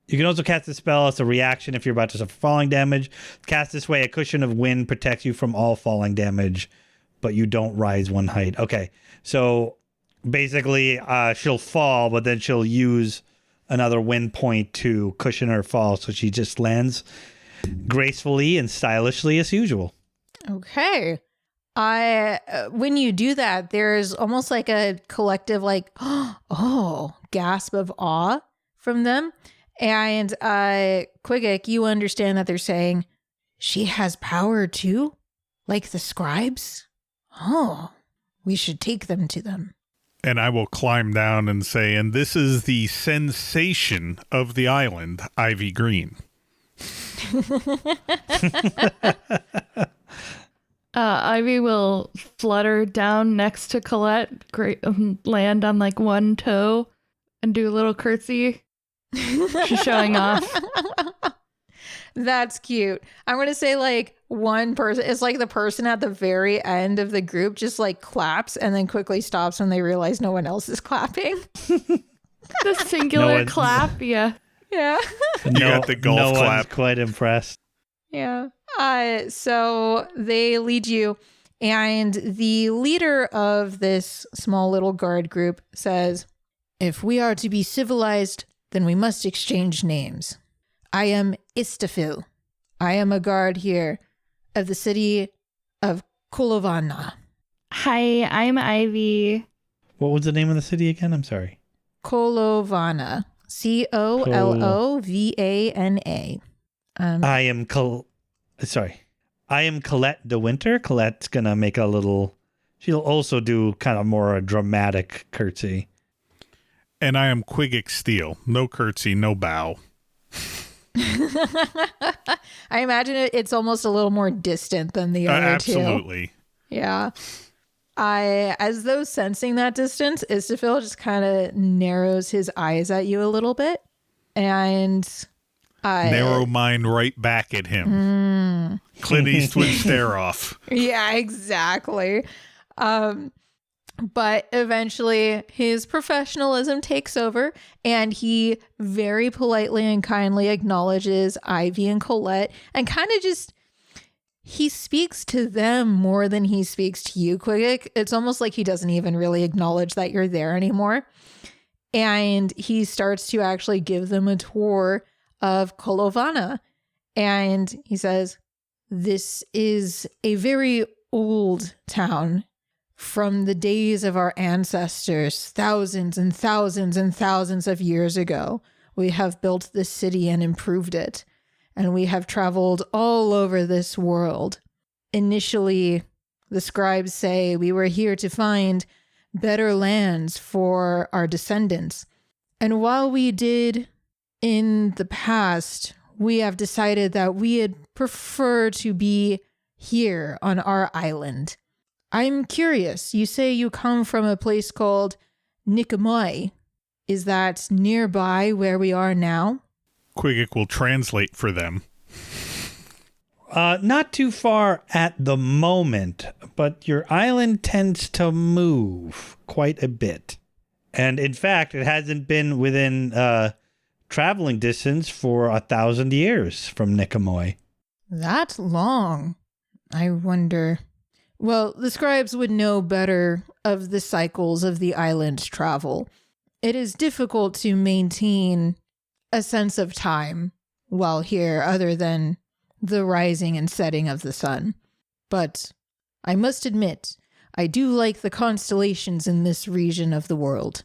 You can also cast the spell as a reaction if you're about to suffer falling damage. Cast this way, a cushion of wind protects you from all falling damage, but you don't rise one height. Okay, so basically she'll fall, but then she'll use another wind point to cushion her fall, so she just lands gracefully and stylishly as usual. Okay. When you do that, there's almost like a collective gasp of awe from them. And Qigiq, you understand that they're saying, she has power too? Like the scribes? Oh, we should take them to them. And I will climb down and say, and this is the sensation of the island, Ivy Green. Ivy will flutter down next to Colette, land on like one toe, and do a little curtsy. She's showing off. That's cute. I'm going to say like one person, it's like the person at the very end of the group just like claps and then quickly stops when they realize no one else is clapping. The singular clap, yeah. Yeah. You got the golf clap. clap. One's quite impressed. Yeah. So they lead you, and the leader of this small little guard group says, if we are to be civilized, then we must exchange names. I am Istafil. I am a guard here of the city of Kolovana. Hi, I'm Ivy. What was the name of the city again? I'm sorry. Kolovana. Colovana. I am Colette de Winter. Colette's going to make a little, she'll also do kind of more a dramatic curtsy. And I am Qigiq Steel. No curtsy, no bow. I imagine it's almost a little more distant than the other two. Absolutely. Yeah. As though sensing that distance, Istafil just kind of narrows his eyes at you a little bit. And narrow mine right back at him. Clint Eastwood stare off. Yeah, exactly. But eventually his professionalism takes over, and he very politely and kindly acknowledges Ivy and Colette, and kind of just, he speaks to them more than he speaks to you, Qigiq. It's almost like he doesn't even really acknowledge that you're there anymore. And he starts to actually give them a tour of Kolovana. And he says, this is a very old town. From the days of our ancestors, thousands and thousands and thousands of years ago, we have built this city and improved it. And we have traveled all over this world. Initially, the scribes say we were here to find better lands for our descendants. And while we did in the past, we have decided that we'd prefer to be here on our island. I'm curious. You say you come from a place called Nicomoy. Is that nearby where we are now? Qigiq will translate for them. Not too far at the moment, but your island tends to move quite a bit. And in fact, it hasn't been within traveling distance for 1,000 years from Nicomoy. That long? I wonder. Well, the scribes would know better of the cycles of the island's travel. It is difficult to maintain a sense of time while here other than the rising and setting of the sun. But I must admit, I do like the constellations in this region of the world.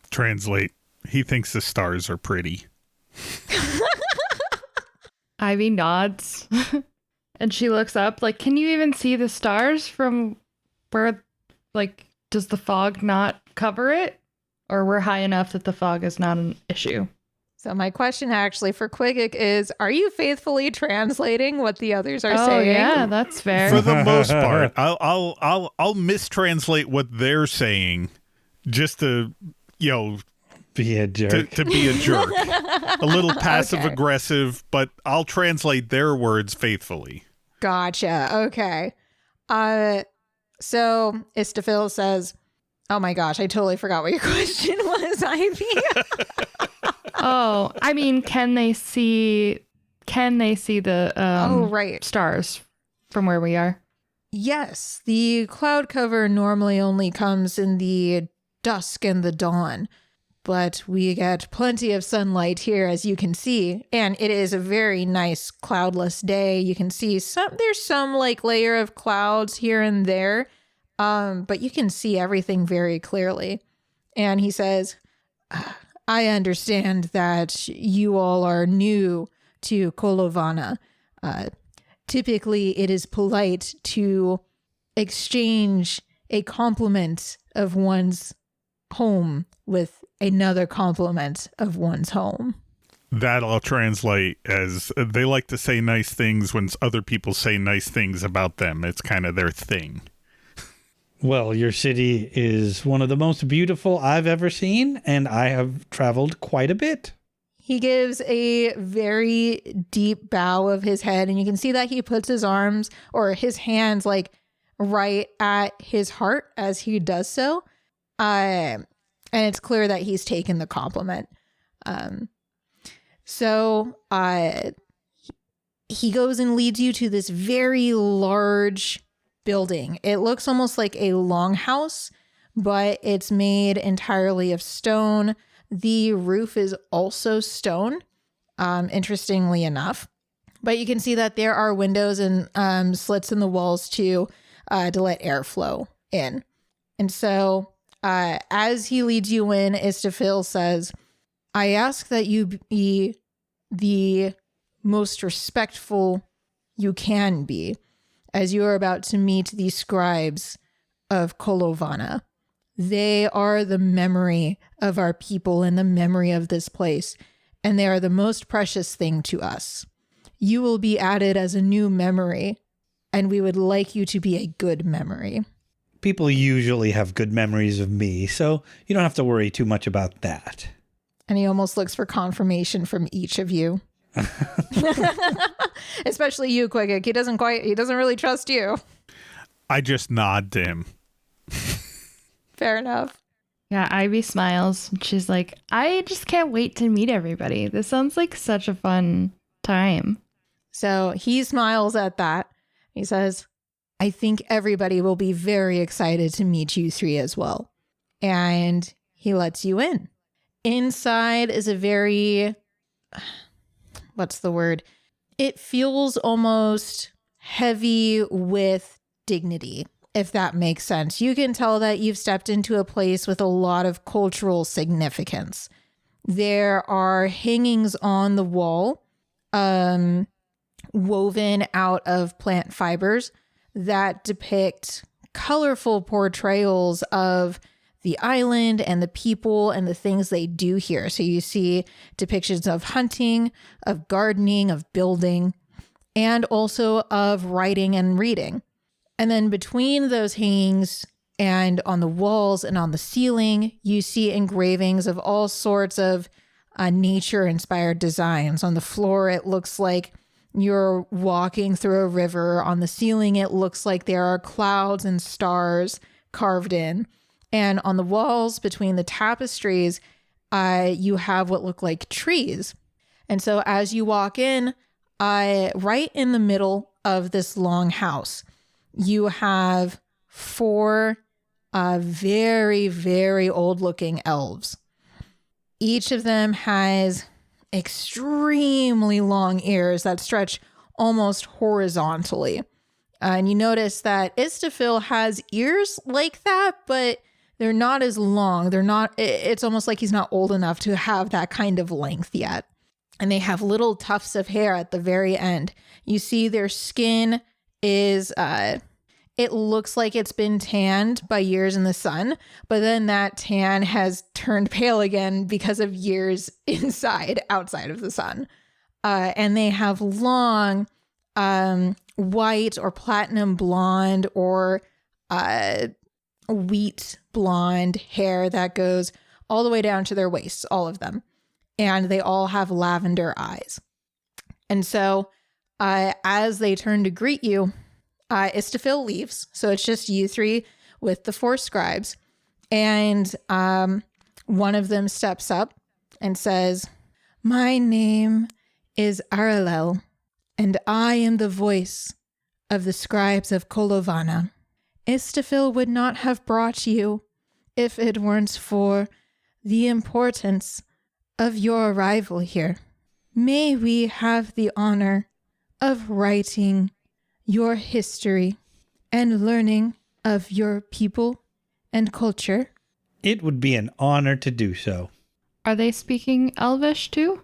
Translate. He thinks the stars are pretty. Ivy nods. And she looks up, like, can you even see the stars from where, like, does the fog not cover it? Or we're high enough that the fog is not an issue? So my question actually for Qigiq is, are you faithfully translating what the others are Oh, saying? yeah, that's fair. For the most part, I'll mistranslate what they're saying just to, Be a jerk. to be a jerk. A little passive aggressive, but I'll translate their words faithfully. Gotcha. Okay. So Istafil says, oh my gosh, I totally forgot what your question was, Ivy. Oh, I mean, can they see the right. stars from where we are? Yes, the cloud cover normally only comes in the dusk and the dawn, but we get plenty of sunlight here, as you can see, and it is a very nice cloudless day. You can see there's some like layer of clouds here and there, but you can see everything very clearly. And he says, I understand that you all are new to Kolovana. Typically, it is polite to exchange a compliment of one's home with another compliment of one's home. That I'll translate as they like to say nice things when other people say nice things about them. It's kind of their thing. Well, your city is one of the most beautiful I've ever seen, and I have traveled quite a bit. He gives a very deep bow of his head, and you can see that he puts his arms or his hands like right at his heart as he does so. And it's clear that he's taken the compliment. So he goes and leads you to this very large building. It looks almost like a longhouse, but it's made entirely of stone. The roof is also stone, interestingly enough. But you can see that there are windows and slits in the walls to let air flow in. And so as he leads you in, Istafil says, I ask that you be the most respectful you can be, as you are about to meet the scribes of Kolovana. They are the memory of our people and the memory of this place, and they are the most precious thing to us. You will be added as a new memory, and we would like you to be a good memory. People usually have good memories of me, so you don't have to worry too much about that. And he almost looks for confirmation from each of you. Especially you, Qigiq. He doesn't really trust you. I just nod to him. Fair enough. Yeah, Ivy smiles. She's like, I just can't wait to meet everybody. This sounds like such a fun time. So he smiles at that. He says, I think everybody will be very excited to meet you three as well. And he lets you in. Inside is a very, what's the word? It feels almost heavy with dignity, if that makes sense. You can tell that you've stepped into a place with a lot of cultural significance. There are hangings on the wall, woven out of plant fibers that depict colorful portrayals of the island and the people and the things they do here. So you see depictions of hunting, of gardening, of building, and also of writing and reading. And then between those hangings, And on the walls and on the ceiling, you see engravings of all sorts of nature-inspired designs. On the floor, it looks like you're walking through a river. On the ceiling, it looks like there are clouds and stars carved in. And on the walls between the tapestries, you have what look like trees. And so as you walk in, right in the middle of this long house, you have 4 very, very old-looking elves. Each of them has extremely long ears that stretch almost horizontally. And you notice that Istafil has ears like that, but they're not as long. It's almost like he's not old enough to have that kind of length yet. And they have little tufts of hair at the very end. You see their skin is, it looks like it's been tanned by years in the sun, but then that tan has turned pale again because of years outside of the sun. And they have long, white or platinum blonde or wheat blonde hair that goes all the way down to their waists, all of them. And they all have lavender eyes. And so as they turn to greet you, Istafil leaves. So it's just you 3 with the 4 scribes. And one of them steps up and says, "My name is Aralel, and I am the voice of the scribes of Kolovana. Istafil would not have brought you if it weren't for the importance of your arrival here. May we have the honor of writing your history and learning of your people and culture." It would be an honor to do so. Are they speaking Elvish too?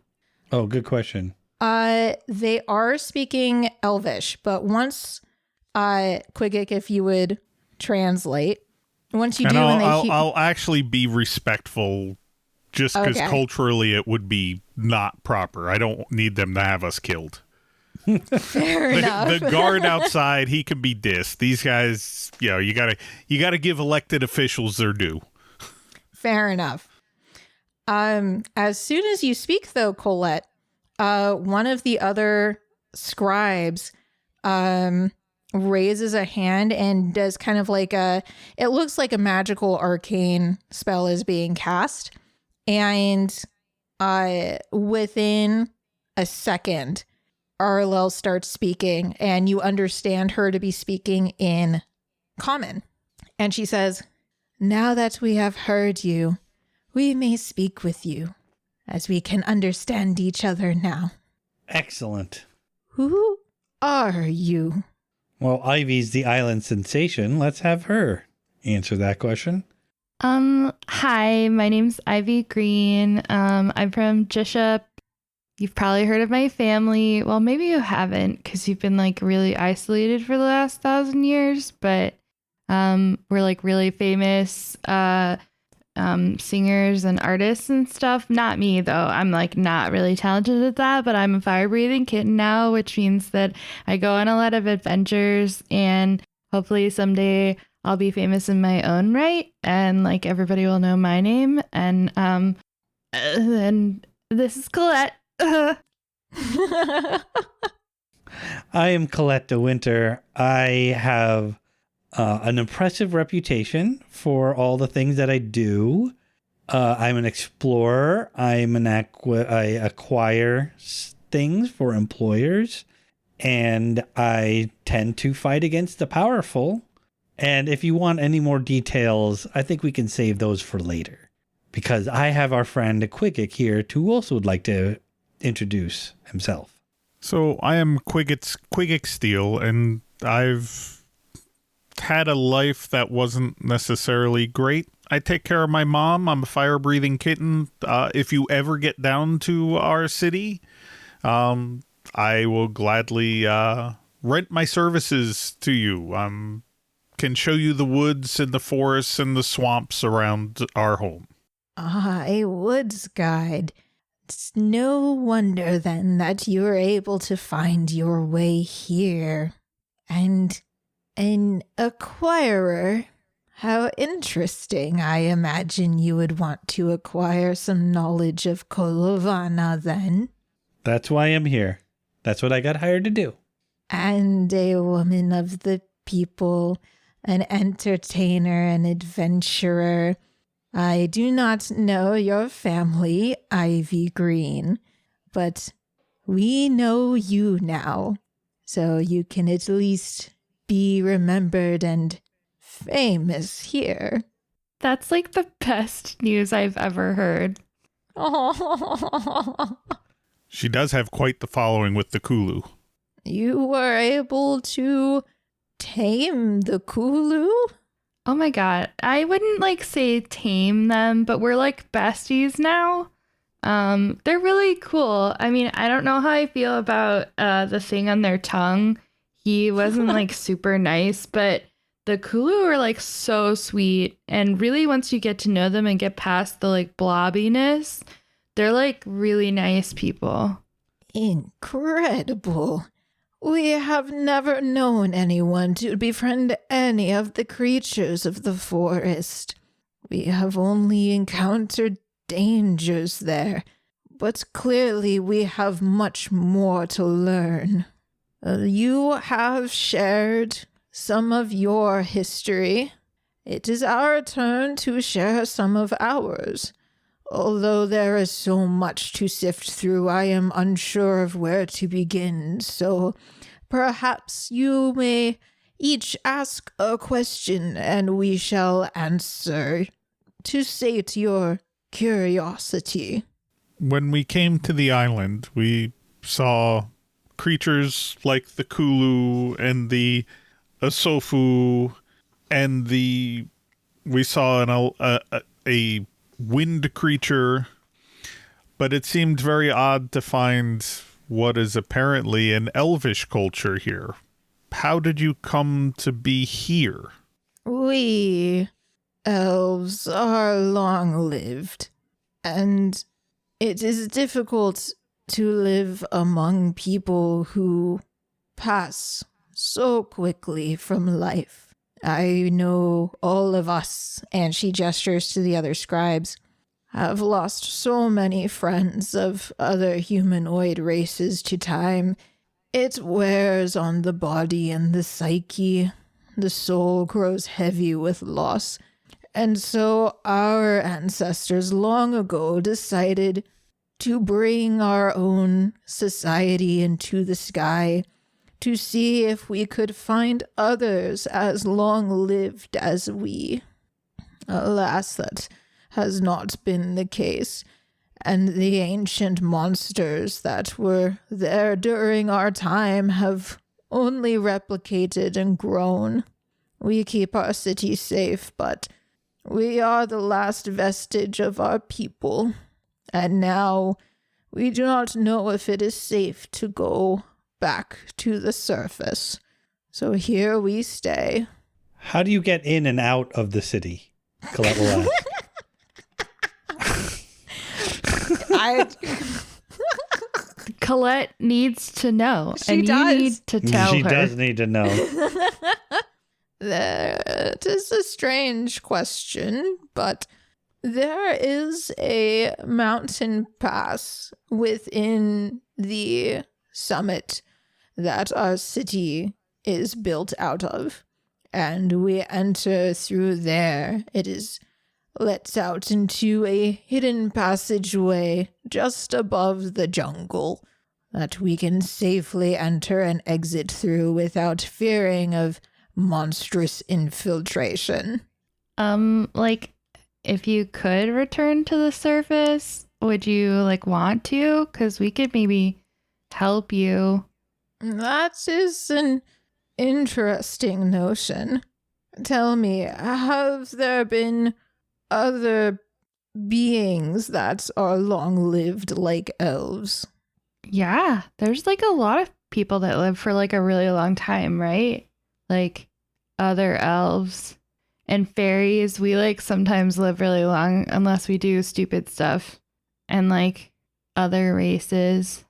Oh, good question. They are speaking Elvish, but once, Qigiq, if you would translate, once you and do, I'll actually be respectful, just because culturally it would be not proper. I don't need them to have us killed. Fair enough. The guard outside, he can be dissed. These guys, you gotta give elected officials their due. Fair enough. As soon as you speak, though, Colette, one of the other scribes raises a hand and does kind of like it looks like a magical arcane spell is being cast. And within a second, Aralel starts speaking, and you understand her to be speaking in common. And she says, "Now that we have heard you, we may speak with you, as we can understand each other now." Excellent. "Who are you?" Well, Ivy's the island sensation. Let's have her answer that question. Hi, my name's Ivy Green. I'm from Jishop. You've probably heard of my family. Well, maybe you haven't, because you've been like really isolated for the last 1,000 years, but we're like really famous singers and artists and stuff. Not me, though. I'm like not really talented at that, but I'm a fire-breathing kitten now, which means that I go on a lot of adventures, and hopefully someday I'll be famous in my own right, and like everybody will know my name. And this is Colette. I am Colette de Winter. I have an impressive reputation for all the things that I do. I'm an explorer. I acquire things for employers, and I tend to fight against the powerful. And if you want any more details, I think we can save those for later, because I have our friend Qigiq here who also would like to introduce himself. So I am Qigiq Steel, and I've had a life that wasn't necessarily great. I take care of my mom. I'm a fire-breathing kitten. If you ever get down to our city, I will gladly rent my services to you. Can show you the woods and the forests and the swamps around our home. A woods guide. It's no wonder then that you were able to find your way here. And an acquirer. How interesting. I imagine you would want to acquire some knowledge of Kolovana then. That's why I'm here. That's what I got hired to do. And a woman of the people, an entertainer, an adventurer. I do not know your family, Ivy Green, but we know you now, so you can at least be remembered and famous here. That's like the best news I've ever heard. She does have quite the following with the Kulu. You were able to tame the Kulu? Oh my god. I wouldn't like say tame them, but we're like besties now. They're really cool. I mean, I don't know how I feel about the thing on their tongue. He wasn't like super nice, but the Kulu are like so sweet. And really, once you get to know them and get past the like blobbiness, they're like really nice people. Incredible. We have never known anyone to befriend any of the creatures of the forest. We have only encountered dangers there, but clearly we have much more to learn. You have shared some of your history. It is our turn to share some of ours. Although there is so much to sift through, I am unsure of where to begin, so perhaps you may each ask a question and we shall answer to sate your curiosity. When we came to the island, we saw creatures like the Kulu and the Asofu, and we saw a wind creature, but it seemed very odd to find what is apparently an elvish culture here. How did you come to be here? We elves are long-lived, and it is difficult to live among people who pass so quickly from life. I know all of us, and she gestures to the other scribes, have lost so many friends of other humanoid races to time. It wears on the body and the psyche. The soul grows heavy with loss. And so our ancestors long ago decided to bring our own society into the sky to see if we could find others as long-lived as we. Alas, that has not been the case, and the ancient monsters that were there during our time have only replicated and grown. We keep our city safe, but we are the last vestige of our people, and now we do not know if it is safe to go back to the surface. So here we stay. How do you get in and out of the city? Colette will ask. Colette needs to know. She and does. You need to tell She her. does need to know. That is a strange question, but there is a mountain pass within the summit that our city is built out of, and we enter through there. It is let out into a hidden passageway just above the jungle that we can safely enter and exit through without fearing of monstrous infiltration. Like, if you could return to the surface, would you like want to? Because we could maybe help you. That is an interesting notion. Tell me, have there been other beings that are long-lived like elves? Yeah, there's like a lot of people that live for like a really long time, right? Like other elves and fairies. We like sometimes live really long unless we do stupid stuff. And like other races.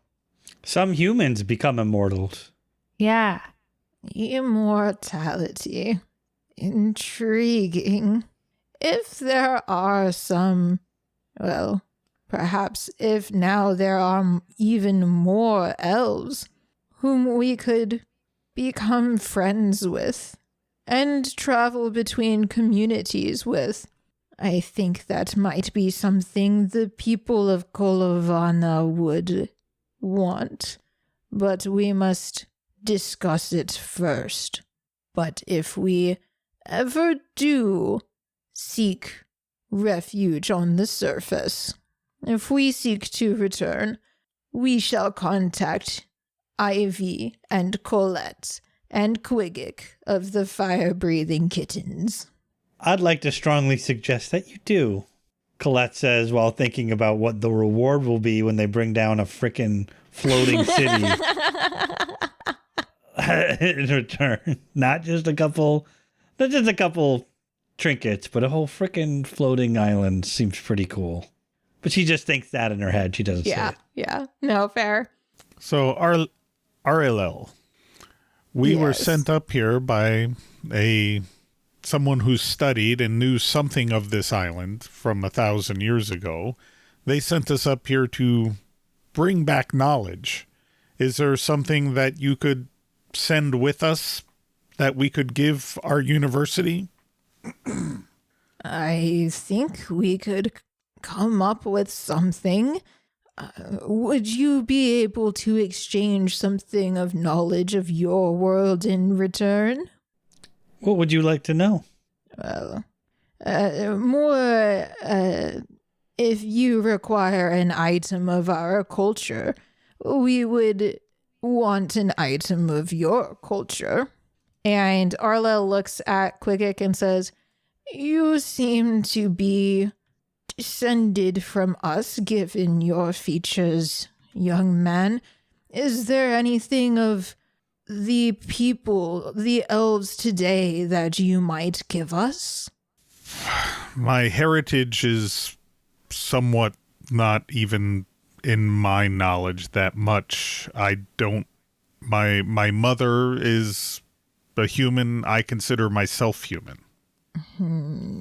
Some humans become immortals. Yeah. Immortality. Intriguing. If there are some, well, perhaps if now there are even more elves whom we could become friends with and travel between communities with, I think that might be something the people of Kolovana would want. But we must discuss it first. But if we ever do seek refuge on the surface, if we seek to return, we shall contact Ivy and Colette and Qigiq of the Firebreathing Kittens. I'd like to strongly suggest that you do, Colette says while thinking about what the reward will be when they bring down a frickin' floating city in return. Not just a couple trinkets, but a whole frickin' floating island seems pretty cool. But she just thinks that in her head. She doesn't say it. Yeah. No, fair. So RLL, we were sent up here by someone who studied and knew something of this island from 1,000 years ago. They sent us up here to bring back knowledge. Is there something that you could send with us that we could give our university? I think we could come up with something. Would you be able to exchange something of knowledge of your world in return? What would you like to know? Well, more, if you require an item of our culture, we would want an item of your culture. And Arlel looks at Qigiq and says, you seem to be descended from us, given your features, young man. Is there anything of the people, the elves today, that you might give us? My heritage is somewhat not even in my knowledge that much. My mother is a human. I consider myself human.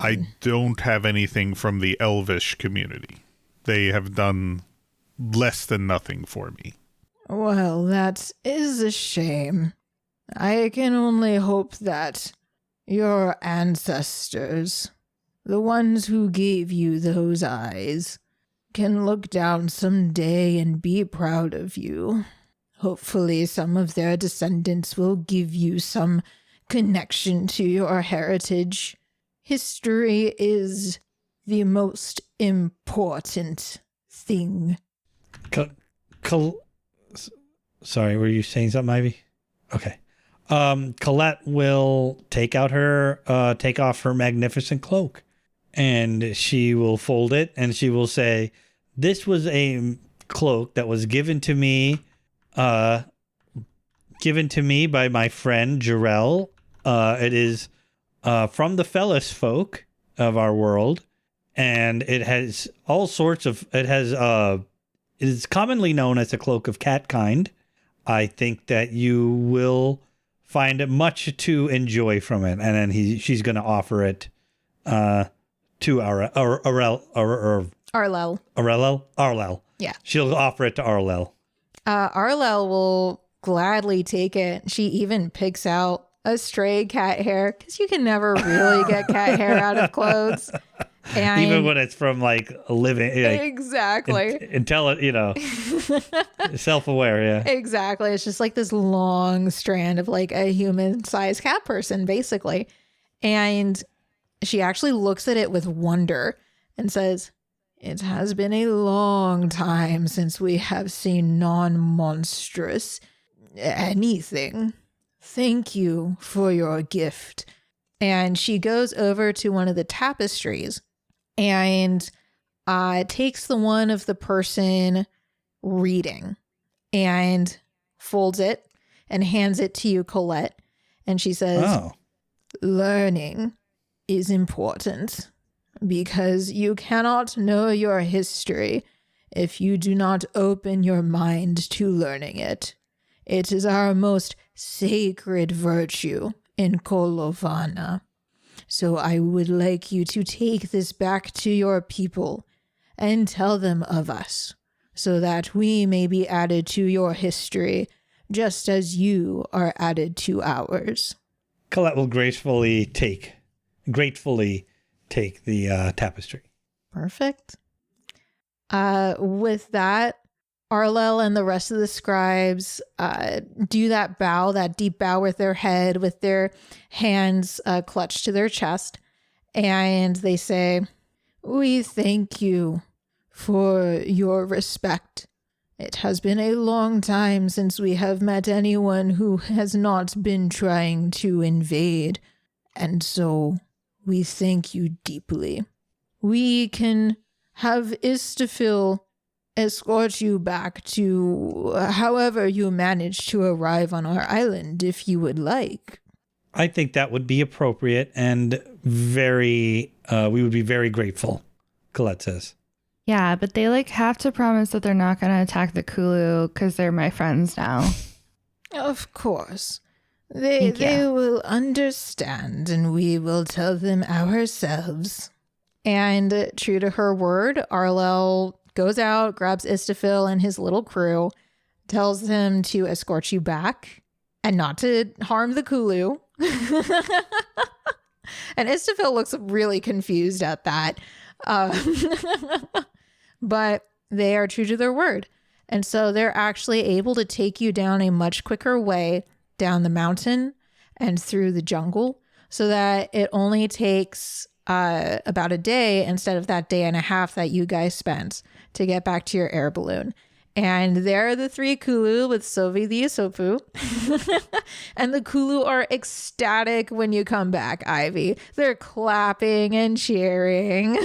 I don't have anything from the elvish community. They have done less than nothing for me. Well, that is a shame. I can only hope that your ancestors, the ones who gave you those eyes, can look down someday and be proud of you. Hopefully some of their descendants will give you some connection to your heritage. History is the most important thing. Sorry, were you saying something, Ivy? Okay. Colette will take off her magnificent cloak, and she will fold it, and she will say, "This was a cloak that was given to me by my friend Jarell. It is from the Fellis folk of our world, and it has all sorts of. It is commonly known as a cloak of catkind. I think that you will find much to enjoy from it." And then she's going to offer it to Arlel. Yeah. She'll offer it to Arlel. Arlel will gladly take it. She even picks out a stray cat hair, because you can never really get cat hair out of clothes. And even when it's from like a living, exactly, self-aware, yeah, exactly. It's just like this long strand of like a human-sized cat person, basically. And she actually looks at it with wonder and says, "It has been a long time since we have seen non-monstrous anything. Thank you for your gift." And she goes over to one of the tapestries and takes the one of the person reading and folds it and hands it to you, Colette. And she says, "Learning is important because you cannot know your history if you do not open your mind to learning it. It is our most sacred virtue in Kolovana." So I would like you to take this back to your people and tell them of us, so that we may be added to your history, just as you are added to ours. Colette will gratefully take the tapestry. Perfect. With that, Arlel and the rest of the scribes do that deep bow with their head, with their hands clutched to their chest, and they say, "We thank you for your respect. It has been a long time since we have met anyone who has not been trying to invade, and so we thank you deeply. We can have Istafil escort you back to however you manage to arrive on our island if you would like." I think that would be appropriate and we would be very grateful, Colette says. Yeah, but they have to promise that they're not going to attack the Kulu because they're my friends now. Of course. They will understand, and we will tell them ourselves. And true to her word, Arlel goes out, grabs Istafil and his little crew, tells him to escort you back and not to harm the Kulu. And Istafil looks really confused at that. But they are true to their word. And so they're actually able to take you down a much quicker way down the mountain and through the jungle, so that it only takes about a day instead of that day and a half that you guys spent to get back to your air balloon. And there are the three Kulu with Sylvie the Isopu. And the Kulu are ecstatic when you come back, Ivy. They're clapping and cheering.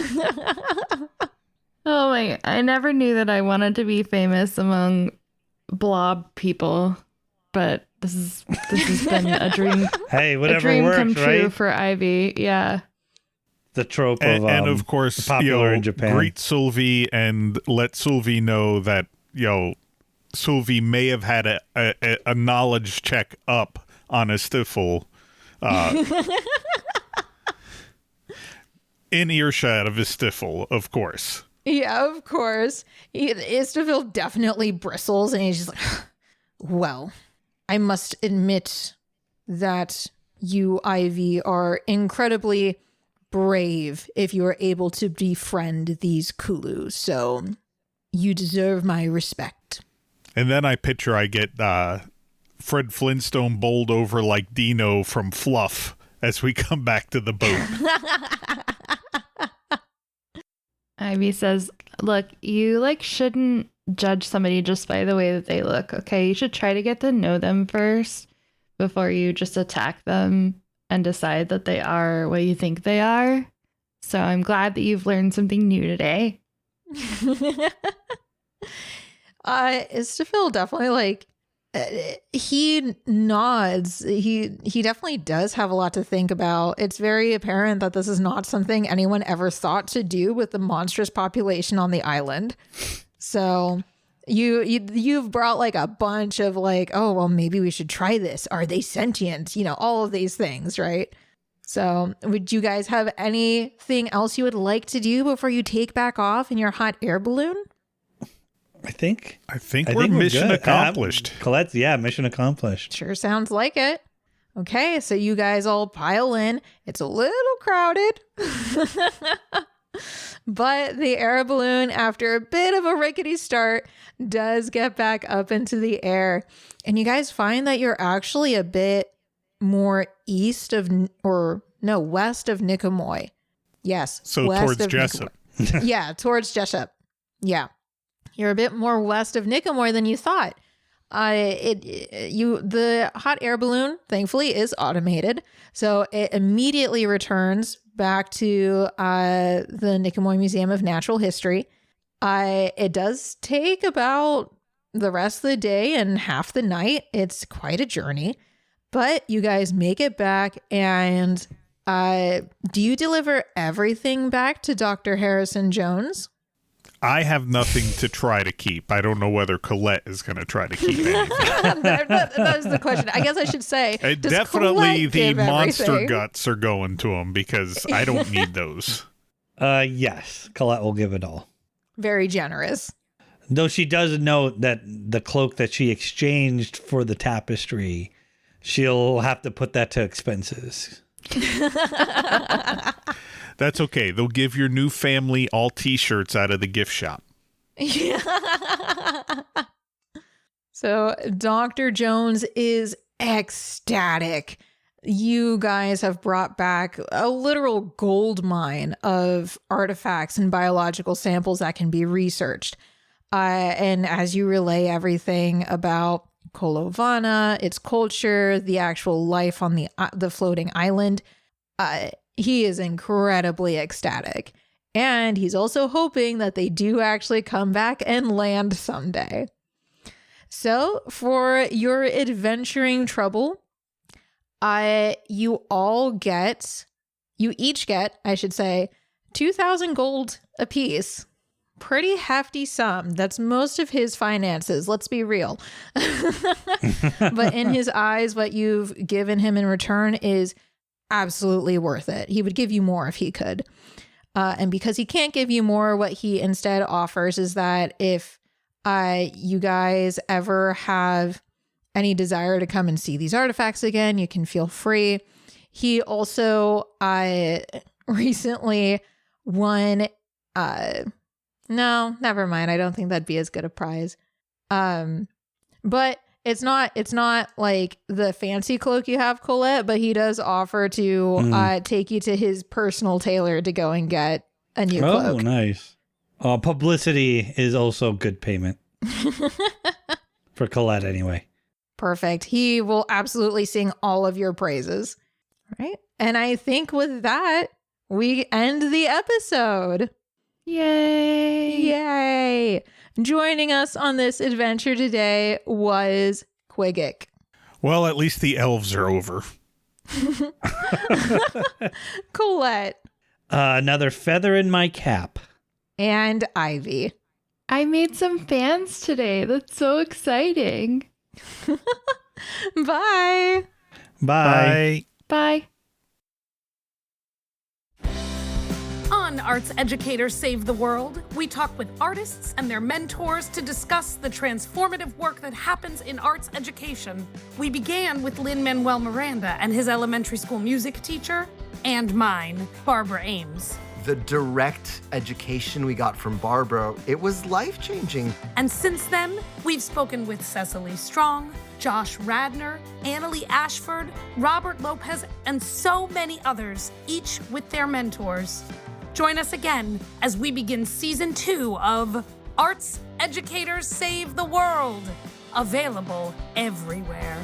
Oh my, I never knew that I wanted to be famous among blob people, but this has been a dream. Hey, whatever a dream works, come true right? for Ivy. Yeah. The trope and of course, popular in Japan. Greet Sylvie and let Sylvie know that Sylvie may have had a knowledge check up on a Stifle. In earshot of his Stifle, of course. Yeah, of course. Istafil definitely bristles, and he's just like, "Well, I must admit that you, Ivy, are incredibly brave if you are able to befriend these Kulus, so you deserve my respect." And then I picture I get Fred Flintstone bowled over like Dino from Fluff as we come back to the boat. Ivy says, "Look, you shouldn't judge somebody just by the way that they look, okay? You should try to get to know them first before you just attack them and decide that they are what you think they are. So I'm glad that you've learned something new today." Istafil definitely he nods. He definitely does have a lot to think about. It's very apparent that this is not something anyone ever thought to do with the monstrous population on the island. So you've brought a bunch of oh, well, maybe we should try this. Are they sentient? All of these things, right? So would you guys have anything else you would like to do before you take back off in your hot air balloon? I think we're mission accomplished. Colette's, mission accomplished. Sure sounds like it. Okay, so you guys all pile in. It's a little crowded. But the air balloon, after a bit of a rickety start, does get back up into the air. And you guys find that you're actually a bit more west of Nicomoy. Yes. So towards Jessup. Yeah, towards Jessup. Yeah. You're a bit more west of Nicomoy than you thought. The hot air balloon, thankfully, is automated. So it immediately returns back to the Nicomoy Museum of Natural History. It does take about the rest of the day and half the night. It's quite a journey. But you guys make it back, and do you deliver everything back to Dr. Harrison Jones? I have nothing to try to keep. I don't know whether Colette is going to try to keep anything. that was the question. I guess I should say, does Definitely Colette the give monster everything? guts are going to him because I don't need those. Yes, Colette will give it all. Very generous. Though she does note that the cloak that she exchanged for the tapestry, she'll have to put that to expenses. That's okay. They'll give your new family all t-shirts out of the gift shop. Yeah. So Dr. Jones is ecstatic. You guys have brought back a literal gold mine of artifacts and biological samples that can be researched. And as you relay everything about Kolovana, its culture, the actual life on the floating island, he is incredibly ecstatic. And he's also hoping that they do actually come back and land someday. So for your adventuring trouble, you each get, I should say, 2,000 gold apiece. Pretty hefty sum. That's most of his finances. Let's be real. But in his eyes, what you've given him in return is absolutely worth it. He would give you more if he could. And because he can't give you more, what he instead offers is that if you guys ever have any desire to come and see these artifacts again, you can feel free. He also recently won... no, never mind. I don't think that'd be as good a prize. But it's not like the fancy cloak you have, Colette, but he does offer to take you to his personal tailor to go and get a new cloak. Oh, nice. Publicity is also good payment. For Colette, anyway. Perfect. He will absolutely sing all of your praises. All right. And I think with that, we end the episode. Yay! Yay! Joining us on this adventure today was Qigiq. Well, at least the elves are over. Colette. Another feather in my cap. And Ivy. I made some fans today. That's so exciting. Bye. Bye. Bye. On Arts Educators Save the World, we talk with artists and their mentors to discuss the transformative work that happens in arts education. We began with Lin-Manuel Miranda and his elementary school music teacher, and mine, Barbara Ames. The direct education we got from Barbara, it was life-changing. And since then, we've spoken with Cecily Strong, Josh Radner, Annalie Ashford, Robert Lopez, and so many others, each with their mentors. Join us again as we begin Season 2 of Arts Educators Save the World, available everywhere.